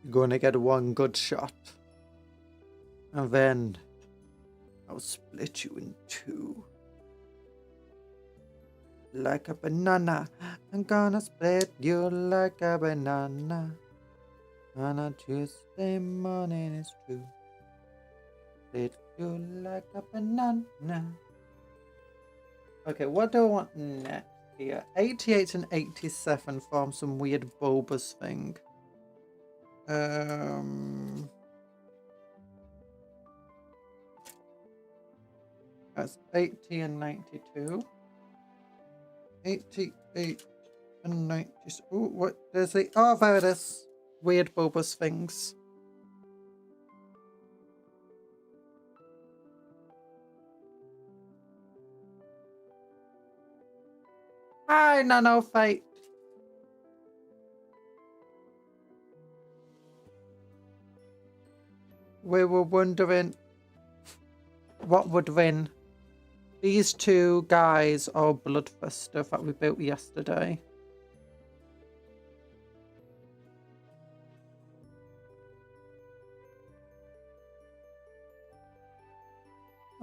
You're going to get one good shot. And then I'll split you in two. Like a banana. I'm gonna split you like a banana. On a Tuesday morning, it's true. Split you like a banana. Okay, what do I want next here? 88 and 87 form some weird bulbous thing. That's 80 and 92. 88 and 90. Ooh, what does it? Oh, there it is. Weird bulbous things. Hi, Nano Fate. We were wondering what would win. These two guys or Bloodthirster that we built yesterday.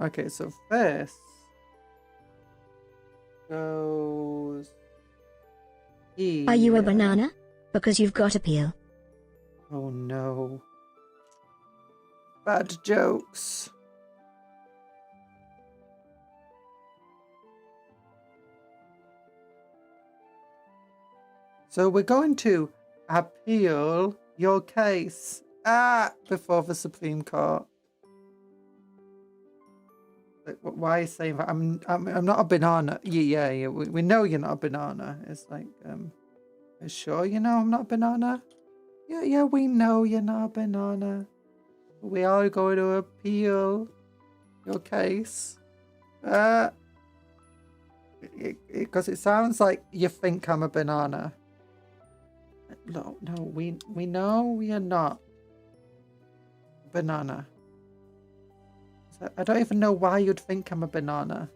Okay, so this goes here. Are you a banana? Because you've got a peel. Oh no. Bad jokes. So we're going to appeal your case before the Supreme Court. Like, why are you saying that? I'm not a banana. Yeah. We know you're not a banana. It's like, are you sure you know I'm not a banana? Yeah, we know you're not a banana. We are going to appeal your case. Because it sounds like you think I'm a banana. No, we know you're not a banana. I don't even know why you'd think I'm a banana.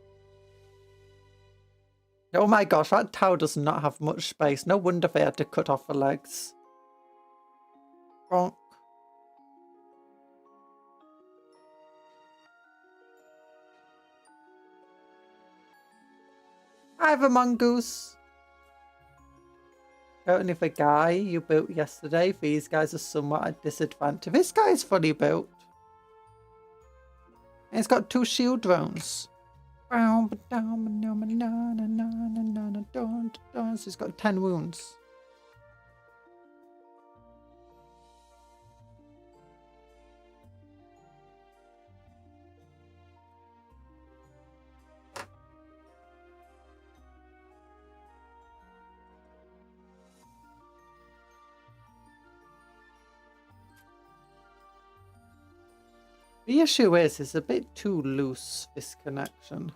Oh my gosh, that Tau does not have much space. No wonder they had to cut off the legs. Bonk. I have a mongoose. Only the guy you built yesterday. These guys are somewhat at disadvantage. This guy is fully built. And he's got 2 shield drones. So he's got 10 wounds. The issue is, it's a bit too loose, this connection.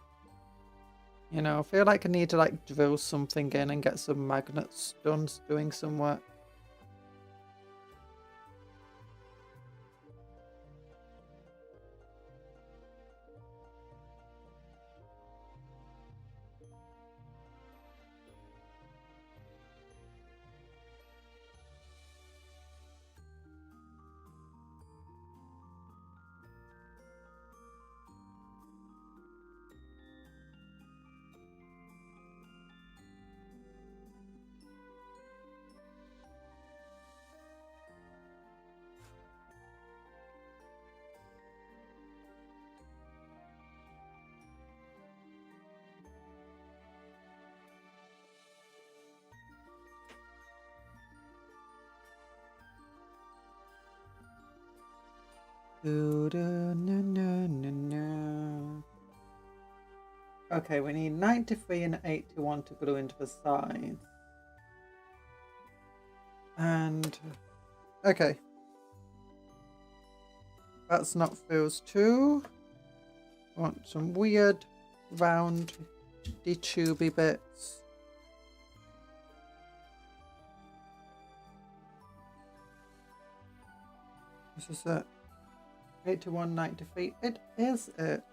You know, I feel like I need to like drill something in and get some magnets done doing some work. Okay, we need 93 and 81 to glue into the sides. And okay. That's not those two. Want some weird round tubey bits. This is it. 81, 93. It is it.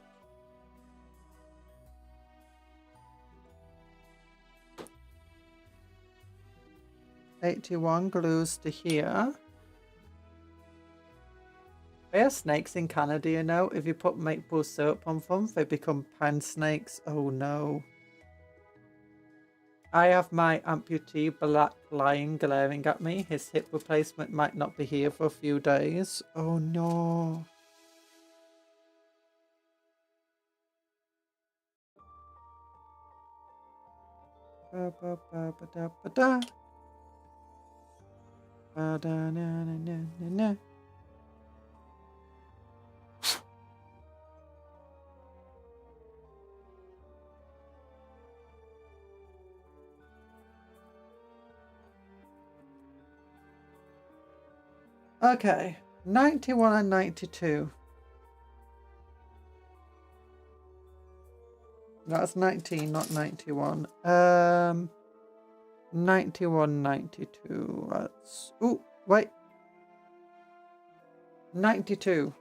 '81 glues to here. They are snakes in Canada, you know. If you put maple syrup on them, they become pan snakes. Oh no. I have my amputee black lion glaring at me. His hip replacement might not be here for a few days. Oh no. Ba, ba, ba, ba, da, ba, da. Ba, da, na, na, na, na, na. Okay, 91 and 92. That's 19, not 91. 91, 92. That's... Ooh, wait. 92.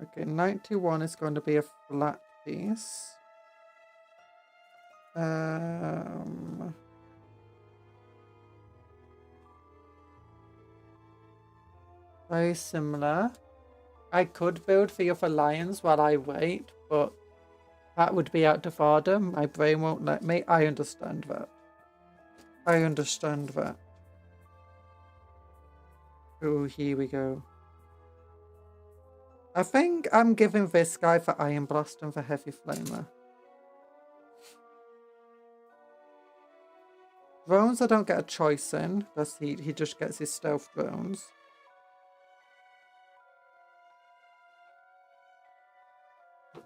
Okay, 91 is going to be a flat piece. Very similar. I could build the other lions while I wait, but that would be out of order. My brain won't let me. I understand that. I understand that. Oh, here we go. I think I'm giving this guy the Iron Blast and the Heavy Flamer. Drones I don't get a choice in. That's he just gets his stealth drones.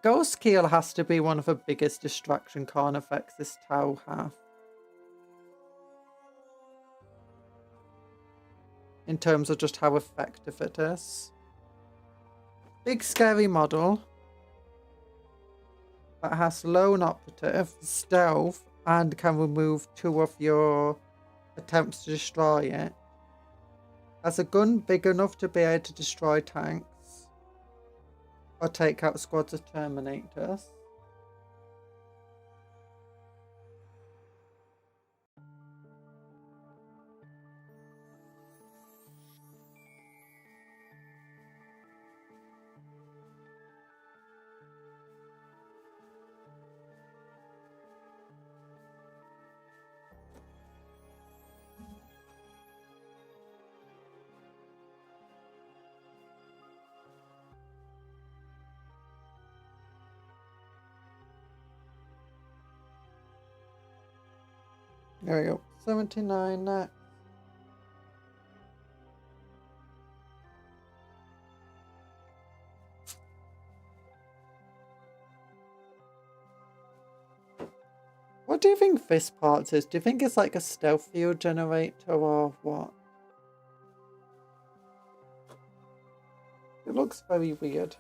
Ghostkeel has to be one of the biggest distraction corn effects this Tau has. In terms of just how effective it is. Big scary model that has lone operative, stealth, and can remove 2 of your attempts to destroy it. Has a gun big enough to be able to destroy tanks or take out squads of Terminators. There we go. 79 next. What do you think this part is? Do you think it's like a stealth field generator or what? It looks very weird.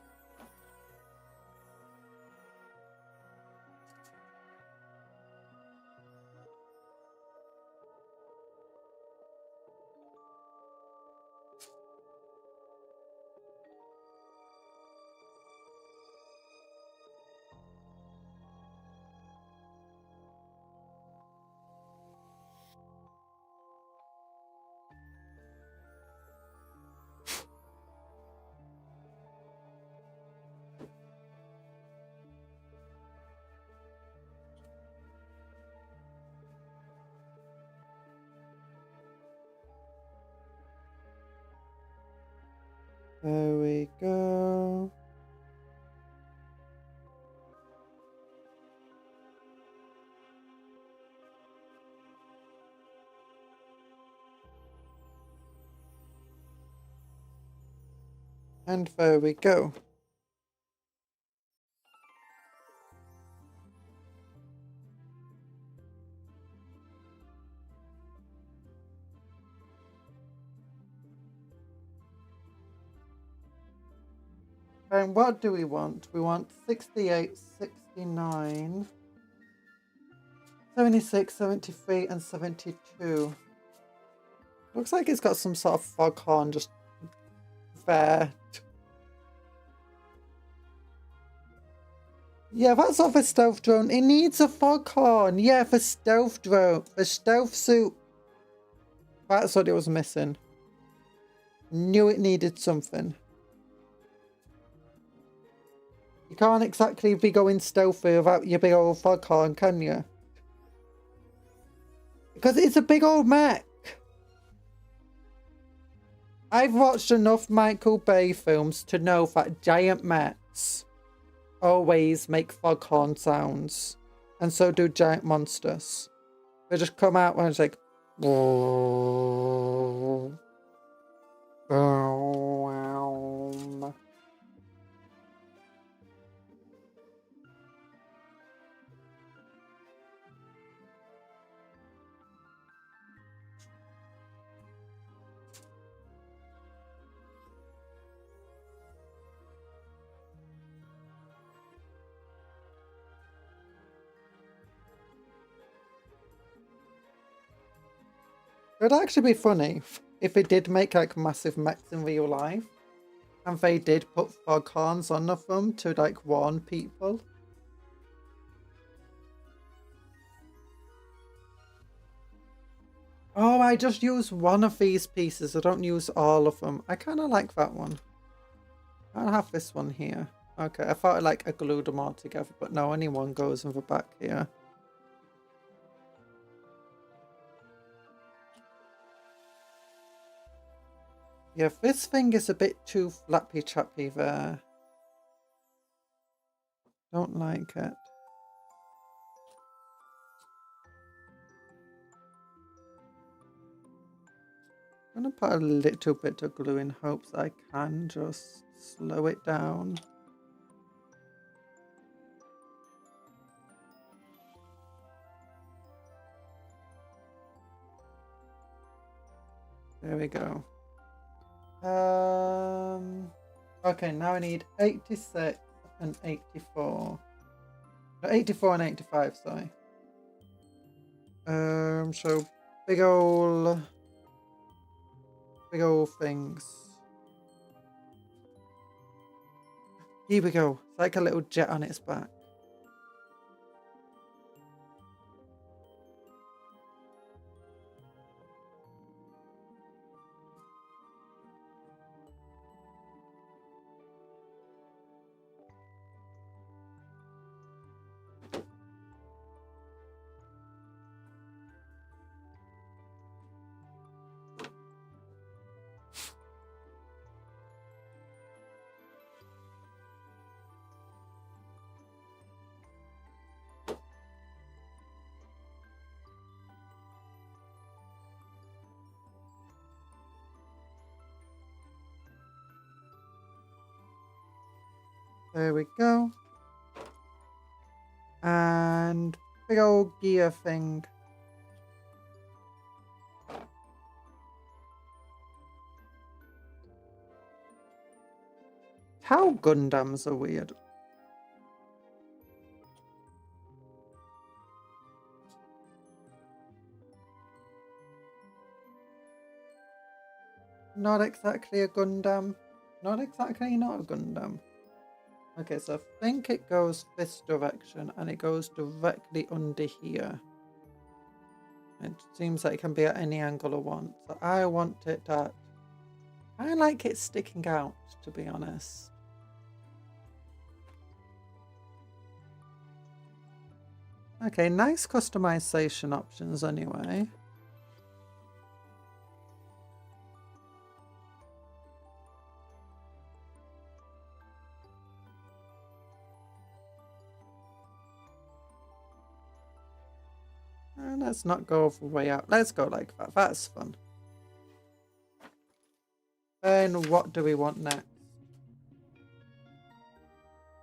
There we go. And there we go. And what do we want? We want 68, 69, 76, 73, and 72. Looks like it's got some sort of foghorn just there. Yeah, that's not for stealth drone. It needs a foghorn. Yeah, for stealth drone. For stealth suit. That's what it was missing. Knew it needed something. You can't exactly be going stealthy without your big old foghorn, can you? Because it's a big old mech. I've watched enough Michael Bay films to know that giant mechs always make foghorn sounds. And so do giant monsters. They just come out when it's like... It'd actually be funny if it did make like massive mechs in real life. And they did put foghorns on them to like warn people. Oh, I just use one of these pieces. I don't use all of them. I kind of like that one. I'll have this one here. Okay, I thought I glued them all together, but no, only one goes in the back here. Yeah, this thing is a bit too flappy chappy there. Don't like it. I'm gonna put a little bit of glue in hopes I can just slow it down. There we go. Okay, now I need 86 and 84. No, 84 and 85, sorry. So big old things. Here we go. It's like a little jet on its back. There we go. And big old gear thing. How Gundams are weird. Not exactly a Gundam. Not exactly not a Gundam. Okay, so I think it goes this direction and it goes directly under here. It seems like it can be at any angle I want. So I want it at... I like it sticking out, to be honest. Okay, nice customization options anyway. Let's not go all the way out. Let's go like that. That's fun. Then what do we want next?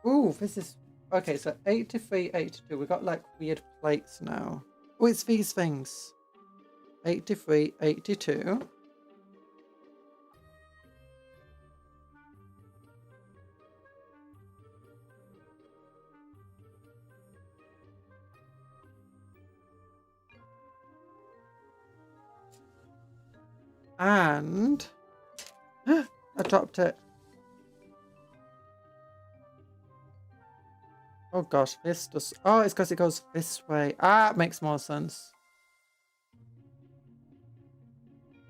Ooh, this is... Okay, so 83, 82. We got like weird plates now. Oh, it's these things. 83, 82. And I dropped it. Oh gosh, this does... Oh, it's because it goes this way. Ah, it makes more sense.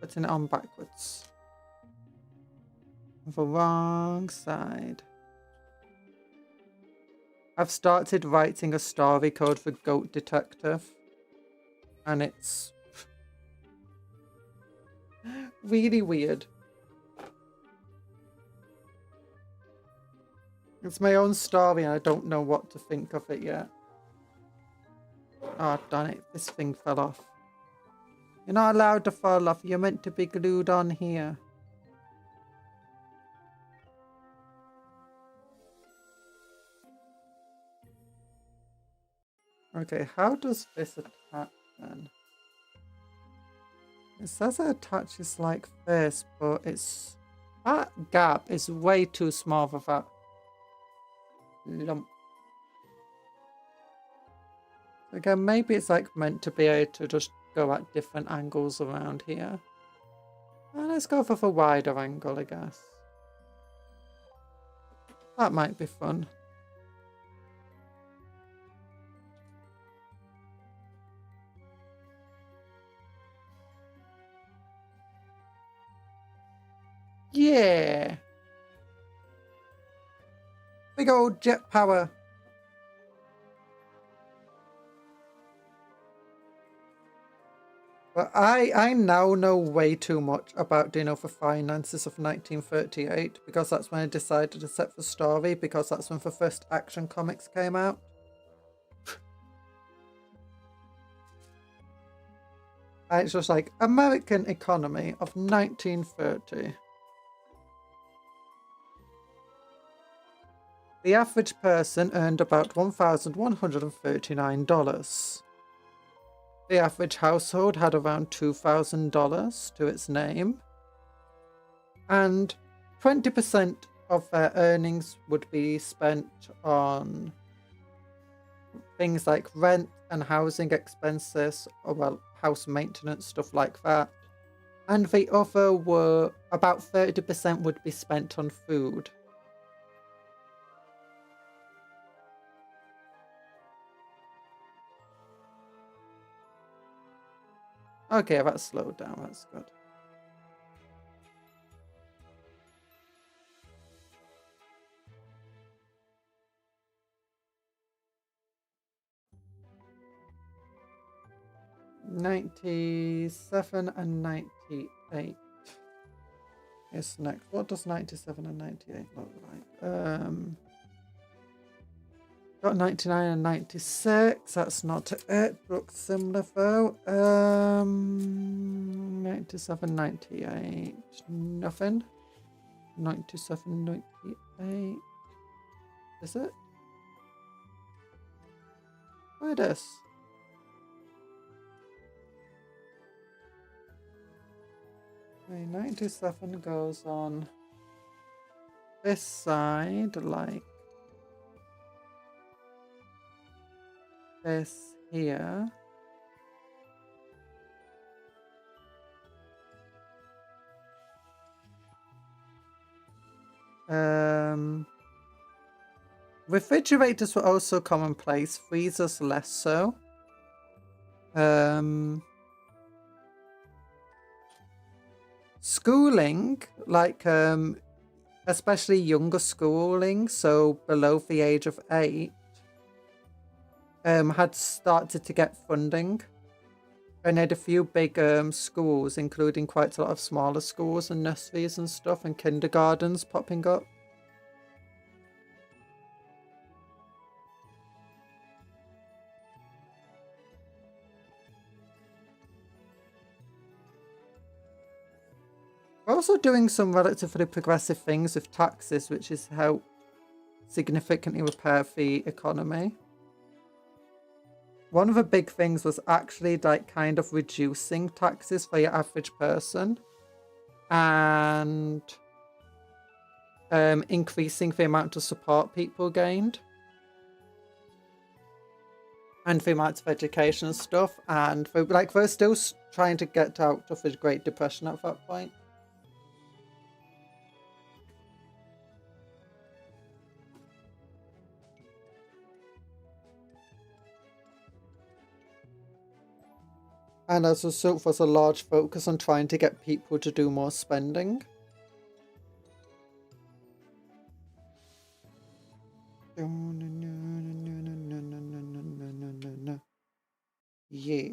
Putting it on backwards. The wrong side. I've started writing a story code for Goat Detective. And it's... really weird. It's my own story and I don't know what to think of it yet. Oh, darn it. This thing fell off. You're not allowed to fall off. You're meant to be glued on here. Okay, how does this attach then? It says it attaches like this, but it's... That gap is way too small for that lump. Again, maybe it's like meant to be able to just go at different angles around here. Let's go for the wider angle, I guess. That might be fun. Yeah! Big old jet power! But I now know way too much about the finances of 1938 because that's when I decided to set the story, because that's when the first Action Comics came out. And it's just like, American economy of 1930. The average person earned about $1,139. The average household had around $2,000 to its name. And 20% of their earnings would be spent on things like rent and housing expenses, or well, house maintenance, stuff like that. And the other were about 30% would be spent on food. Okay, that's slowed down, that's good. $97 and $98 is next. What does 97 and 98 look like? Got 99 and 96. That's not it. Looks similar though. 97, 98. Nothing. 97, 98. Is it? Oh, it is. Okay, 97 goes on this side, like this here. Refrigerators were also commonplace, freezers less so. Schooling, like especially younger schooling, so below the age of 8, had started to get funding. And had a few big schools, including quite a lot of smaller schools and nurseries and stuff, and kindergartens popping up. We're also doing some relatively progressive things with taxes, which has helped significantly repair the economy. One of the big things was actually like kind of reducing taxes for your average person and increasing the amount of support people gained and the amount of education and stuff. And we're still trying to get out of the Great Depression at that point. And as a result, there's a large focus on trying to get people to do more spending. Yeah.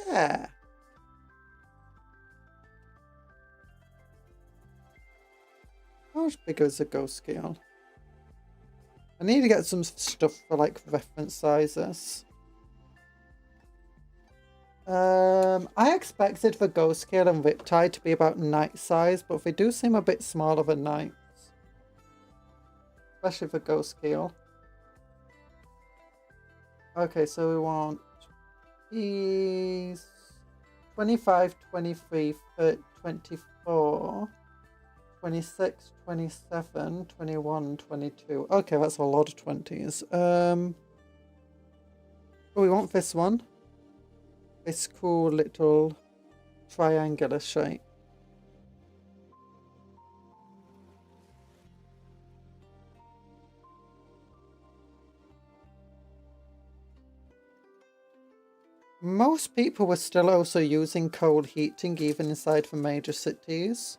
Yeah. How much bigger is a Ghostkeel? I need to get some stuff for like reference sizes. I expected the Ghostkeel and Riptide to be about knight size, but they do seem a bit smaller than knights. Especially for Ghostkeel. Okay, so we want these 25, 23, 24, 26, 27, 21, 22. Okay, that's a lot of 20s. Oh, we want this one. This cool little triangular shape. Most people were still also using coal heating even inside the major cities.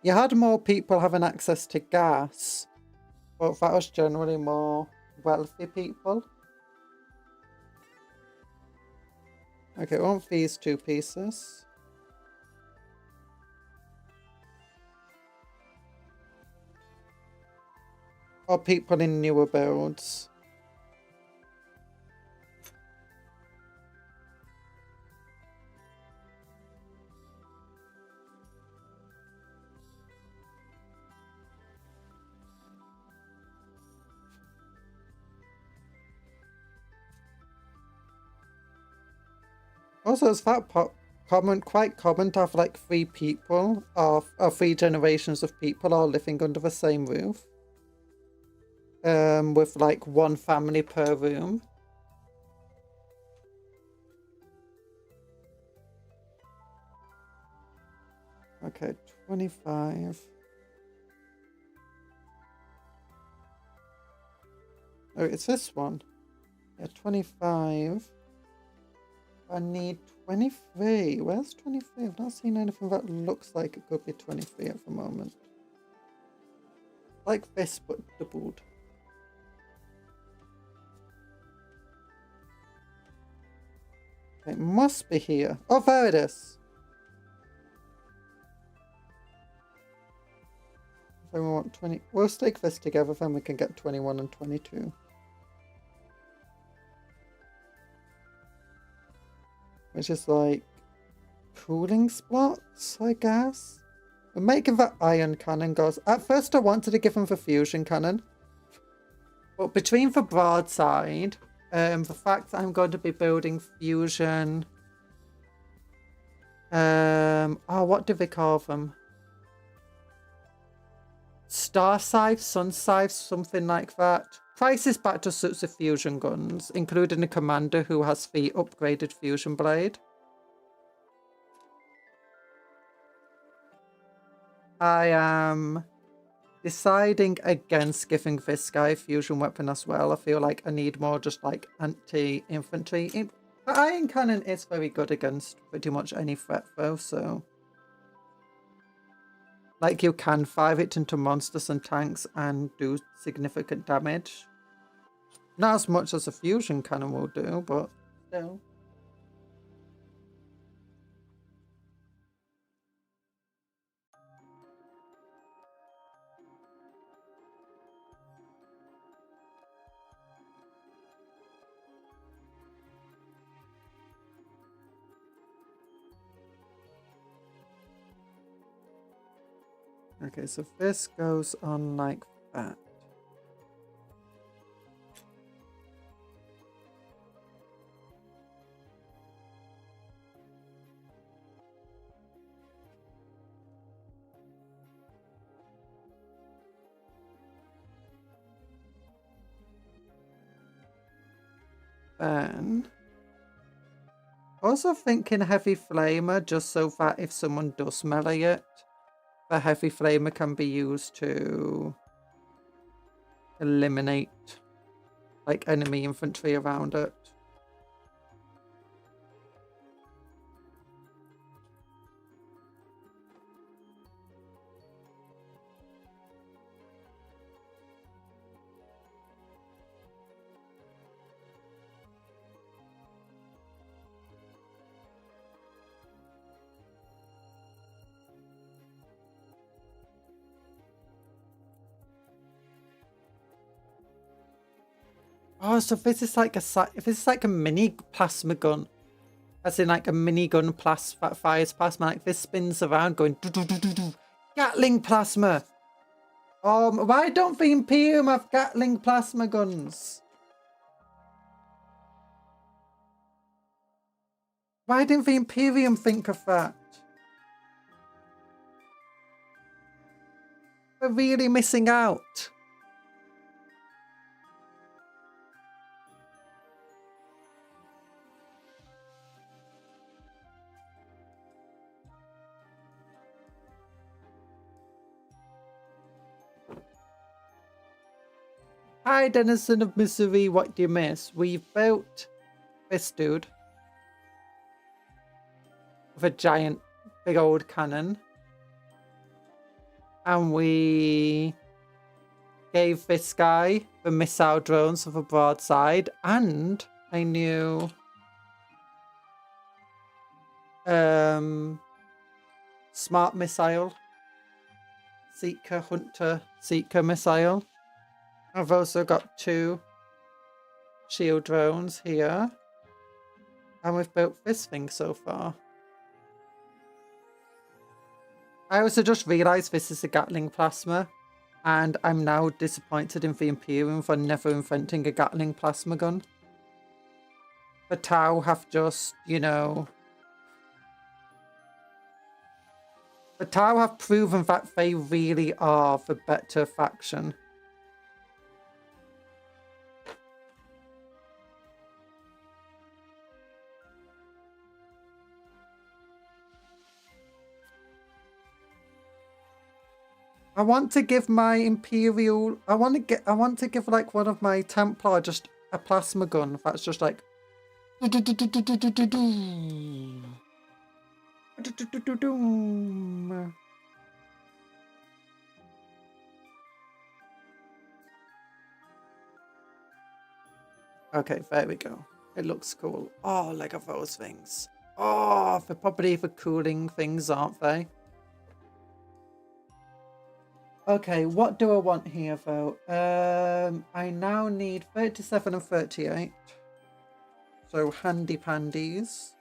You had more people having access to gas, but that was generally more wealthy people. Okay, we want these 2 pieces. Or people in newer builds. Also, it's that quite common to have like 3 people or 3 generations of people all living under the same roof. With like 1 family per room. Okay, 25. Oh, it's this one. Yeah, 25. I need 23. Where's 23? I've not seen anything that looks like it could be 23 at the moment. Like this, but doubled. It must be here. Oh, there it is. So we want 20. We'll stick this together, then we can get 21 and 22. Which is like cooling spots, I guess. We're making that iron cannon goes. At first I wanted to give him the fusion cannon. But between the broadside, the fact that I'm going to be building fusion. Oh, what do they call them? Star scythes, sun scythes, something like that. Prices back to suits of fusion guns, including a commander who has the upgraded fusion blade. I am deciding against giving this guy a fusion weapon as well. I feel like I need more just like anti-infantry. The iron cannon is very good against pretty much any threat though, so... Like you can fire it into monsters and tanks and do significant damage. Not as much as a fusion cannon will do, but still. Okay, so this goes on like that. Then Also thinking heavy flamer, just so that if someone does melee it, the heavy flamer can be used to eliminate like enemy infantry around it. Oh, so this is like a mini plasma gun, as in like a mini gun that fires plasma. Like this spins around, going do do do do do. Gatling plasma. Why don't the Imperium have Gatling plasma guns? Why didn't the Imperium think of that? We're really missing out. Hi, Denizen of Missouri, what do you miss? We've built this dude with a giant, big old cannon. And we gave this guy the missile drones of a broadside and a new smart missile. Seeker missile. I've also got 2 shield drones here. And we've built this thing so far. I also just realised this is a Gatling plasma. And I'm now disappointed in the Imperium for never inventing a Gatling plasma gun. The Tau have just, you know... The Tau have proven that they really are the better faction. I want to give my Imperial... I want to give like one of my Templar just a plasma gun that's just like... Okay, there we go. It looks cool. Oh, look at those things. Oh, they're probably the cooling things, aren't they? Okay, what do I want here though? I now need 37 and 38. So handy pandies.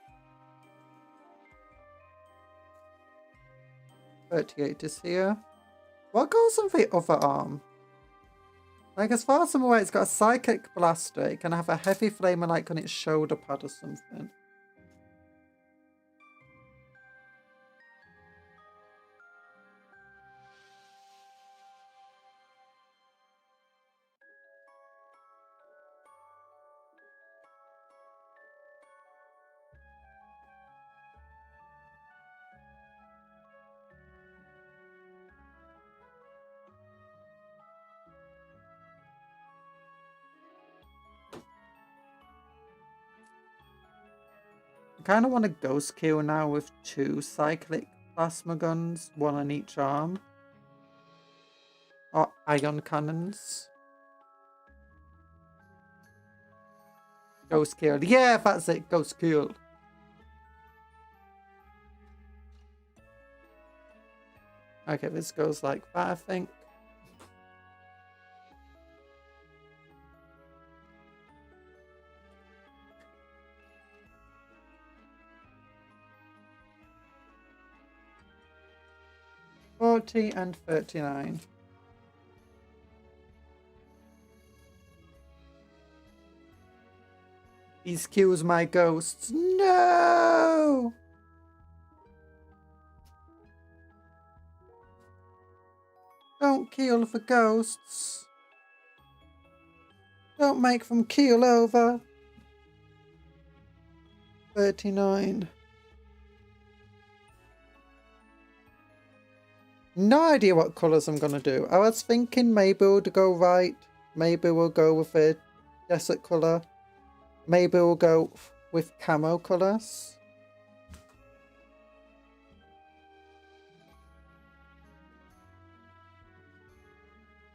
38 is here. What goes on the other arm? Like, as far as I'm aware, it's got a psychic blaster. It can have a heavy flamer like on its shoulder pad or something. I kind of want a Ghostkeel now with 2 cyclic plasma guns, 1 on each arm. Or ion cannons. Ghostkeel. Yeah, that's it. Ghostkeel. Okay, this goes like that, I think. And 39. These kills my ghosts. No! Don't kill the ghosts. Don't make them keel over. 39. No idea what colours I'm going to do. I was thinking maybe we'll go right. Maybe we'll go with a desert colour. Maybe we'll go with camo colours.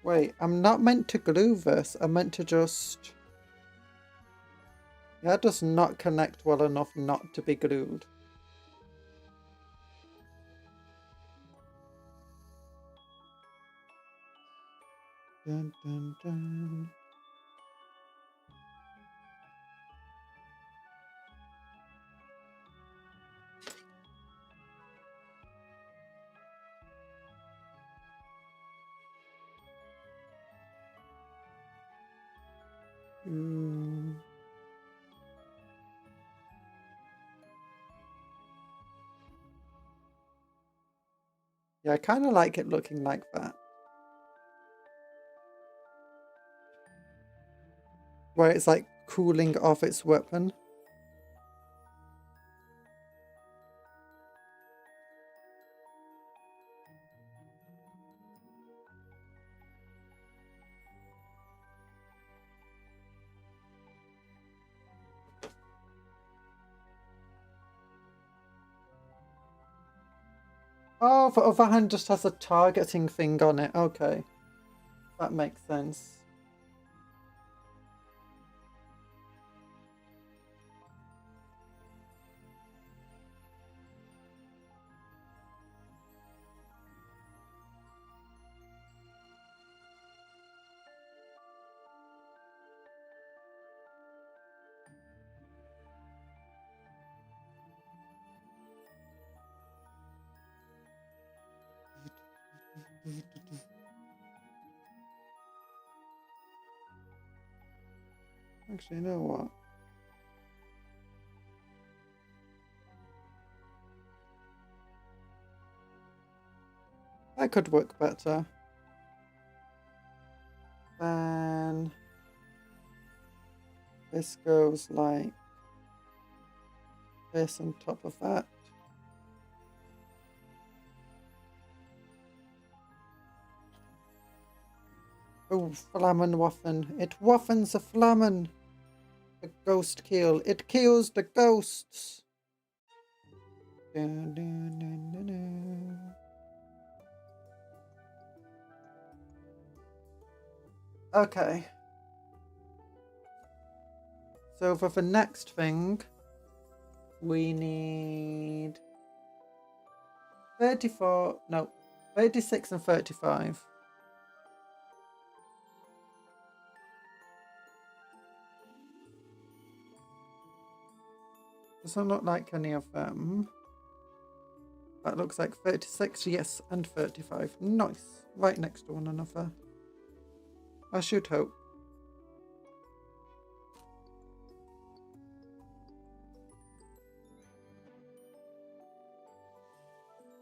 Wait, I'm not meant to glue this. I'm meant to just... That does not connect well enough not to be glued. Dun, dun, dun. Yeah, I kind of like it looking like that. Where it's like cooling off its weapon. Oh, the other hand just has a targeting thing on it. Okay. That makes sense. Actually, you know what? That could work better. Then this goes like this on top of that. Oh, Flammen Waffen. It waffens a Flammen. The Ghostkeel. It kills the ghosts. Dun, dun, dun, dun, dun. Okay. So for the next thing, we need 34, no, 36 and 35. Doesn't look like any of them. That looks like 36, yes, and 35. Nice. Right next to one another. I should hope.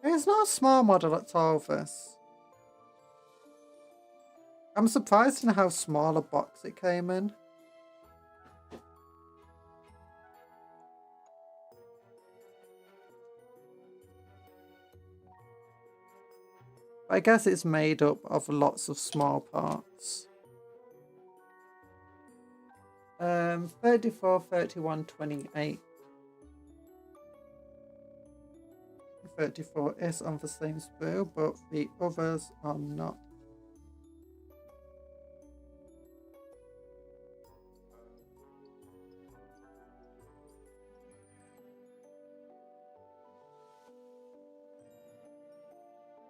It's not a small model at all, this. I'm surprised in how small a box it came in. I guess it's made up of lots of small parts. 34, 31, 28. 34 is on the same spool, but the others are not.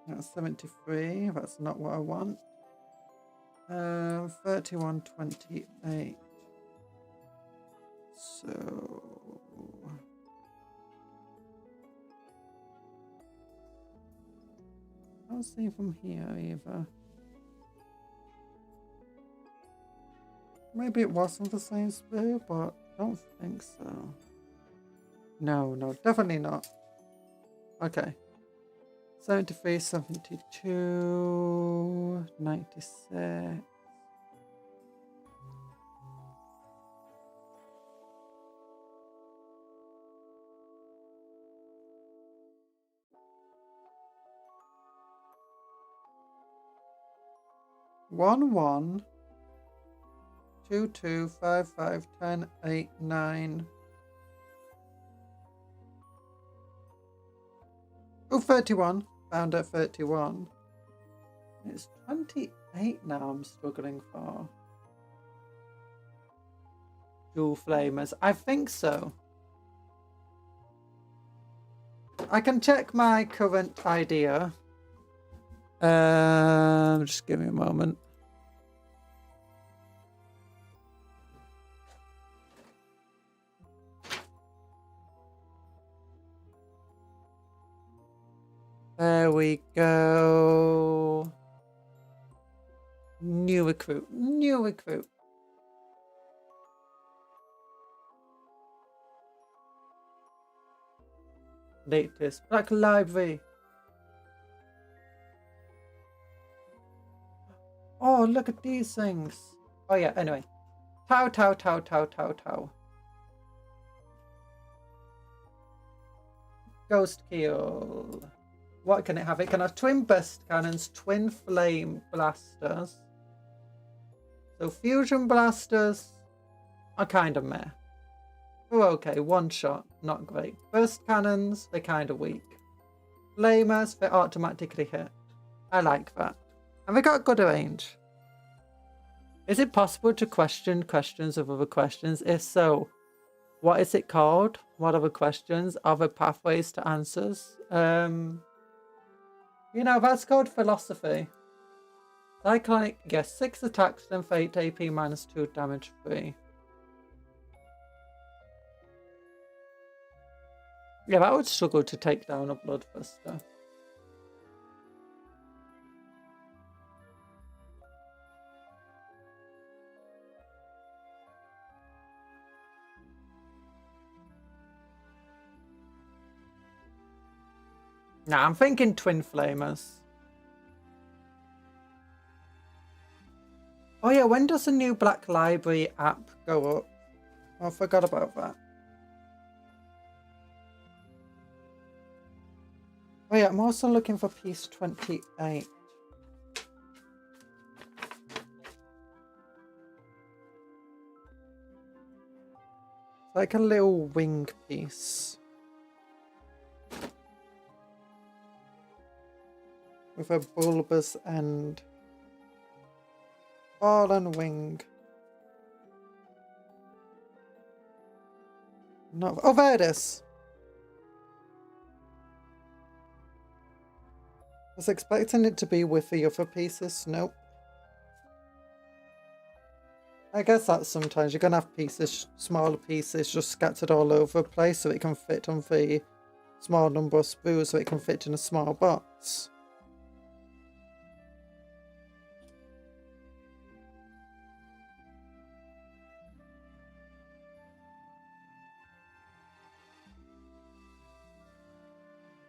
That's 73. That's not what I want. 31, 28. So I don't see from here either. Maybe it was on the same spool, but I don't think so. No, definitely not. Okay. 73, 72, 96. 1, 1, 2, 2, 5, 5, 10, 8, 9. Oh, 31. Found at 31. It's 28 now I'm struggling for. Dual flamers. I think so. I can check my current idea. Just give me a moment. There we go. New recruit. New recruit. Latest. Black Library. Oh, look at these things. Oh yeah, anyway. Tau, Tau, Tau, Tau, Tau, Tau. Ghostkeel. What can it have? It can have twin burst cannons, twin flame blasters. So fusion blasters are kind of meh. Oh, okay, one shot, not great. Burst cannons, they're kind of weak. Flamers, they automatically hit. I like that. And they got good range. Is it possible to question questions of other questions? If so, what is it called? What are the questions? Are there pathways to answers? You know, that's called philosophy. Cyclonic, yes, 6 attacks, then Fate AP -2 damage free. Yeah, that would struggle to take down a Bloodbuster. Nah, I'm thinking Twin Flamers. Oh yeah, when does the new Black Library app go up? Oh, I forgot about that. Oh yeah, I'm also looking for piece 28. It's like a little wing piece. With a bulbous end. Ball and wing. Not. Oh, there it is. I was expecting it to be with the other pieces. Nope. I guess that's sometimes you're gonna have pieces, smaller pieces, just scattered all over the place so it can fit on the small number of spools, so it can fit in a small box.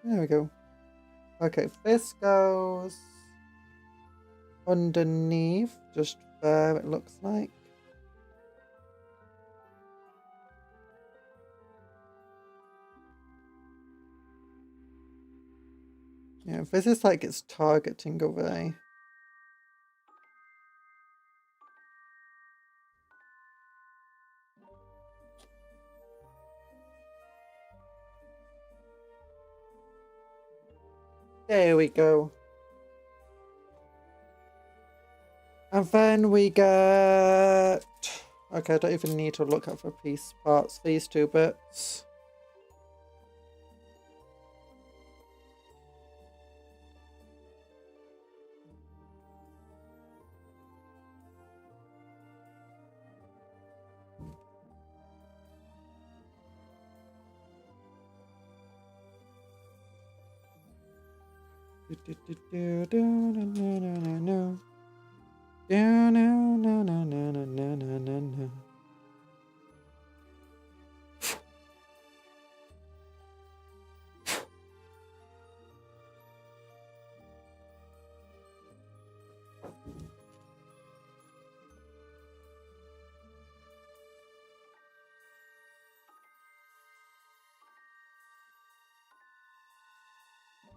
There we go. Okay, this goes underneath, just there it looks like. Yeah, this is like it's targeting away. There we go. And then we get... Okay, I don't even need to look up for piece parts. These 2 bits.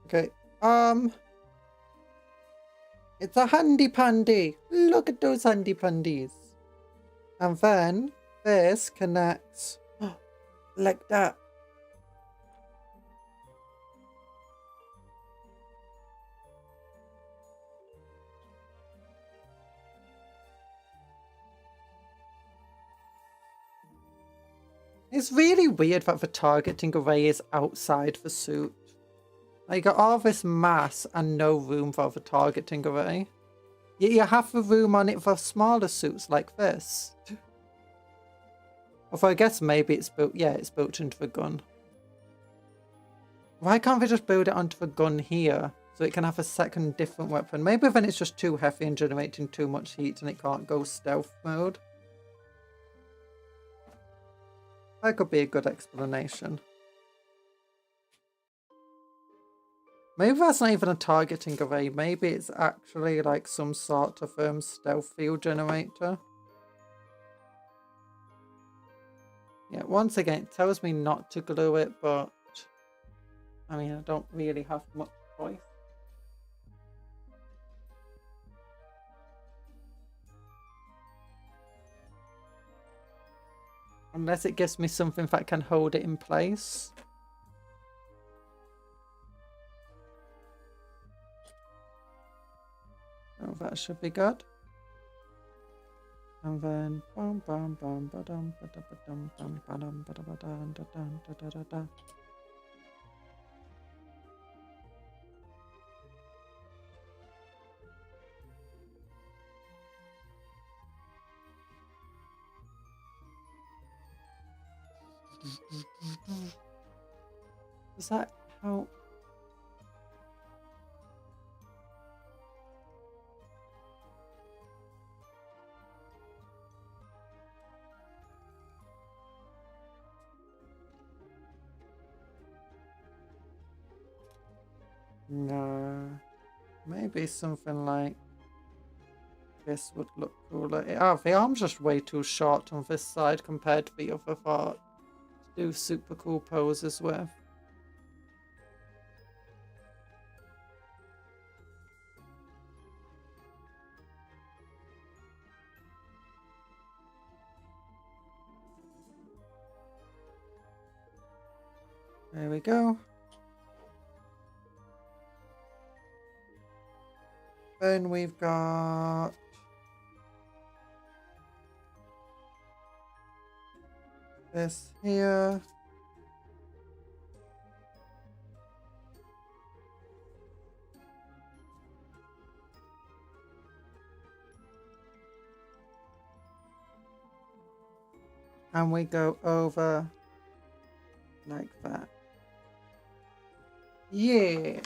Okay, It's a handy pandy. Look at those handy pandies. And then this connects like that. It's really weird that the targeting array is outside the suit. Like, you got all this mass and no room for the targeting array. You have the room on it for smaller suits like this. Although I guess maybe it's built, yeah, it's built into the gun. Why can't they just build it onto the gun here so it can have a second different weapon? Maybe then it's just too heavy and generating too much heat and it can't go stealth mode. That could be a good explanation. Maybe that's not even a targeting array. Maybe it's actually like some sort of stealth field generator. Yeah, once again, it tells me not to glue it, but I mean, I don't really have much choice. Unless it gives me something that can hold it in place. Oh, that should be good. And then bam bam bam badum badum bam badum badum da da da. Does that help? No. Maybe something like this would look cooler. Oh, the arm's just way too short on this side compared to the other part to do super cool poses with. There we go. Then we've got this here. And we go over like that. Yeah.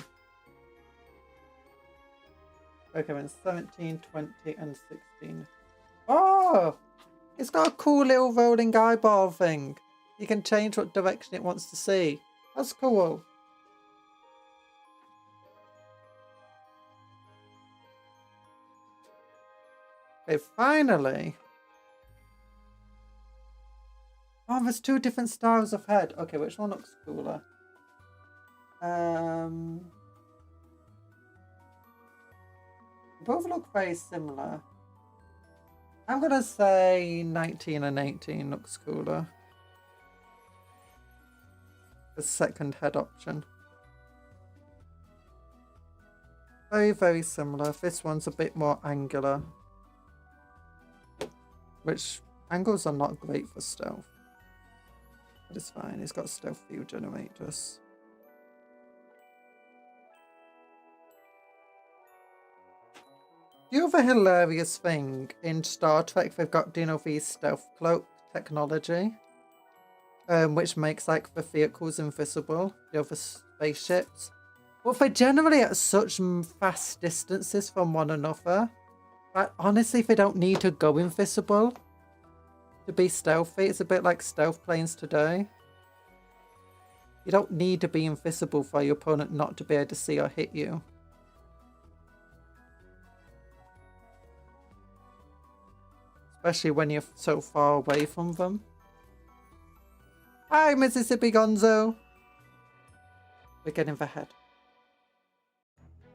Okay, we're in 17, 20, and 16. Oh! It's got a cool little rolling eyeball thing. You can change what direction it wants to see. That's cool. Okay, finally. Oh, there's two different styles of head. Okay, which one looks cooler? Both look very similar. I'm gonna say 19 and 18 looks cooler. The second head option. Very, very similar. This one's a bit more angular. Which angles are not great for stealth. But it's fine, it's got stealth view generators. The other hilarious thing in Star Trek, they've got, you know, the stealth cloak technology, which makes like the vehicles invisible, the other spaceships. But they're generally at such fast distances from one another that honestly they don't need to go invisible to be stealthy. It's a bit like stealth planes today. You don't need to be invisible for your opponent not to be able to see or hit you. Especially when you're so far away from them. Hi, Mississippi Gonzo! We're getting the head.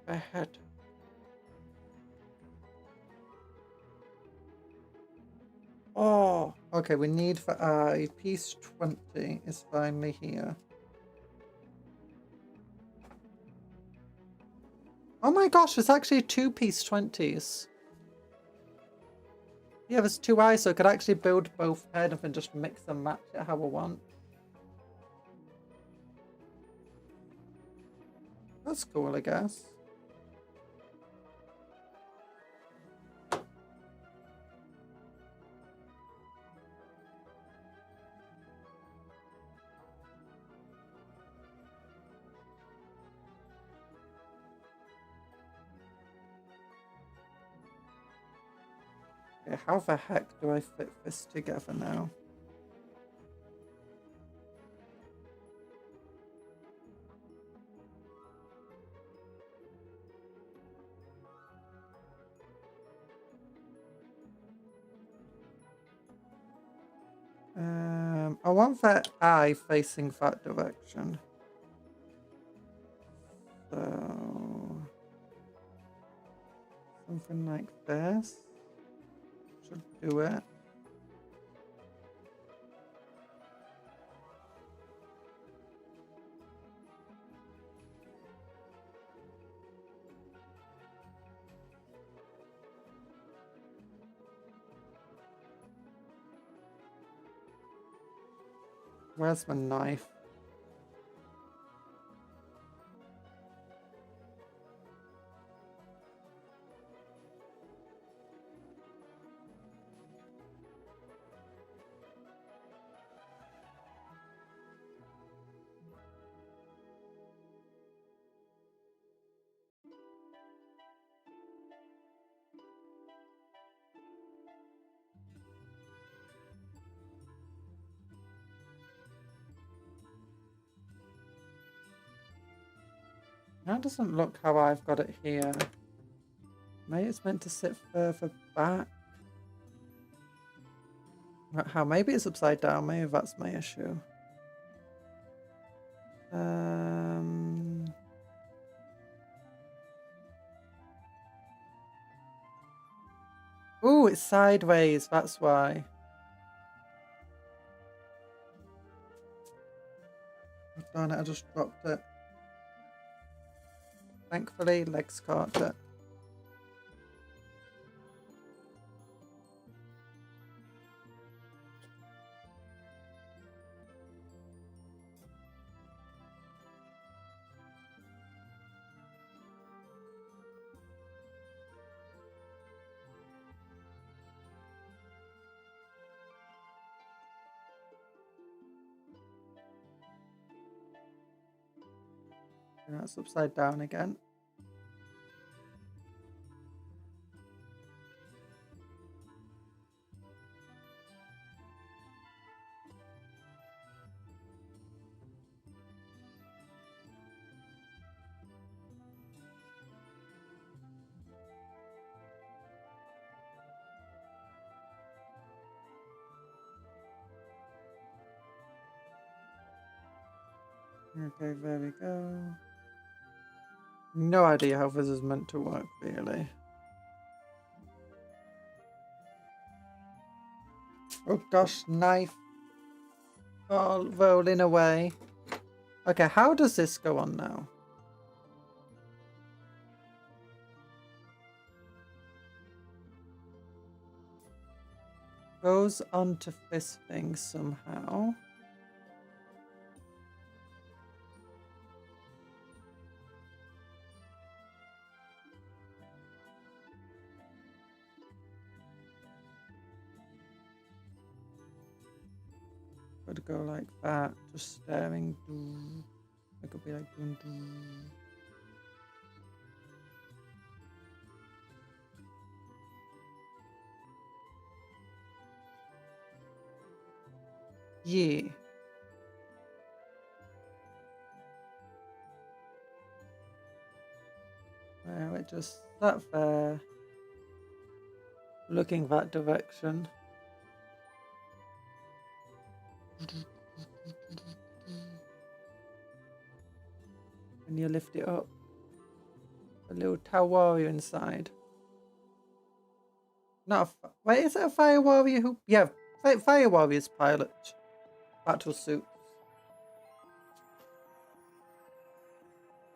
The head. Oh, okay, we need for I. Piece 20 is finally here. Oh my gosh, it's actually 2 piece 20s. Yeah, there's 2 eyes, so I could actually build both head and just mix and match it how I want. That's cool, I guess. Okay, how the heck do I fit this together now? I want that eye facing that direction. So something like this should do it. Where's my knife? That doesn't look how I've got it here. Maybe it's meant to sit further back. How? Maybe it's upside down. Maybe that's my issue. Ooh, it's sideways. That's why. Oh, darn it! I just dropped it. Thankfully, legs caught it. And that's upside down again. Okay, there we go. No idea how this is meant to work, really. Oh gosh, knife. All rolling away. Okay, how does this go on now? Goes onto this thing somehow. Could go like that, just staring. It could be like doo. Yeah. Well, it just sat there, looking that direction. And you lift it up. A little Tau warrior inside. Not a... Wait, is it a Fire Warrior who... Yeah, Fire Warrior's pilot. Battlesuits.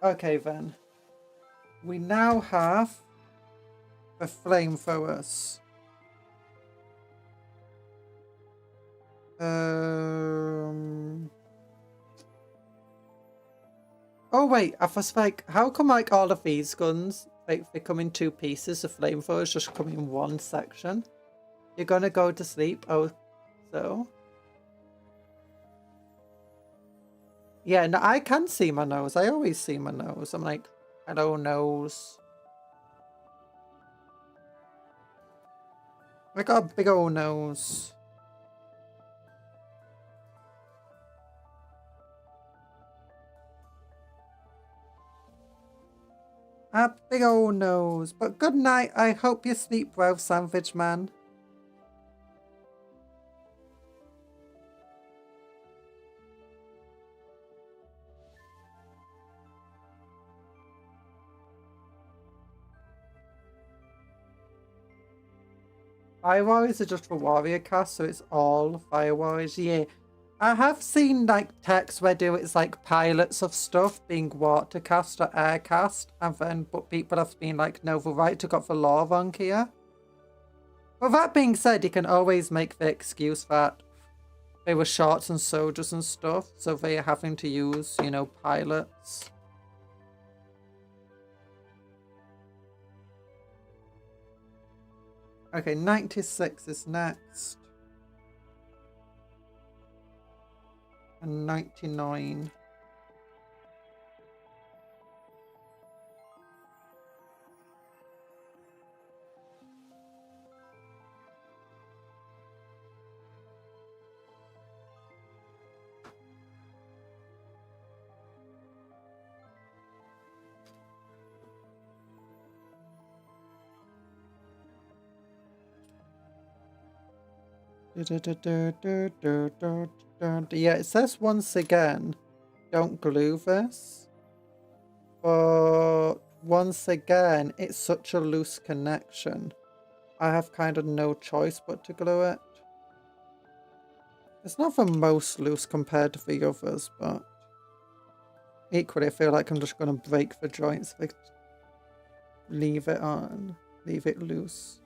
Okay, then. We now have the flamethrowers. Oh wait, I was like, how come like all of these guns, like they come in 2 pieces, the flamethrowers just come in 1 section? You're gonna go to sleep? Oh, so? Yeah, no, I can see my nose. I always see my nose. I'm like, hello nose. I got a big old nose. A big old nose. But good night. I hope you sleep well, Sandwich Man. Fire Warriors are just for warrior cast, so it's all Fire Warriors. Yeah. I have seen like text where it's like pilots of stuff being water cast or air cast, and then but people have been like, no, the writer got the law wrong here. But that being said, you can always make the excuse that they were shorts and soldiers and stuff, so they are having to use, you know, pilots. Okay, 96 is next. And 99. Yeah, it says once again, don't glue this. But once again, it's such a loose connection. I have kind of no choice but to glue it. It's not the most loose compared to the others, but equally I feel like I'm just going to break the joints if I leave it on, leave it loose.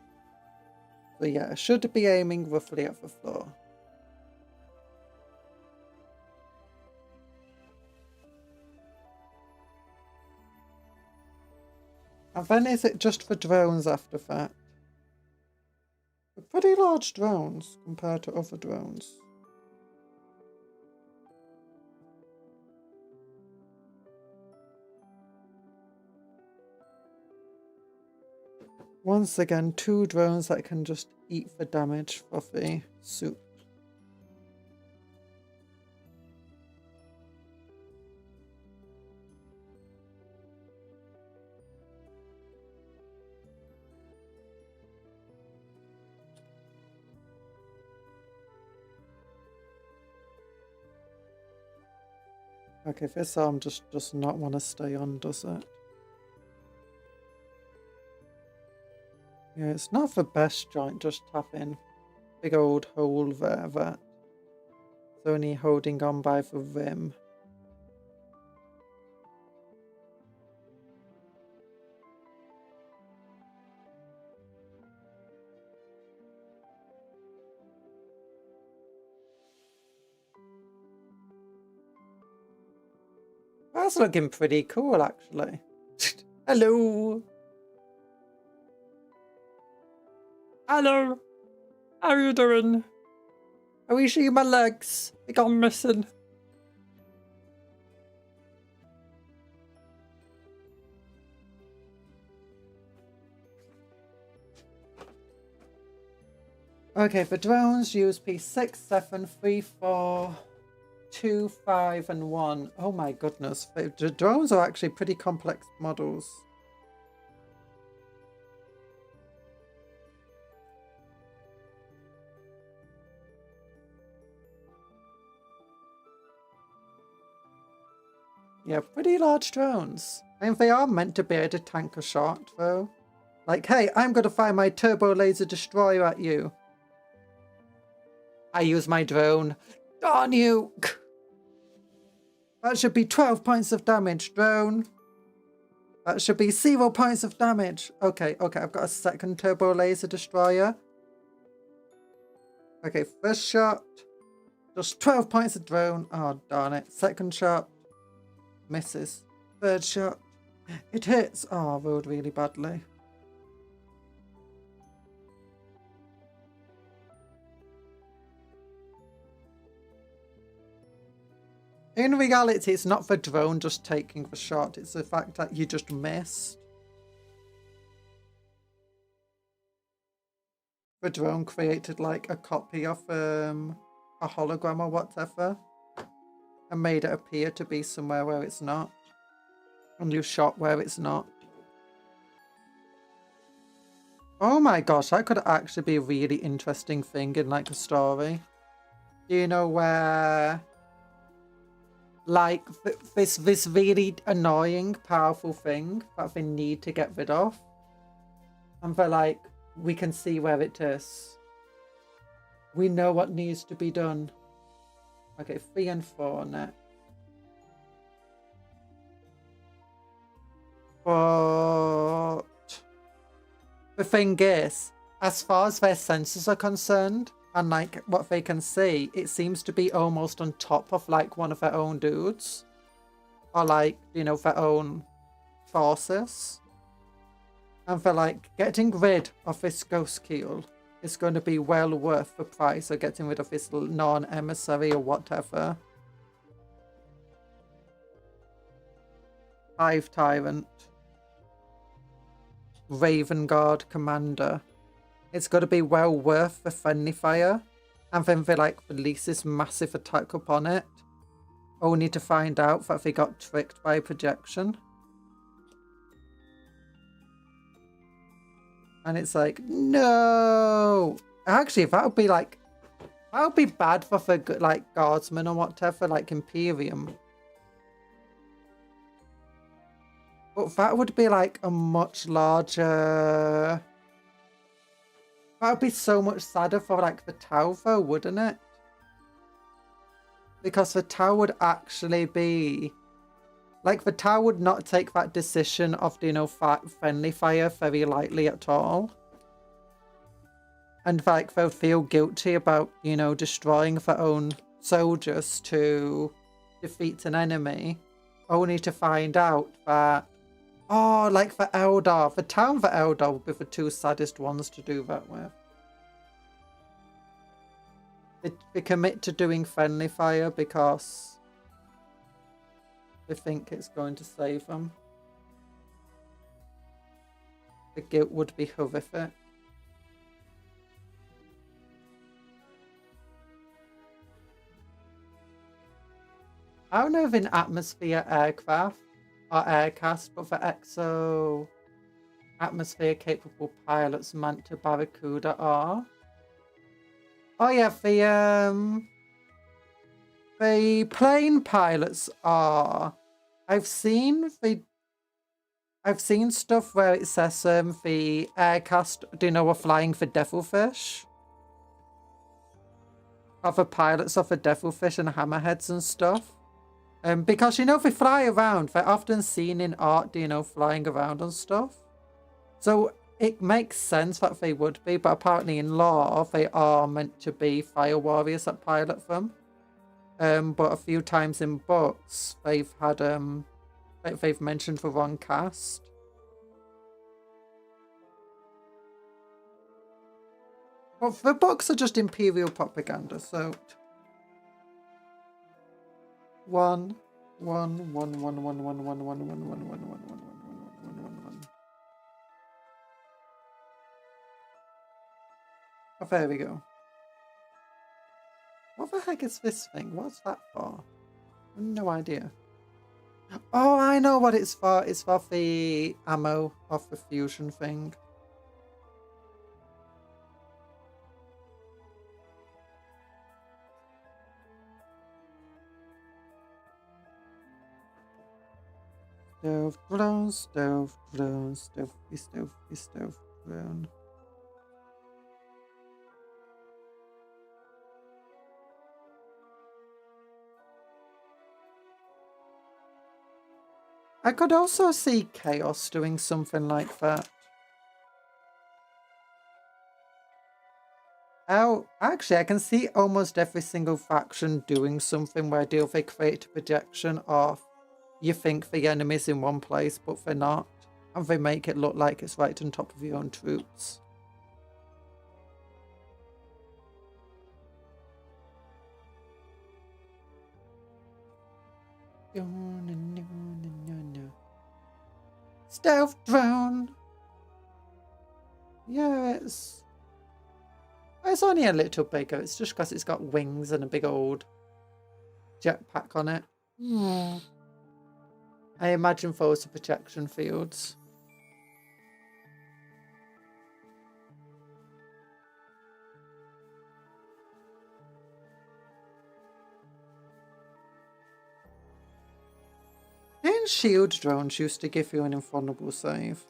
So yeah, I should be aiming roughly at the floor. And then is it just for drones after that? They're pretty large drones compared to other drones. Once again, 2 drones that can just eat the damage for the soup. Okay, this arm just does not want to stay on, does it? Yeah, it's not the best joint, just tap in. Big old hole there that's only holding on by the rim. That's looking pretty cool, actually. Hello! Hello! How are you doing? Are you seeing my legs? They gone missing. Okay, for drones, use P6, 7, 3, 4, 2, 5, and 1. Oh my goodness, the drones are actually pretty complex models. Yeah, pretty large drones. I mean, they are meant to be able to tank a shot, though. Like, hey, I'm going to fire my turbo laser destroyer at you. I use my drone. Darn you! That should be 12 points of damage, drone. That should be 0 points of damage. Okay, I've got a second turbo laser destroyer. Okay, first shot. Just 12 points of drone. Oh, darn it. Second shot. Misses. Third shot. It hits. Oh, I rolled really badly. In reality, it's not the drone just taking the shot. It's the fact that you just missed. The drone created like a copy of a hologram or whatever and made it appear to be somewhere where it's not. And you shot where it's not. Oh my gosh, that could actually be a really interesting thing in like a story. Do you know where like this really annoying, powerful thing that they need to get rid of? And they're like, we can see where it is. We know what needs to be done. Okay, 3 and 4 next. But the thing is, as far as their senses are concerned, and like what they can see, it seems to be almost on top of like one of their own dudes. Or like, you know, their own forces. And they're like, getting rid of this Ghostkeel is going to be well worth the price of getting rid of this non-emissary or whatever. 5 Tyrant. Raven Guard Commander. It's got to be well worth the friendly fire. And then they like release this massive attack upon it. Only to find out that they got tricked by projection. And it's like, no! Actually, that would be like... That would be bad for the like guardsmen or whatever, like Imperium. But that would be like a much larger... That would be so much sadder for like the Tau though, wouldn't it? Because the Tau would actually be... Like the Tau would not take that decision of, you know, friendly fire very lightly at all. And like they'll feel guilty about, you know, destroying their own soldiers to defeat an enemy. Only to find out that... Oh, like the Eldar. The Tau and the Eldar would be the 2 saddest ones to do that with. They commit to doing friendly fire because they think it's going to save them. The guilt would be horrific. I don't know if in atmosphere aircraft or aircast, but for exo atmosphere capable pilots Manta Barracuda are. Oh yeah, the plane pilots are. I've seen stuff where it says the aircast, do you know, are flying for devilfish. Of the pilots of the devilfish and hammerheads and stuff. Because, you know, they fly around. They're often seen in art, you know, flying around and stuff. So it makes sense that they would be, but apparently in lore, they are meant to be fire warriors that pilot them. But a few times in books, they've had, they've mentioned the wrong cast. Well, the books are just Imperial propaganda, so... 1, 1, 1, 1, 1, 1, 1, 1, 1, 1, 1, 1, 1, 1, 1, 1. Oh, there we go. What the heck is this thing? What's that for? No idea. Oh, I know what it's for. It's for the ammo of the fusion thing. Stealth drone, stealth drone, stealthy, stealthy, stealth drone. I could also see Chaos doing something like that. Oh, actually, I can see almost every single faction doing something where they create a projection of you think the enemy's in one place, but they're not. And they make it look like it's right on top of your own troops. Stealth drone! Yeah, it's only a little bigger. It's just because it's got wings and a big old jetpack on it. I imagine those are projection fields. Didn't shield drones used to give you an invulnerable save?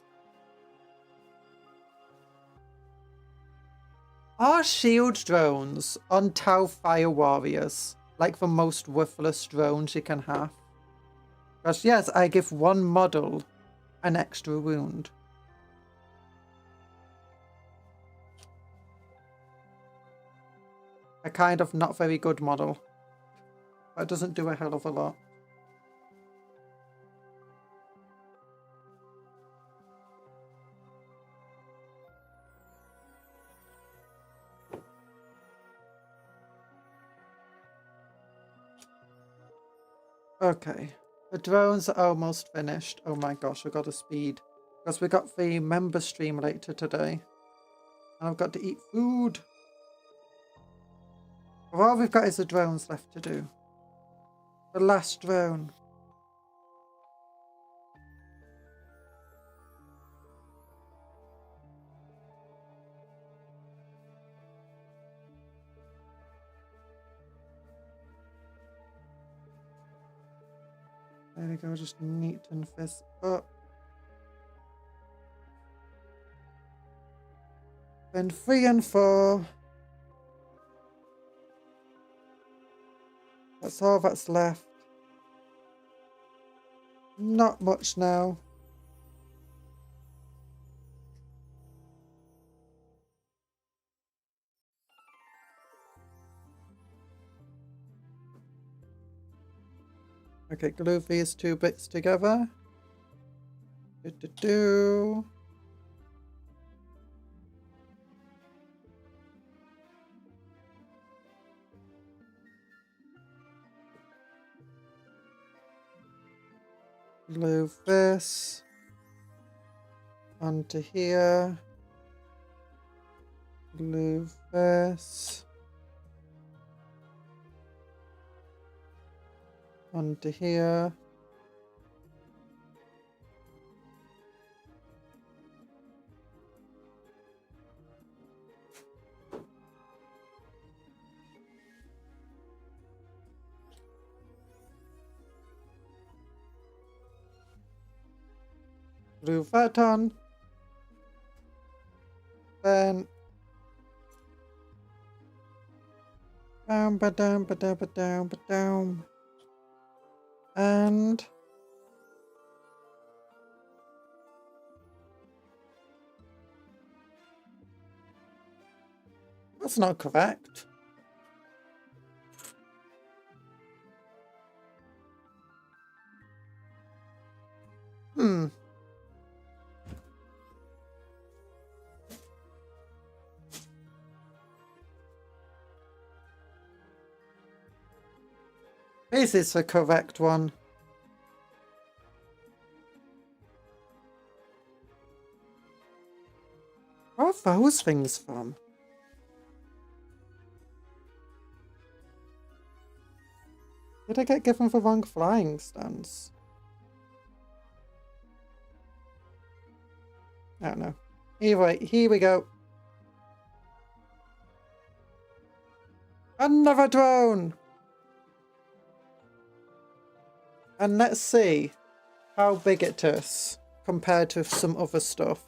Are shield drones on Tau Fire Warriors like the most worthless drones you can have? Because yes, I give one model an extra wound. A kind of not very good model. That doesn't do a hell of a lot. Okay, the drones are almost finished. Oh my gosh, I've got to speed. Because we got the member stream later today. And I've got to eat food. But all we've got is the drones left to do. The last drone. There we go, just neaten this up. Then 3 and 4. That's all that's left. Not much now. Okay, glue these 2 bits together. Do. Glue this onto here. Glue this onto here. Glue that on. Then down, ba-down, ba-down, ba-down, ba-down. And that's not correct. This is the correct one. Where are those things from? Did I get given the wrong flying stance? I don't know. Anyway, here we go. Another drone! And let's see how big it is compared to some other stuff.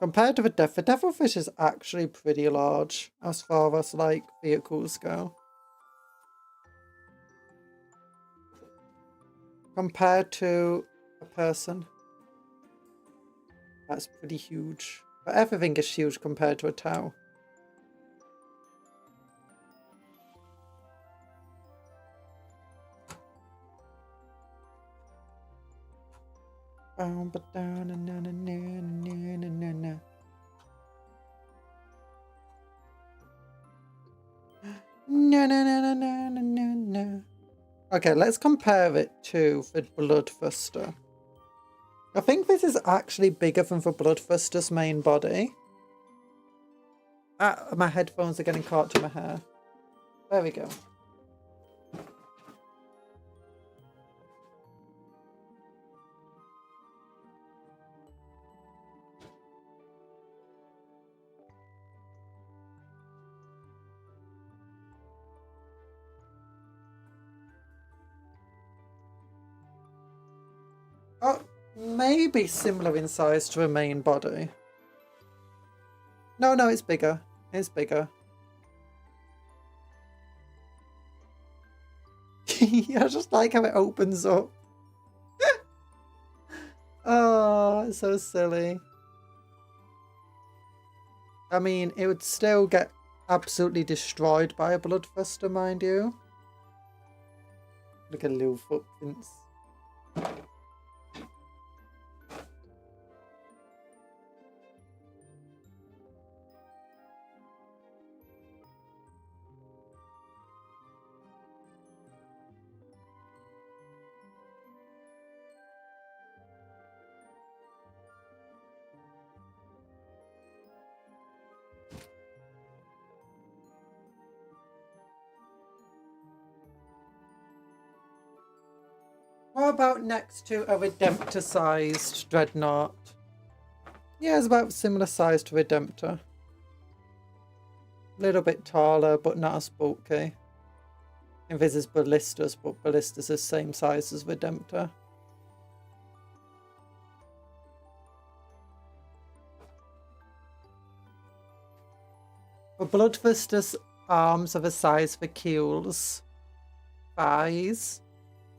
Compared to the Devilfish is actually pretty large as far as like vehicles go. Compared to a person, that's pretty huge. But everything is huge compared to a Tau. No, no, no, no, no, no, no, no. Okay, let's compare it to the Bloodthirster. I think this is actually bigger than the Bloodthirster's main body. Ah, my headphones are getting caught to my hair. There we go. Oh, maybe similar in size to a main body. No, it's bigger. It's bigger. I just like how it opens up. Oh, it's so silly. I mean, it would still get absolutely destroyed by a Bloodthirster, mind you. Look at little footprints. What about next to a Redemptor-sized Dreadnought? Yeah, it's about similar size to Redemptor. A little bit taller, but not as bulky. And this is Ballistas, but Ballistas is the same size as Redemptor. The Bloodthirster's arms are the size of a Keel's thighs.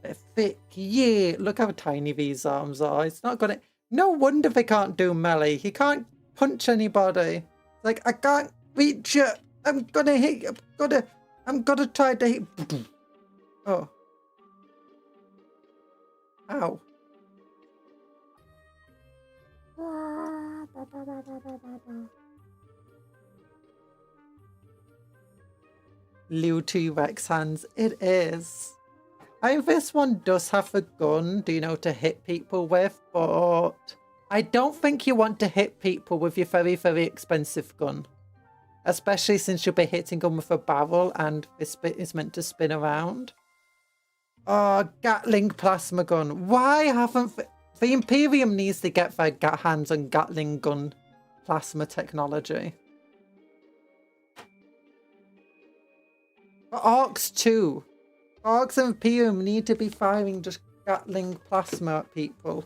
They're thick, yeah. Look how tiny these arms are. It's not gonna. No wonder they can't do melee. He can't punch anybody. Like, I can't reach you. I'm gonna hit you. I'm gonna try to hit. Oh. Ow. Little T-Rex hands. It is. I mean, this one does have a gun, do you know, to hit people with, but I don't think you want to hit people with your very, very expensive gun. Especially since you'll be hitting them with a barrel and this bit is meant to spin around. Oh, Gatling plasma gun. Why haven't... The Imperium needs to get their hands on Gatling gun plasma technology. But Orcs too. Orcs and Imperium need to be firing just Gatling plasma at people.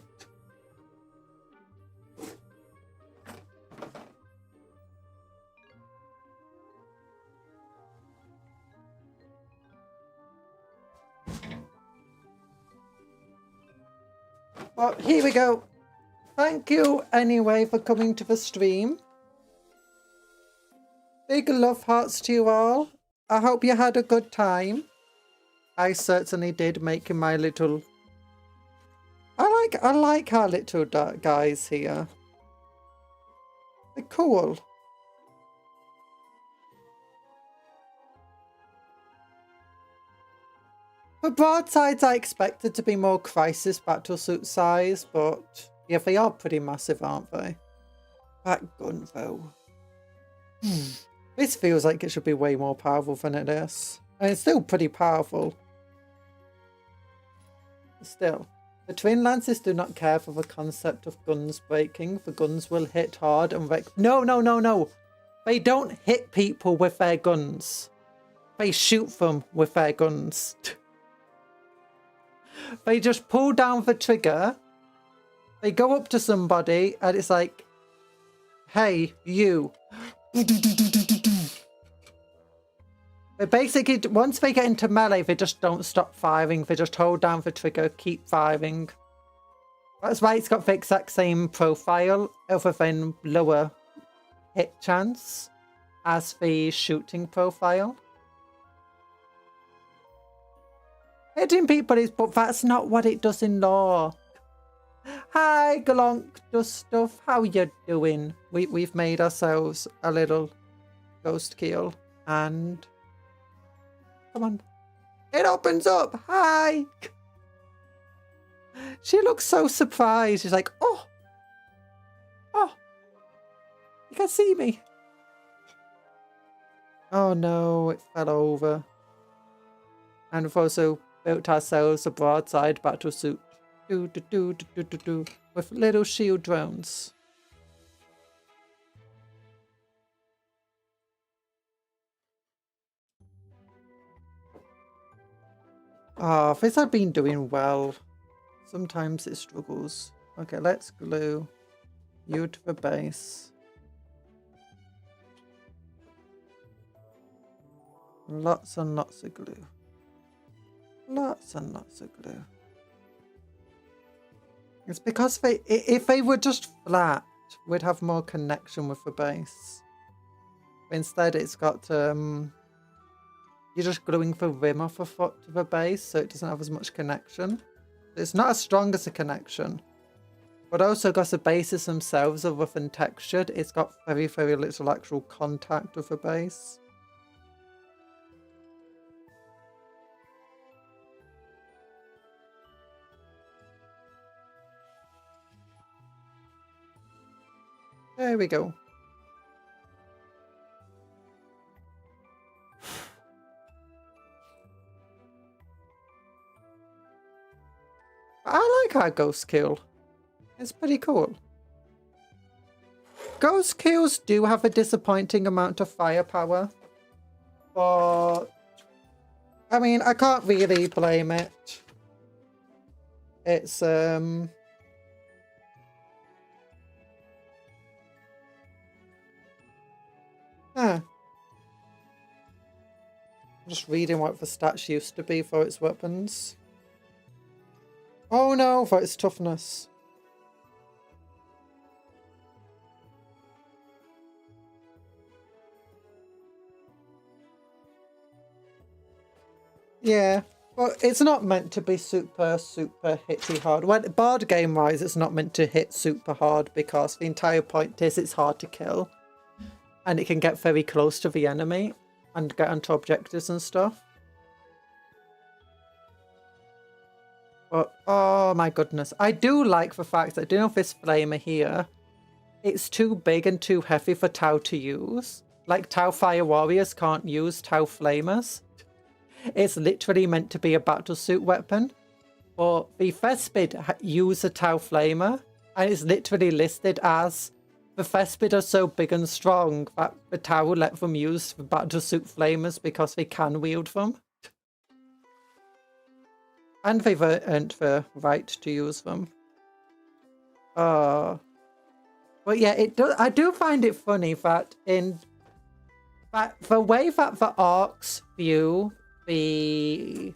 Well, here we go. Thank you anyway for coming to the stream. Big love hearts to you all. I hope you had a good time. I certainly did, making my little... I like our little guys here. They're cool. For broadsides, I expected to be more crisis battlesuit size, but yeah, they are pretty massive, aren't they? That gun, though. This feels like it should be way more powerful than it is. And it's still pretty powerful. Still, the twin lances do not care for the concept of guns breaking. The guns will hit hard and wreck. No, no, no, no. They don't hit people with their guns. They shoot them with their guns. They just pull down the trigger. They go up to somebody and it's like, hey, you. They basically, once they get into melee, they just don't stop firing. They just hold down the trigger, keep firing. That's why it's got the exact same profile, other than lower hit chance as the shooting profile. Hitting people is, but that's not what it does in lore. Hi, Glonk does stuff. How you doing? We've made ourselves a little Ghostkeel, and come on, it opens up. Hi. She looks so surprised. She's like, oh, you can see me. Oh no, it fell over. And we've also built ourselves a broadside battlesuit. With little shield drones. Ah, this have been doing well. Sometimes it struggles. Okay, let's glue you to the base. Lots and lots of glue. Lots and lots of glue. It's because if they were just flat, we'd have more connection with the base. Instead, it's got, you're just gluing the rim off a foot to the base, so it doesn't have as much connection. It's not as strong as a connection. But also, because the bases themselves are rough and textured, it's got very, very little actual contact with the base. There we go. I like our Ghostkeel. It's pretty cool. Ghostkeels do have a disappointing amount of firepower. But I mean, I can't really blame it. It's I'm just reading what the stats used to be for its weapons. Oh no, for its toughness. Yeah, well, it's not meant to be super hitty hard. When board game wise, it's not meant to hit super hard because the entire point is it's hard to kill. And it can get very close to the enemy and get onto objectives and stuff. But, oh my goodness. I do like the fact that, I don't know if this flamer here, it's too big and too heavy for Tau to use. Like, Tau Fire Warriors can't use Tau Flamers. It's literally meant to be a battlesuit weapon. But the Thespid use a Tau Flamer, and it's literally listed as the Thespid are so big and strong that the Tau will let them use the battlesuit flamers because they can wield them. And they've earned the right to use them. But yeah, I do find it funny that the way that the orcs view the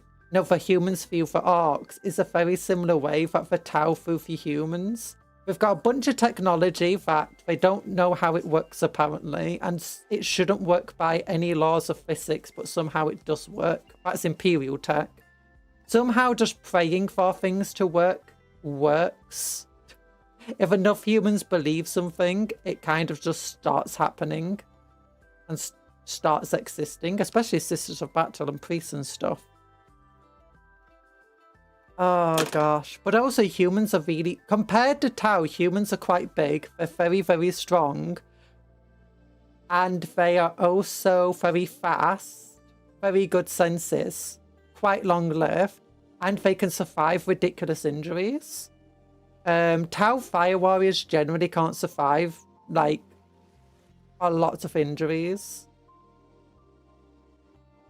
humans view the orcs is a very similar way that the Tau view the humans. We've got a bunch of technology that they don't know how it works apparently, and it shouldn't work by any laws of physics, but somehow it does work. That's Imperial tech. Somehow just praying for things to work works. If enough humans believe something, it kind of just starts happening and starts existing, especially Sisters of Battle and priests and stuff. Oh gosh, but also humans are really, compared to Tau, humans are quite big, they're very, very strong, and they are also very fast, very good senses, quite long-lived, and they can survive ridiculous injuries. Tau Fire Warriors generally can't survive, like, a lot of injuries.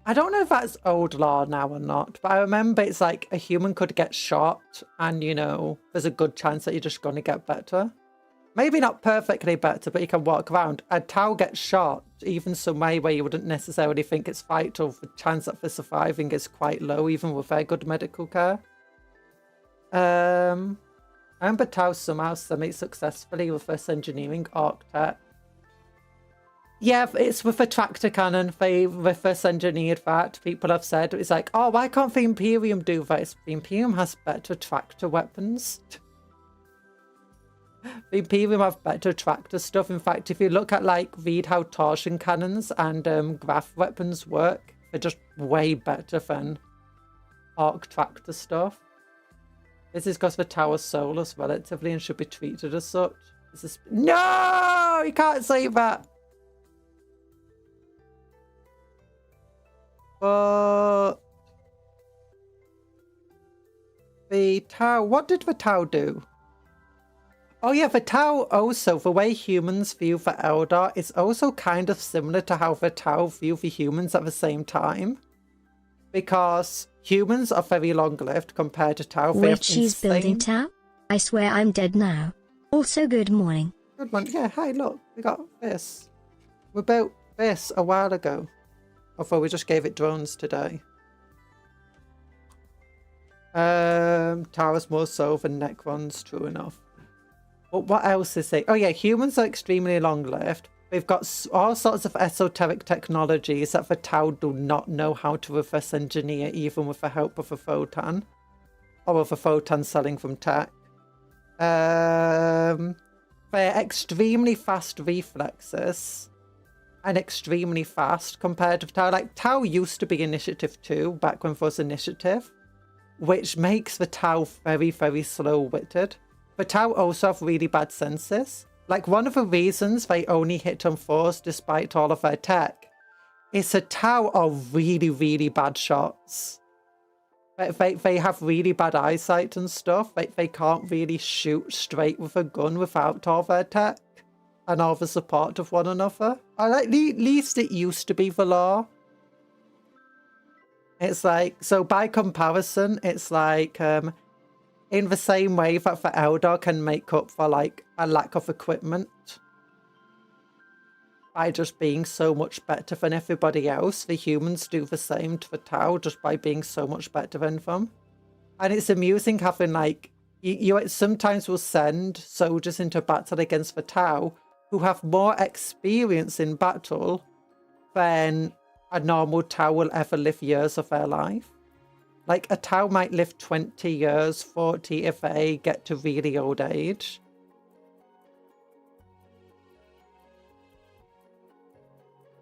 I don't know if that's old law now or not, but I remember it's like a human could get shot and, you know, there's a good chance that you're just going to get better. Maybe not perfectly better, but you can walk around. A Tau gets shot, even some way where you wouldn't necessarily think it's vital. The chance that for surviving is quite low, even with very good medical care. I remember Tau somehow semi-successfully reverse engineering Arctech. Yeah, it's with a tractor cannon. They reverse engineered that. People have said it's like, oh, why can't the Imperium do that? The Imperium has better tractor weapons. The Imperium have better tractor stuff. In fact, if you look at read how torsion cannons and graph weapons work, they're just way better than arc tractor stuff. This is because the Tower soulless relatively and should be treated as such. This is no, you can't say that. But the Tau, what did the Tau do? Oh yeah, the Tau also, the way humans view the Eldar is also kind of similar to how the Tau view the humans at the same time. Because humans are very long-lived compared to Tau. Wait, she's building Tau? I swear I'm dead now. Also, good morning. Good one. Yeah, hey, look, we got this. We built this a while ago. Although we just gave it drones today. Tau's more so than Necrons, true enough. But what else is it? Oh yeah, humans are extremely long-lived. We've got all sorts of esoteric technologies that the Tau do not know how to reverse engineer, even with the help of a photon. Or of a photon selling from tech. They're extremely fast reflexes. And extremely fast compared to Tau. Like, Tau used to be Initiative 2, back when there was Initiative. Which makes the Tau very, very slow-witted. The Tau also have really bad senses. Like, one of the reasons they only hit on 4s despite all of their tech is the Tau are really, really bad shots. They have really bad eyesight and stuff. They can't really shoot straight with a gun without all their tech and all the support of one another. At least it used to be the law. It's like, so by comparison, it's like, in the same way that the Eldar can make up for like a lack of equipment by just being so much better than everybody else, the humans do the same to the Tau just by being so much better than them. And it's amusing having like, you sometimes will send soldiers into battle against the Tau who have more experience in battle than a normal Tau will ever live years of their life. Like, a Tau might live 20 years, 40 if they get to really old age.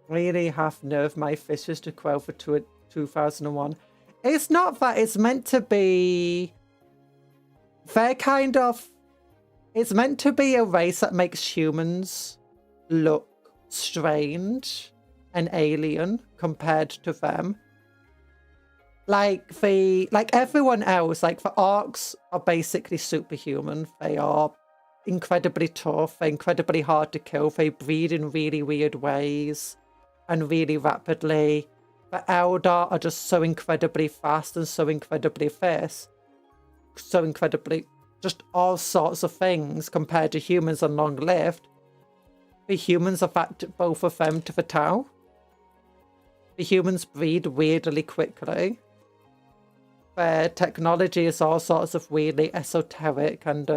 Really have nerve my fishes to quell for 2001. It's not that, it's meant to be... They're kind of... It's meant to be a race that makes humans look strange and alien compared to them. Like everyone else, like the orcs are basically superhuman. They are incredibly tough, they're incredibly hard to kill, they breed in really weird ways and really rapidly. The Eldar are just so incredibly fast and so incredibly fierce. So incredibly, just all sorts of things compared to humans and long-lived. The humans affect both of them to the Tau. The humans breed weirdly quickly. Their technology is all sorts of weirdly esoteric and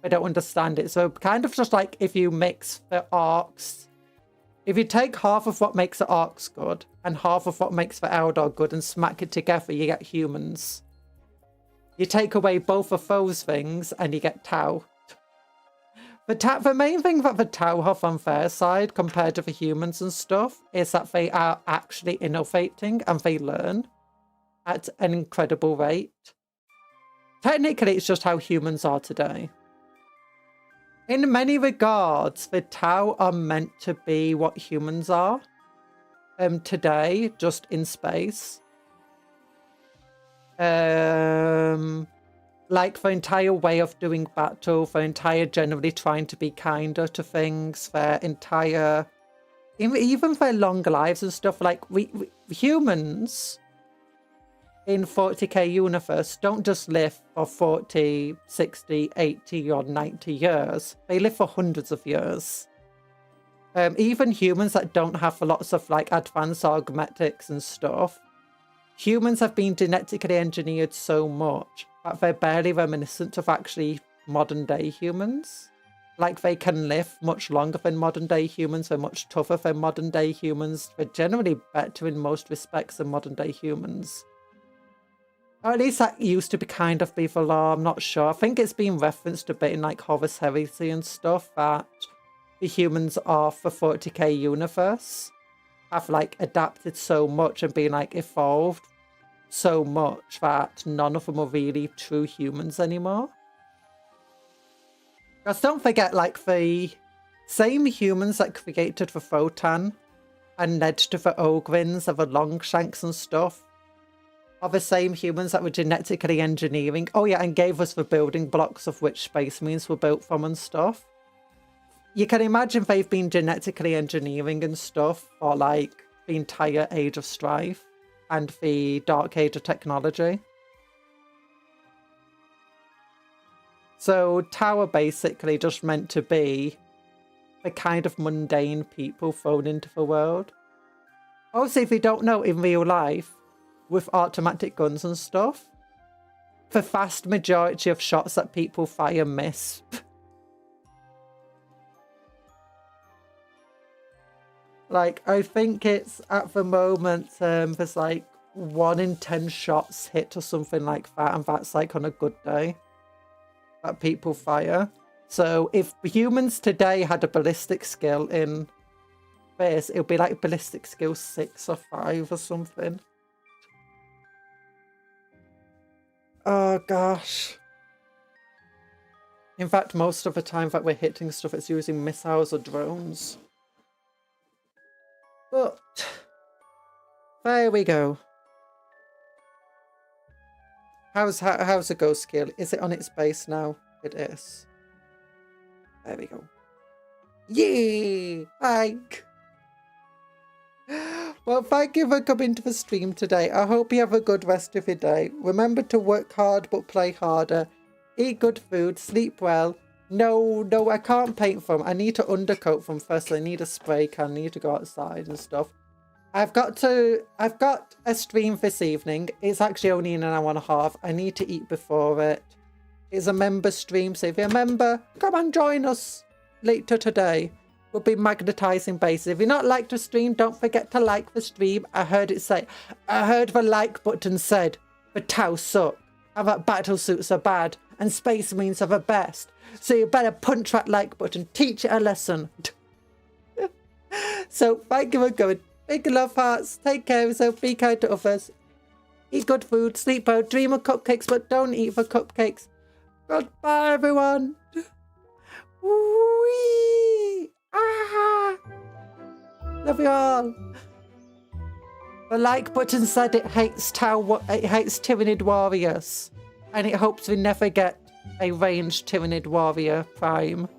I don't understand it. So kind of just like if you mix the orcs, if you take half of what makes the orcs good and half of what makes the Eldar good and smack it together, you get humans. You take away both of those things and you get Tau. The main thing that the Tau have on their side compared to the humans and stuff is that they are actually innovating and they learn at an incredible rate. Technically, it's just how humans are today. In many regards, the Tau are meant to be what humans are today, just in space. Like the entire way of doing battle, the entire generally trying to be kinder to things, their entire even for long lives and stuff, like we humans in 40k universe don't just live for 40, 60, 80 or 90 years. They live for hundreds of years. Even humans that don't have lots of like advanced augmetics and stuff, humans have been genetically engineered so much that they're barely reminiscent of actually modern day humans. Like they can live much longer than modern day humans, they're much tougher than modern day humans, they're generally better in most respects than modern day humans. Or at least that used to be kind of the law, I'm not sure. I think it's been referenced a bit in like Horus Heresy and stuff that the humans of the 40k universe have like adapted so much and been like evolved so much that none of them are really true humans anymore. Because don't forget, like the same humans that created the Photon and led to the Ogrins and the Longshanks and stuff are the same humans that were genetically engineering. Oh yeah, and gave us the building blocks of which Space Marines were built from and stuff. You can imagine they've been genetically engineering and stuff for like the entire Age of Strife and the Dark Age of technology. So Tau are basically just meant to be the kind of mundane people thrown into the world. Also, if you don't know, in real life, with automatic guns and stuff, the vast majority of shots that people fire miss. Like, I think it's, at the moment, there's like 1 in 10 shots hit or something like that, and that's like on a good day that people fire. So if humans today had a ballistic skill in this, it would be like ballistic skill 6 or 5 or something. Oh gosh. In fact, most of the time that we're hitting stuff, it's using missiles or drones. But there we go. How's the Ghostkeel? Is it on its base now? It is. There we go. Yay! Thank. Well, thank you for coming to the stream today. I hope you have a good rest of your day. Remember to work hard but play harder. Eat good food. Sleep well. No, I can't paint from. I need to undercoat from first. I need a spray can. I need to go outside and stuff. I've got a stream this evening. It's actually only in an hour and a half. I need to eat before it. It's a member stream, so if you're a member, come and join us later today. We'll be magnetizing bases. If you're not like the stream, don't forget to like the stream. I heard the like button said, the Tau suck, and that battlesuits are bad, and Space Marines are the best. So you better punch that like button, teach it a lesson. So thank you for going. Big love hearts. Take care of yourself. Be kind to others. Eat good food. Sleep well. Dream of cupcakes, but don't eat the cupcakes. Goodbye, everyone. Wee. Ah. Love you all. The like button said it hates Tyranid warriors, and it hopes we never get a ranged Tyranid warrior prime.